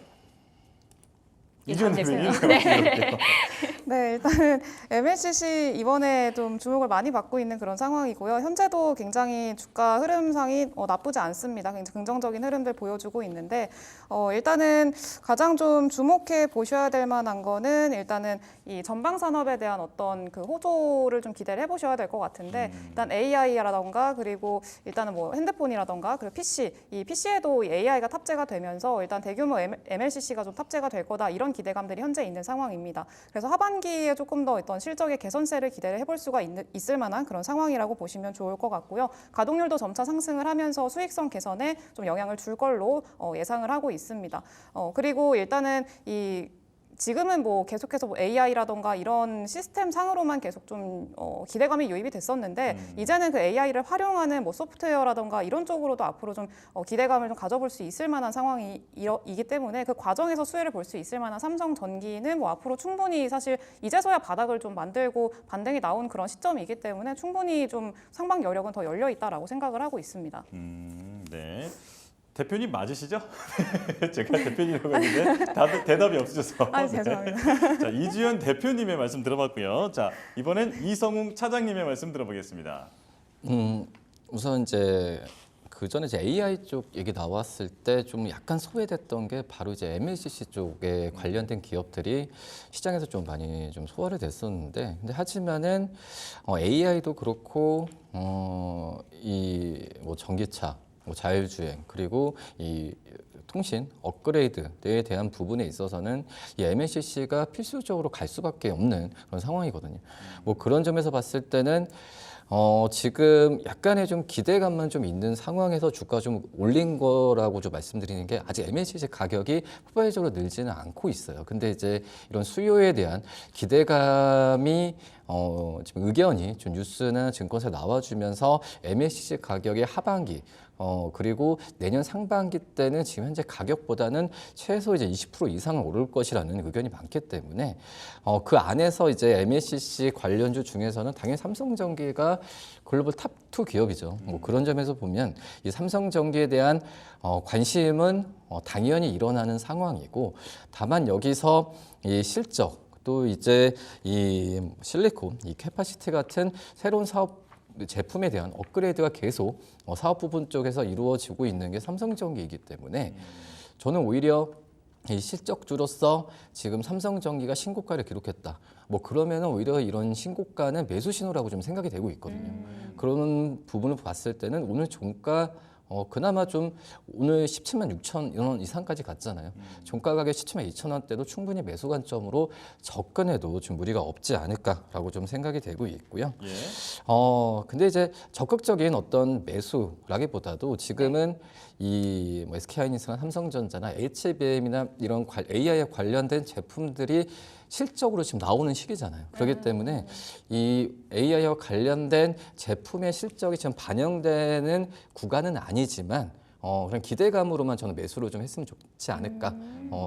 이지원 대표님. 네, 일단은 MLCC 이번에 좀 주목을 많이 받고 있는 그런 상황이고요. 현재도 굉장히 주가 흐름상이 나쁘지 않습니다. 굉장히 긍정적인 흐름들 보여주고 있는데 일단은 가장 좀 주목해 보셔야 될 만한 거는 일단은 이 전방 산업에 대한 어떤 그 호조를 좀 기대를 해보셔야 될 것 같은데 일단 AI라던가 그리고 일단은 뭐 핸드폰이라던가 그리고 PC, 이 PC에도 AI가 탑재가 되면서 일단 대규모 MLCC가 좀 탑재가 될 거다 이런 기대감들이 현재 있는 상황입니다. 그래서 하반기에 조금 더 어떤 실적의 개선세를 기대를 해볼 수가 있을 만한 그런 상황이라고 보시면 좋을 것 같고요. 가동률도 점차 상승을 하면서 수익성 개선에 좀 영향을 줄 걸로 예상을 하고 있습니다. 그리고 일단은 지금은 뭐 계속해서 뭐 AI라던가 이런 시스템 상으로만 계속 좀 기대감이 유입이 됐었는데 이제는 그 AI를 활용하는 뭐 소프트웨어라던가 이런 쪽으로도 앞으로 좀 기대감을 좀 가져볼 수 있을 만한 상황이기 때문에 그 과정에서 수혜를 볼 수 있을 만한 삼성전기는 뭐 앞으로 충분히 사실 이제서야 바닥을 좀 만들고 반등이 나온 그런 시점이기 때문에 충분히 좀 상방 여력은 더 열려 있다라고 생각을 하고 있습니다. 네. 대표님 맞으시죠? 제가 대표님이라고 했는데 다들 대답이 없으셔서. 아, 죄송합니다. 자, 이주연 대표님의 말씀 들어봤고요. 자, 이번엔 이성웅 차장님의 말씀 들어보겠습니다. 우선 이제 그 전에 이제 AI 쪽 얘기 나왔을 때 좀 약간 소외됐던 게 바로 이제 MLCC 쪽에 관련된 기업들이 시장에서 좀 많이 좀 소화를 됐었는데, 근데 하지만은 AI도 그렇고 이 뭐 전기차, 뭐 자율주행, 그리고 이 통신 업그레이드에 대한 부분에 있어서는 이 MLCC가 필수적으로 갈 수밖에 없는 그런 상황이거든요. 뭐 그런 점에서 봤을 때는 지금 약간의 좀 기대감만 좀 있는 상황에서 주가 좀 올린 거라고 좀 말씀드리는 게, 아직 MLCC 가격이 폭발적으로 늘지는 않고 있어요. 근데 이제 이런 수요에 대한 기대감이 지금 의견이 좀 뉴스나 증권사에 나와주면서 MLCC 가격의 하반기 그리고 내년 상반기 때는 지금 현재 가격보다는 최소 이제 20% 이상은 오를 것이라는 의견이 많기 때문에 그 안에서 이제 MLCC 관련주 중에서는 당연히 삼성전기가 글로벌 탑2 기업이죠. 뭐 그런 점에서 보면 이 삼성전기에 대한 관심은 당연히 일어나는 상황이고, 다만 여기서 이 실적 또 이제 이 실리콘, 이 캐파시티 같은 새로운 사업 제품에 대한 업그레이드가 계속 사업 부분 쪽에서 이루어지고 있는 게 삼성전기이기 때문에 저는 오히려 이 실적주로서 지금 삼성전기가 신고가를 기록했다. 뭐 그러면은 오히려 이런 신고가는 매수 신호라고 좀 생각이 되고 있거든요. 그런 부분을 봤을 때는 오늘 종가 그나마 좀 오늘 17만 6천 원 이상까지 갔잖아요. 종가 가격 17만 2천 원대도 충분히 매수 관점으로 접근해도 좀 무리가 없지 않을까라고 좀 생각이 되고 있고요. 예. 근데 이제 적극적인 어떤 매수라기보다도 지금은 이 뭐 SK하이닉스나 삼성전자나 HBM이나 이런 AI에 관련된 제품들이 실적으로 지금 나오는 시기잖아요. 그렇기 때문에 이 AI와 관련된 제품의 실적이 지금 반영되는 구간은 아니지만 그런 기대감으로만 저는 매수를 좀 했으면 좋지 않을까.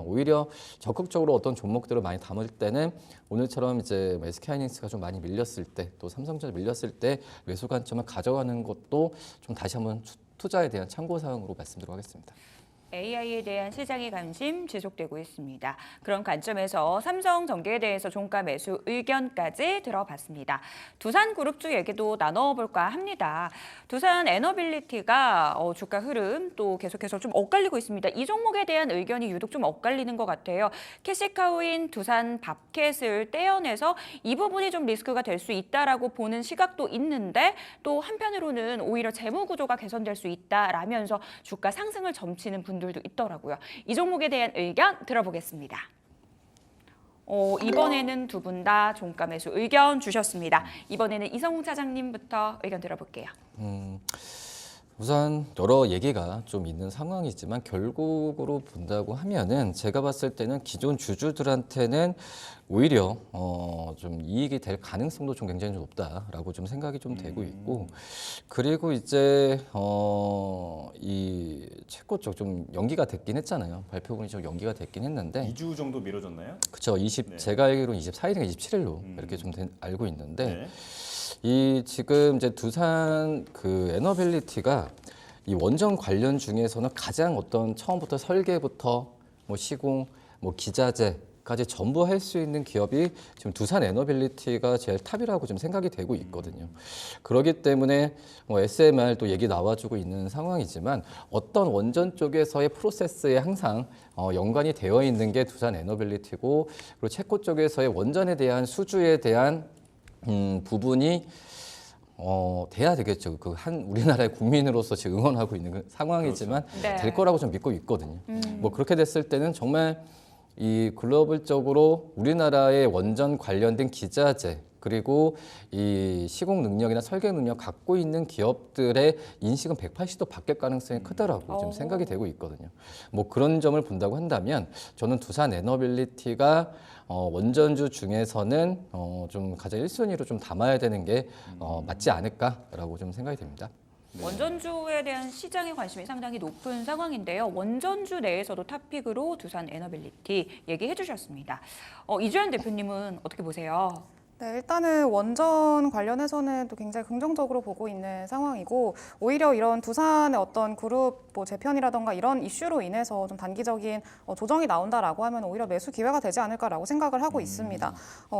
오히려 적극적으로 어떤 종목들을 많이 담을 때는 오늘처럼 이제 SK하이닉스가 좀 많이 밀렸을 때, 또 삼성전자 밀렸을 때 매수 관점을 가져가는 것도 좀 다시 한번 투자에 대한 참고 사항으로 말씀드리도록 하겠습니다. AI에 대한 시장의 관심 지속되고 있습니다. 그런 관점에서 삼성전기에 대해서 종가 매수 의견까지 들어봤습니다. 두산그룹주 얘기도 나눠볼까 합니다. 두산 에너빌리티가 주가 흐름 또 계속해서 좀 엇갈리고 있습니다. 이 종목에 대한 의견이 유독 좀 엇갈리는 것 같아요. 캐시카우인 두산 밥캣을 떼어내서 이 부분이 좀 리스크가 될 수 있다라고 보는 시각도 있는데, 또 한편으로는 오히려 재무 구조가 개선될 수 있다라면서 주가 상승을 점치는 분들도 있더라고요. 이 종목에 대한 의견 들어보겠습니다. 이번에는 두 분 다 종가 매수 의견 주셨습니다. 이번에는 이성웅 차장님부터 의견 들어볼게요. 우선 여러 얘기가 좀 있는 상황이지만 결국으로 본다고 하면은 제가 봤을 때는 기존 주주들한테는 오히려 좀 이익이 될 가능성도 좀 굉장히 높다라고 좀 생각이 좀 되고 있고, 그리고 이제 이 채권 쪽 좀 연기가 됐긴 했잖아요. 발표분이 좀 연기가 됐긴 했는데 2주 정도 미뤄졌나요? 그렇죠. 네. 제가 알기로는 24일인가 27일로 이렇게 좀 알고 있는데, 네. 이 지금 이제 두산 그 에너빌리티가 이 원전 관련 중에서는 가장 어떤 처음부터 설계부터 뭐 시공, 뭐 기자재까지 전부 할 수 있는 기업이 지금 두산 에너빌리티가 제일 탑이라고 좀 생각이 되고 있거든요. 그렇기 때문에 뭐 SMR도 얘기 나와주고 있는 상황이지만 어떤 원전 쪽에서의 프로세스에 항상 연관이 되어 있는 게 두산 에너빌리티고, 그리고 체코 쪽에서의 원전에 대한 수주에 대한 부분이 돼야 되겠죠. 그 한 우리나라의 국민으로서 지금 응원하고 있는 그 상황이지만 네. 될 거라고 좀 믿고 있거든요. 뭐 그렇게 됐을 때는 정말 이 글로벌적으로 우리나라의 원전 관련된 기자재, 그리고 이 시공 능력이나 설계 능력 갖고 있는 기업들의 인식은 180도 바뀔 가능성이 크다라고 지금 생각이 되고 있거든요. 뭐 그런 점을 본다고 한다면 저는 두산 에너빌리티가 원전주 중에서는 좀 가장 1순위로 좀 담아야 되는 게 맞지 않을까라고 좀 생각이 됩니다. 원전주에 대한 시장의 관심이 상당히 높은 상황인데요. 원전주 내에서도 탑픽으로 두산 에너빌리티 얘기해 주셨습니다. 이주연 대표님은 어떻게 보세요? 네, 일단은 원전 관련해서는 또 굉장히 긍정적으로 보고 있는 상황이고 오히려 이런 두산의 어떤 그룹 뭐 재편이라던가 이런 이슈로 인해서 좀 단기적인 조정이 나온다라고 하면 오히려 매수 기회가 되지 않을까라고 생각을 하고 있습니다.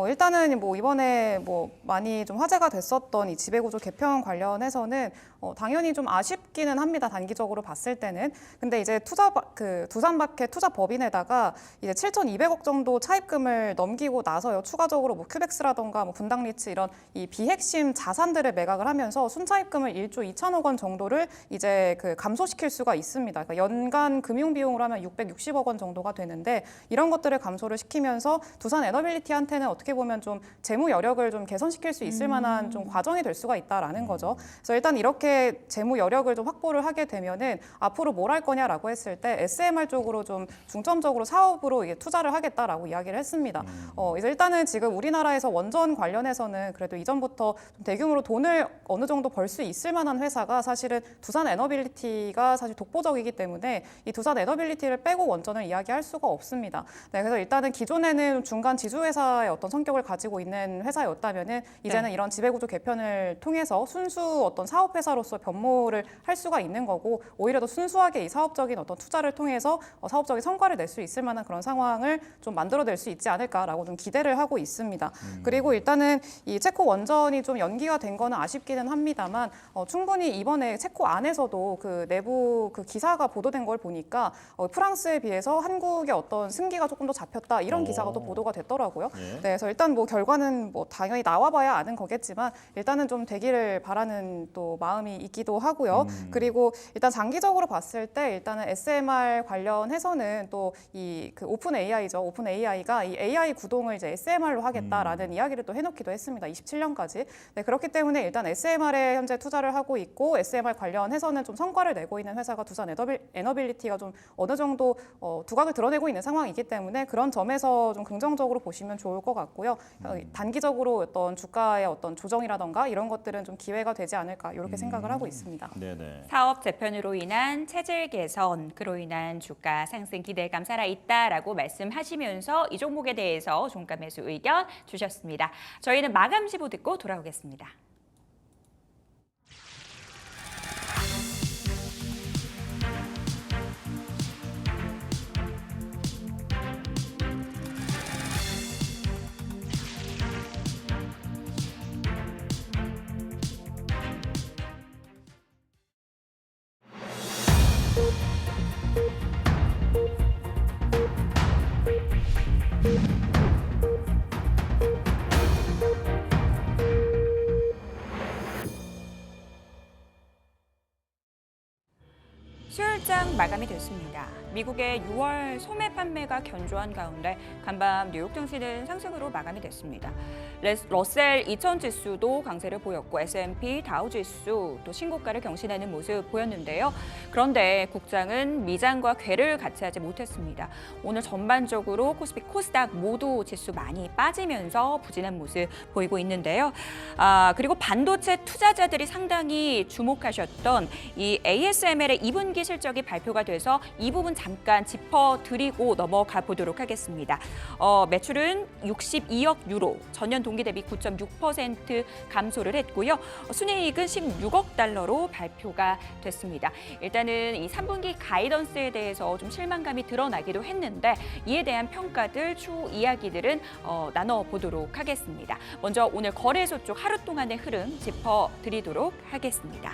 일단은 뭐 이번에 뭐 많이 좀 화제가 됐었던 이 지배구조 개편 관련해서는 당연히 좀 아쉽기는 합니다. 단기적으로 봤을 때는. 근데 이제 두산마켓 투자법인에다가 이제 7,200억 정도 차입금을 넘기고 나서요. 추가적으로 뭐 큐벡스라던가 뭐 분당리츠 이런 이 비핵심 자산들을 매각을 하면서 순차입금을 1조 2천억 원 정도를 이제 감소시킬 수가 있습니다. 그러니까 연간 금융 비용으로 하면 660억 원 정도가 되는데 이런 것들을 감소를 시키면서 두산 에너빌리티한테는 어떻게 보면 좀 재무 여력을 좀 개선시킬 수 있을 만한 좀 과정이 될 수가 있다라는 거죠. 그래서 일단 이렇게 재무 여력을 좀 확보를 하게 되면은 앞으로 뭘 할 거냐라고 했을 때 SMR 쪽으로 좀 중점적으로 사업으로 이게 투자를 하겠다라고 이야기를 했습니다. 그래서 일단은 지금 우리나라에서 원전 관련해서는 그래도 이전부터 좀 대규모로 돈을 어느 정도 벌 수 있을 만한 회사가 사실은 두산 에너빌리티가 사실 독보적이기 때문에 이 두산 에너빌리티를 빼고 원전을 이야기할 수가 없습니다. 네, 그래서 일단은 기존에는 중간 지주 회사의 어떤 성격을 가지고 있는 회사였다면은 이제는 이런 지배구조 개편을 통해서 순수 어떤 사업 회사로서 변모를 할 수가 있는 거고 오히려 더 순수하게 이 사업적인 어떤 투자를 통해서 사업적인 성과를 낼 수 있을 만한 그런 상황을 좀 만들어낼 수 있지 않을까라고 좀 기대를 하고 있습니다. 그리고 일단은 이 체코 원전이 좀 연기가 된 거는 아쉽기는 합니다만 충분히 이번에 체코 안에서도 그 내부 그 기사가 보도된 걸 보니까 프랑스에 비해서 한국의 어떤 승기가 조금 더 잡혔다 이런 기사가 또 보도가 됐더라고요. 네, 그래서 일단 뭐 결과는 뭐 당연히 나와봐야 아는 거겠지만 일단은 좀 되기를 바라는 또 마음이 있기도 하고요. 그리고 일단 장기적으로 봤을 때 일단은 SMR 관련해서는 또 이 그 오픈 AI죠. 오픈 AI가 이 AI 구동을 이제 SMR로 하겠다라는 이야기를 또 해놓기도 했습니다. 27년까지. 네, 그렇기 때문에 일단 SMR에 현재 투자를 하고 있고 SMR 관련해서는 좀 성과를 내고 있는 회사가 두산 에너빌리티가 좀 어느 정도 두각을 드러내고 있는 상황이기 때문에 그런 점에서 좀 긍정적으로 보시면 좋을 것 같고요. 단기적으로 어떤 주가의 어떤 조정이라던가 이런 것들은 좀 기회가 되지 않을까 이렇게 생각을 하고 있습니다. 네네. 사업 재편으로 인한 체질 개선, 그로 인한 주가 상승 기대감 살아있다라고 말씀하시면서 이 종목에 대해서 종가 매수 의견 주셨습니다. 저희는 마감 시보 듣고 돌아오겠습니다. 수요일장 마감이 됐습니다. 미국의 6월 소매 판매가 견조한 가운데 간밤 뉴욕 증시는 상승으로 마감이 됐습니다. 러셀 2000 지수도 강세를 보였고 S&P 다우 지수 또 신고가를 경신하는 모습 보였는데요. 그런데 국장은 미장과 궤를 같이 하지 못했습니다. 오늘 전반적으로 코스피, 코스닥 모두 지수 많이 빠지면서 부진한 모습 보이고 있는데요. 그리고 반도체 투자자들이 상당히 주목하셨던 이 ASML의 2분기 실적이 발표가 돼서 이 부분 잠깐 짚어드리고 넘어가 보도록 하겠습니다. 매출은 62억 유로, 전년 동기 대비 9.6% 감소를 했고요. 순이익은 16억 달러로 발표가 됐습니다. 일단은 이 3분기 가이던스에 대해서 좀 실망감이 드러나기도 했는데 이에 대한 평가들, 추후 이야기들은 나눠보도록 하겠습니다. 먼저 오늘 거래소 쪽 하루 동안의 흐름 짚어드리도록 하겠습니다.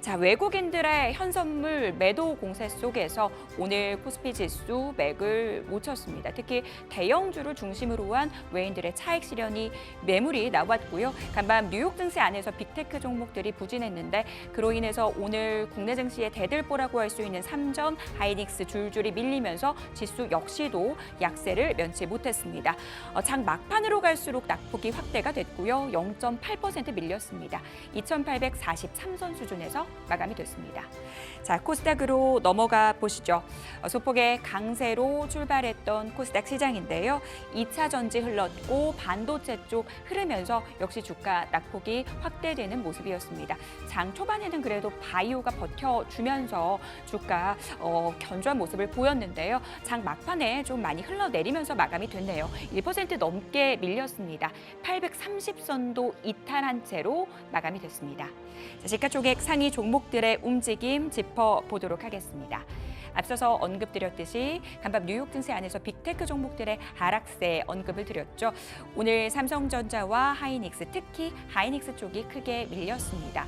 자, 외국인들의 현선물 매도 공세 속에서 오늘 코스피 지수 맥을 못 쳤습니다. 특히 대형주를 중심으로 한 외인들의 차익 실현이 매물이 나왔고요. 간밤 뉴욕 증시 안에서 빅테크 종목들이 부진했는데 그로 인해서 오늘 국내 증시의 대들보라고 할 수 있는 삼전, 하이닉스 줄줄이 밀리면서 지수 역시도 약세를 면치 못했습니다. 장 막판으로 갈수록 낙폭이 확대가 됐고요. 0.8% 밀렸습니다. 2843선 수준에서 마감이 됐습니다. 자, 코스닥으로 시장으로 넘어가 보시죠. 소폭의 강세로 출발했던 코스닥 시장인데요. 2차 전지 흘렀고 반도체 쪽 흐르면서 역시 주가 낙폭이 확대되는 모습이었습니다. 장 초반에는 그래도 바이오가 버텨주면서 주가 견조한 모습을 보였는데요. 장 막판에 좀 많이 흘러내리면서 마감이 됐네요. 1% 넘게 밀렸습니다. 830선도 이탈한 채로 마감이 됐습니다. 자, 시가총액 상위 종목들의 움직임 짚어보도록 하겠습니다. 앞서서 언급드렸듯이 간밤 뉴욕 증시 안에서 빅테크 종목들의 하락세 언급을 드렸죠. 오늘 삼성전자와 하이닉스, 특히 하이닉스 쪽이 크게 밀렸습니다.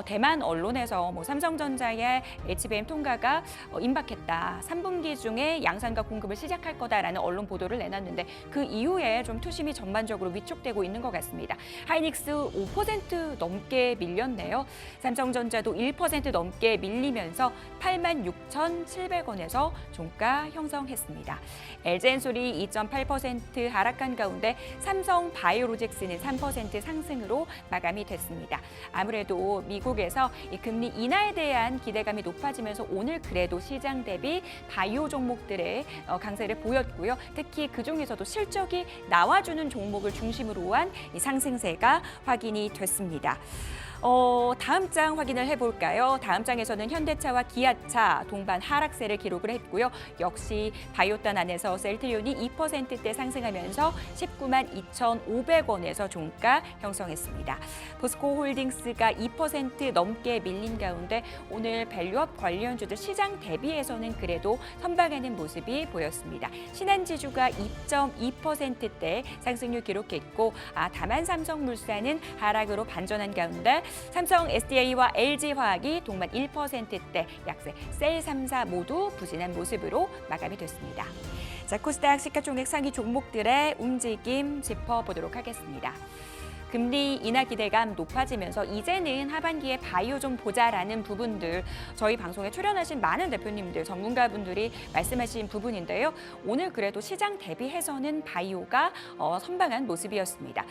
대만 언론에서 삼성전자의 HBM 통과가 임박했다. 3분기 중에 양산과 공급을 시작할 거다라는 언론 보도를 내놨는데 그 이후에 좀 투심이 전반적으로 위축되고 있는 것 같습니다. 하이닉스 5% 넘게 밀렸네요. 삼성전자도 1% 넘게 밀리면서 86,700원에서 종가 형성했습니다. LG엔솔이 2.8% 하락한 가운데 삼성 바이오로직스는 3% 상승으로 마감이 됐습니다. 아무래도 미국에서 이 금리 인하에 대한 기대감이 높아지면서 오늘 그래도 시장 대비 바이오 종목들의 강세를 보였고요. 특히 그중에서도 실적이 나와주는 종목을 중심으로 한 이 상승세가 확인이 됐습니다. 다음 장 확인을 해볼까요? 다음 장에서는 현대차와 기아차 동반 하락세를 기록을 했고요. 역시 바이오단 안에서 셀트리온이 2%대 상승하면서 19만 2,500원에서 종가 형성했습니다. 포스코홀딩스가 2% 넘게 밀린 가운데 오늘 밸류업 관련주들 시장 대비해서는 그래도 선방하는 모습이 보였습니다. 신한지주가 2.2%대 상승률 기록했고 다만 삼성물산은 하락으로 반전한 가운데 삼성 SDI와 LG화학이 동반 1%대 약세, 셀 3사 모두 부진한 모습으로 마감이 됐습니다. 자, 코스닥 시가총액 상위 종목들의 움직임 짚어보도록 하겠습니다. 금리 인하 기대감 높아지면서 이제는 하반기에 바이오 좀 보자라는 부분들 저희 방송에 출연하신 많은 대표님들, 전문가분들이 말씀하신 부분인데요. 오늘 그래도 시장 대비해서는 바이오가 선방한 모습이었습니다.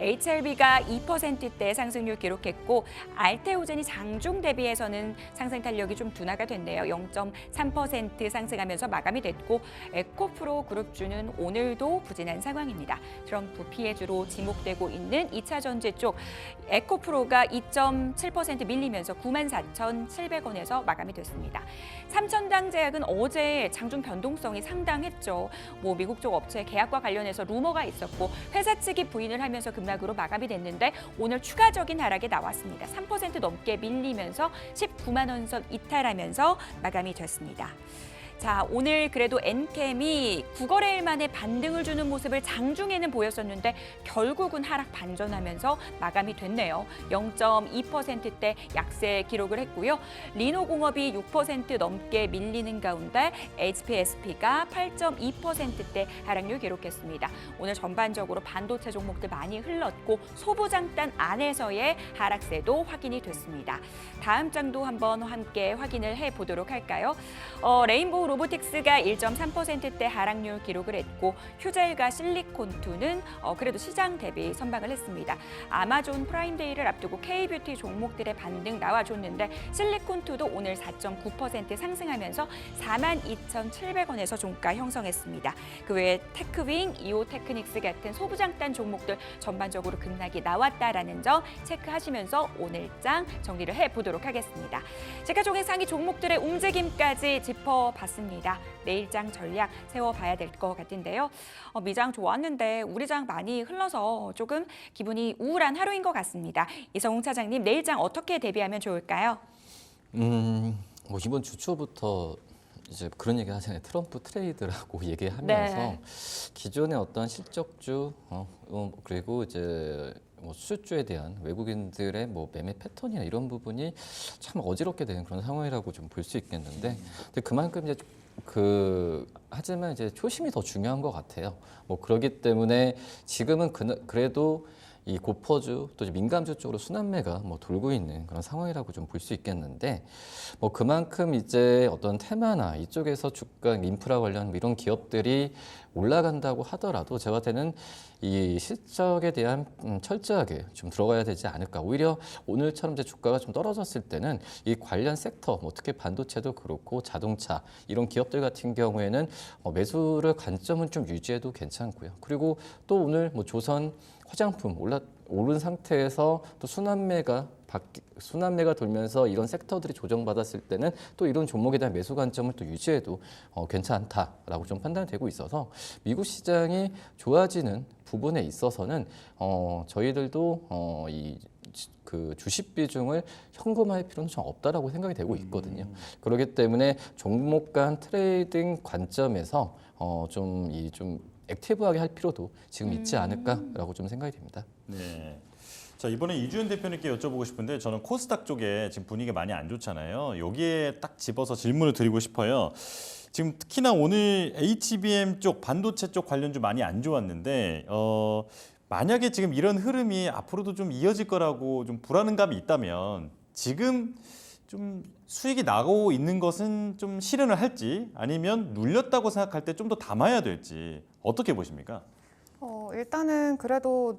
HLB가 2%대 상승률 기록했고 알테오젠이 장중 대비해서는 상승 탄력이 좀 둔화가 됐네요. 0.3% 상승하면서 마감이 됐고 에코프로 그룹주는 오늘도 부진한 상황입니다. 트럼프 피해주로 지목되고 있는 2차 전지 쪽 에코프로가 2.7% 밀리면서 94,700원에서 마감이 됐습니다. 삼천당제약은 어제 장중 변동성이 상당했죠. 미국 쪽 업체 계약과 관련해서 루머가 있었고 회사 측이 부인을 하면서 급락으로 마감이 됐는데 오늘 추가적인 하락이 나왔습니다. 3% 넘게 밀리면서 19만 원 선 이탈하면서 마감이 됐습니다. 자, 오늘 그래도 엔캠이 9거래일 만에 반등을 주는 모습을 장중에는 보였었는데 결국은 하락 반전하면서 마감이 됐네요. 0.2%대 약세 기록을 했고요. 리노공업이 6% 넘게 밀리는 가운데 HPSP가 8.2%대 하락률 기록했습니다. 오늘 전반적으로 반도체 종목들 많이 흘렀고 소부장단 안에서의 하락세도 확인이 됐습니다. 다음 장도 한번 함께 확인을 해보도록 할까요? 레인보우 로보틱스가 1.3%대 하락률 기록을 했고 휴젤과 실리콘2는 그래도 시장 대비 선방을 했습니다. 아마존 프라임데이를 앞두고 K뷰티 종목들의 반등 나와줬는데 실리콘2도 오늘 4.9% 상승하면서 42,700원에서 종가 형성했습니다. 그 외에 테크윙, 이오테크닉스 같은 소부장단 종목들 전반적으로 급락이 나왔다라는 점 체크하시면서 오늘 장 정리를 해보도록 하겠습니다. 시가총액 상위 종목들의 움직임까지 짚어봤습니다. 내일장 전략 세워봐야 될 것 같은데요. 미장 좋았는데 우리 장 많이 흘러서 조금 기분이 우울한 하루인 것 같습니다. 이성웅 차장님, 내일장 어떻게 대비하면 좋을까요? 이번 주 초부터 이제 그런 얘기 하잖아요. 트럼프 트레이드라고 얘기하면서 네. 기존의 어떤 실적주 그리고 이제 수주에 대한 외국인들의 매매 패턴이나 이런 부분이 참 어지럽게 되는 그런 상황이라고 좀 볼 수 있겠는데, 근데 그만큼 이제 하지만 이제 초심이 더 중요한 것 같아요. 그렇기 때문에 지금은 그래도 이 고퍼주 또 민감주 쪽으로 순환매가 뭐 돌고 있는 그런 상황이라고 좀 볼 수 있겠는데 뭐 그만큼 이제 어떤 테마나 이쪽에서 주가 인프라 관련 이런 기업들이 올라간다고 하더라도 제가 때는 이 실적에 대한 철저하게 좀 들어가야 되지 않을까. 오히려 오늘처럼 이제 주가가 좀 떨어졌을 때는 이 관련 섹터, 뭐 특히 반도체도 그렇고 자동차 이런 기업들 같은 경우에는 매수를 관점은 좀 유지해도 괜찮고요. 그리고 또 오늘 뭐 조선 화장품 오른 상태에서 또 순환매가 돌면서 이런 섹터들이 조정받았을 때는 또 이런 종목에 대한 매수 관점을 또 유지해도 괜찮다라고 좀 판단되고 있어서 미국 시장이 좋아지는 부분에 있어서는 저희들도 그 주식 비중을 현금화할 필요는 좀 없다라고 생각이 되고 있거든요. 그렇기 때문에 종목 간 트레이딩 관점에서 좀 액티브하게 할 필요도 지금 있지 않을까라고 좀 생각이 됩니다. 네. 자, 이번에 이주연 대표님께 여쭤보고 싶은데 저는 코스닥 쪽에 지금 분위기가 많이 안 좋잖아요. 여기에 딱 집어서 질문을 드리고 싶어요. 지금 특히나 오늘 HBM 쪽, 반도체 쪽 관련주 많이 안 좋았는데 만약에 지금 이런 흐름이 앞으로도 좀 이어질 거라고 좀 불안감이 있다면 지금 좀 수익이 나고 있는 것은 좀 실현을 할지 아니면 눌렸다고 생각할 때 좀 더 담아야 될지 어떻게 보십니까? 일단은 그래도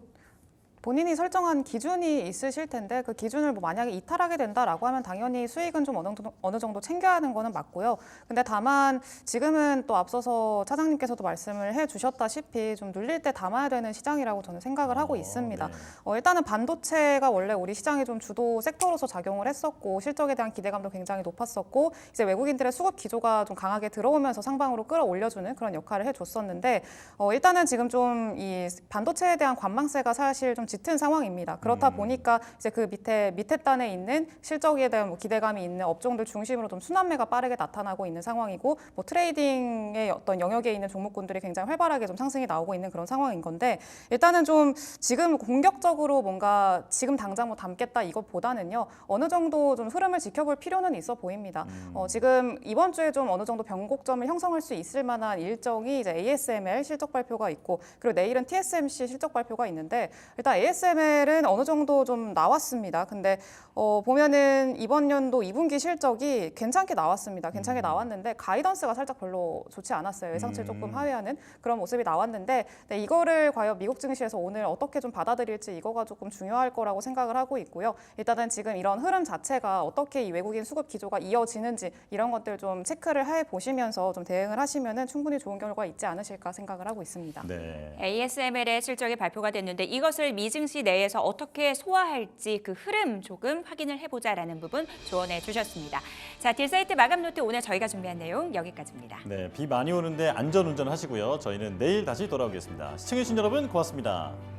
본인이 설정한 기준이 있으실 텐데 그 기준을 뭐 만약에 이탈하게 된다라고 하면 당연히 수익은 좀 어느 정도 챙겨야 하는 거는 맞고요. 근데 다만 지금은 또 앞서서 차장님께서도 말씀을 해주셨다시피 좀 눌릴 때 담아야 되는 시장이라고 저는 생각을 하고 있습니다. 네. 일단은 반도체가 원래 우리 시장의 좀 주도 섹터로서 작용을 했었고 실적에 대한 기대감도 굉장히 높았었고 이제 외국인들의 수급 기조가 좀 강하게 들어오면서 상방으로 끌어올려주는 그런 역할을 해줬었는데 일단은 지금 좀 이 반도체에 대한 관망세가 사실 좀 짙은 상황입니다. 그렇다 보니까 이제 그 밑에 단에 있는 실적에 대한 뭐 기대감이 있는 업종들 중심으로 좀 순환매가 빠르게 나타나고 있는 상황이고 뭐 트레이딩의 어떤 영역에 있는 종목군들이 굉장히 활발하게 좀 상승이 나오고 있는 그런 상황인 건데 일단은 좀 지금 공격적으로 뭔가 지금 당장 뭐 담겠다 이것보다는요 어느 정도 좀 흐름을 지켜볼 필요는 있어 보입니다. 지금 이번 주에 좀 어느 정도 변곡점을 형성할 수 있을 만한 일정이 이제 ASML 실적 발표가 있고 그리고 내일은 TSMC 실적 발표가 있는데 일단 ASML은 어느 정도 좀 나왔습니다. 근데 보면은 이번 연도 2분기 실적이 괜찮게 나왔습니다. 괜찮게 나왔는데 가이던스가 살짝 별로 좋지 않았어요. 예상치를 조금 하회하는 그런 모습이 나왔는데 네, 이거를 과연 미국 증시에서 오늘 어떻게 좀 받아들일지 이거가 조금 중요할 거라고 생각을 하고 있고요. 일단은 지금 이런 흐름 자체가 어떻게 이 외국인 수급 기조가 이어지는지 이런 것들 좀 체크를 해 보시면서 좀 대응을 하시면은 충분히 좋은 결과가 있지 않으실까 생각을 하고 있습니다. 네. ASML의 실적이 발표가 됐는데 이것을 미증시 내에서 어떻게 소화할지 그 흐름 조금 확인을 해보자라는 부분 조언해 주셨습니다. 자, 딜사이트 마감 노트 오늘 저희가 준비한 내용 여기까지입니다. 네, 비 많이 오는데 안전 운전하시고요. 저희는 내일 다시 돌아오겠습니다. 시청해주신 여러분 고맙습니다.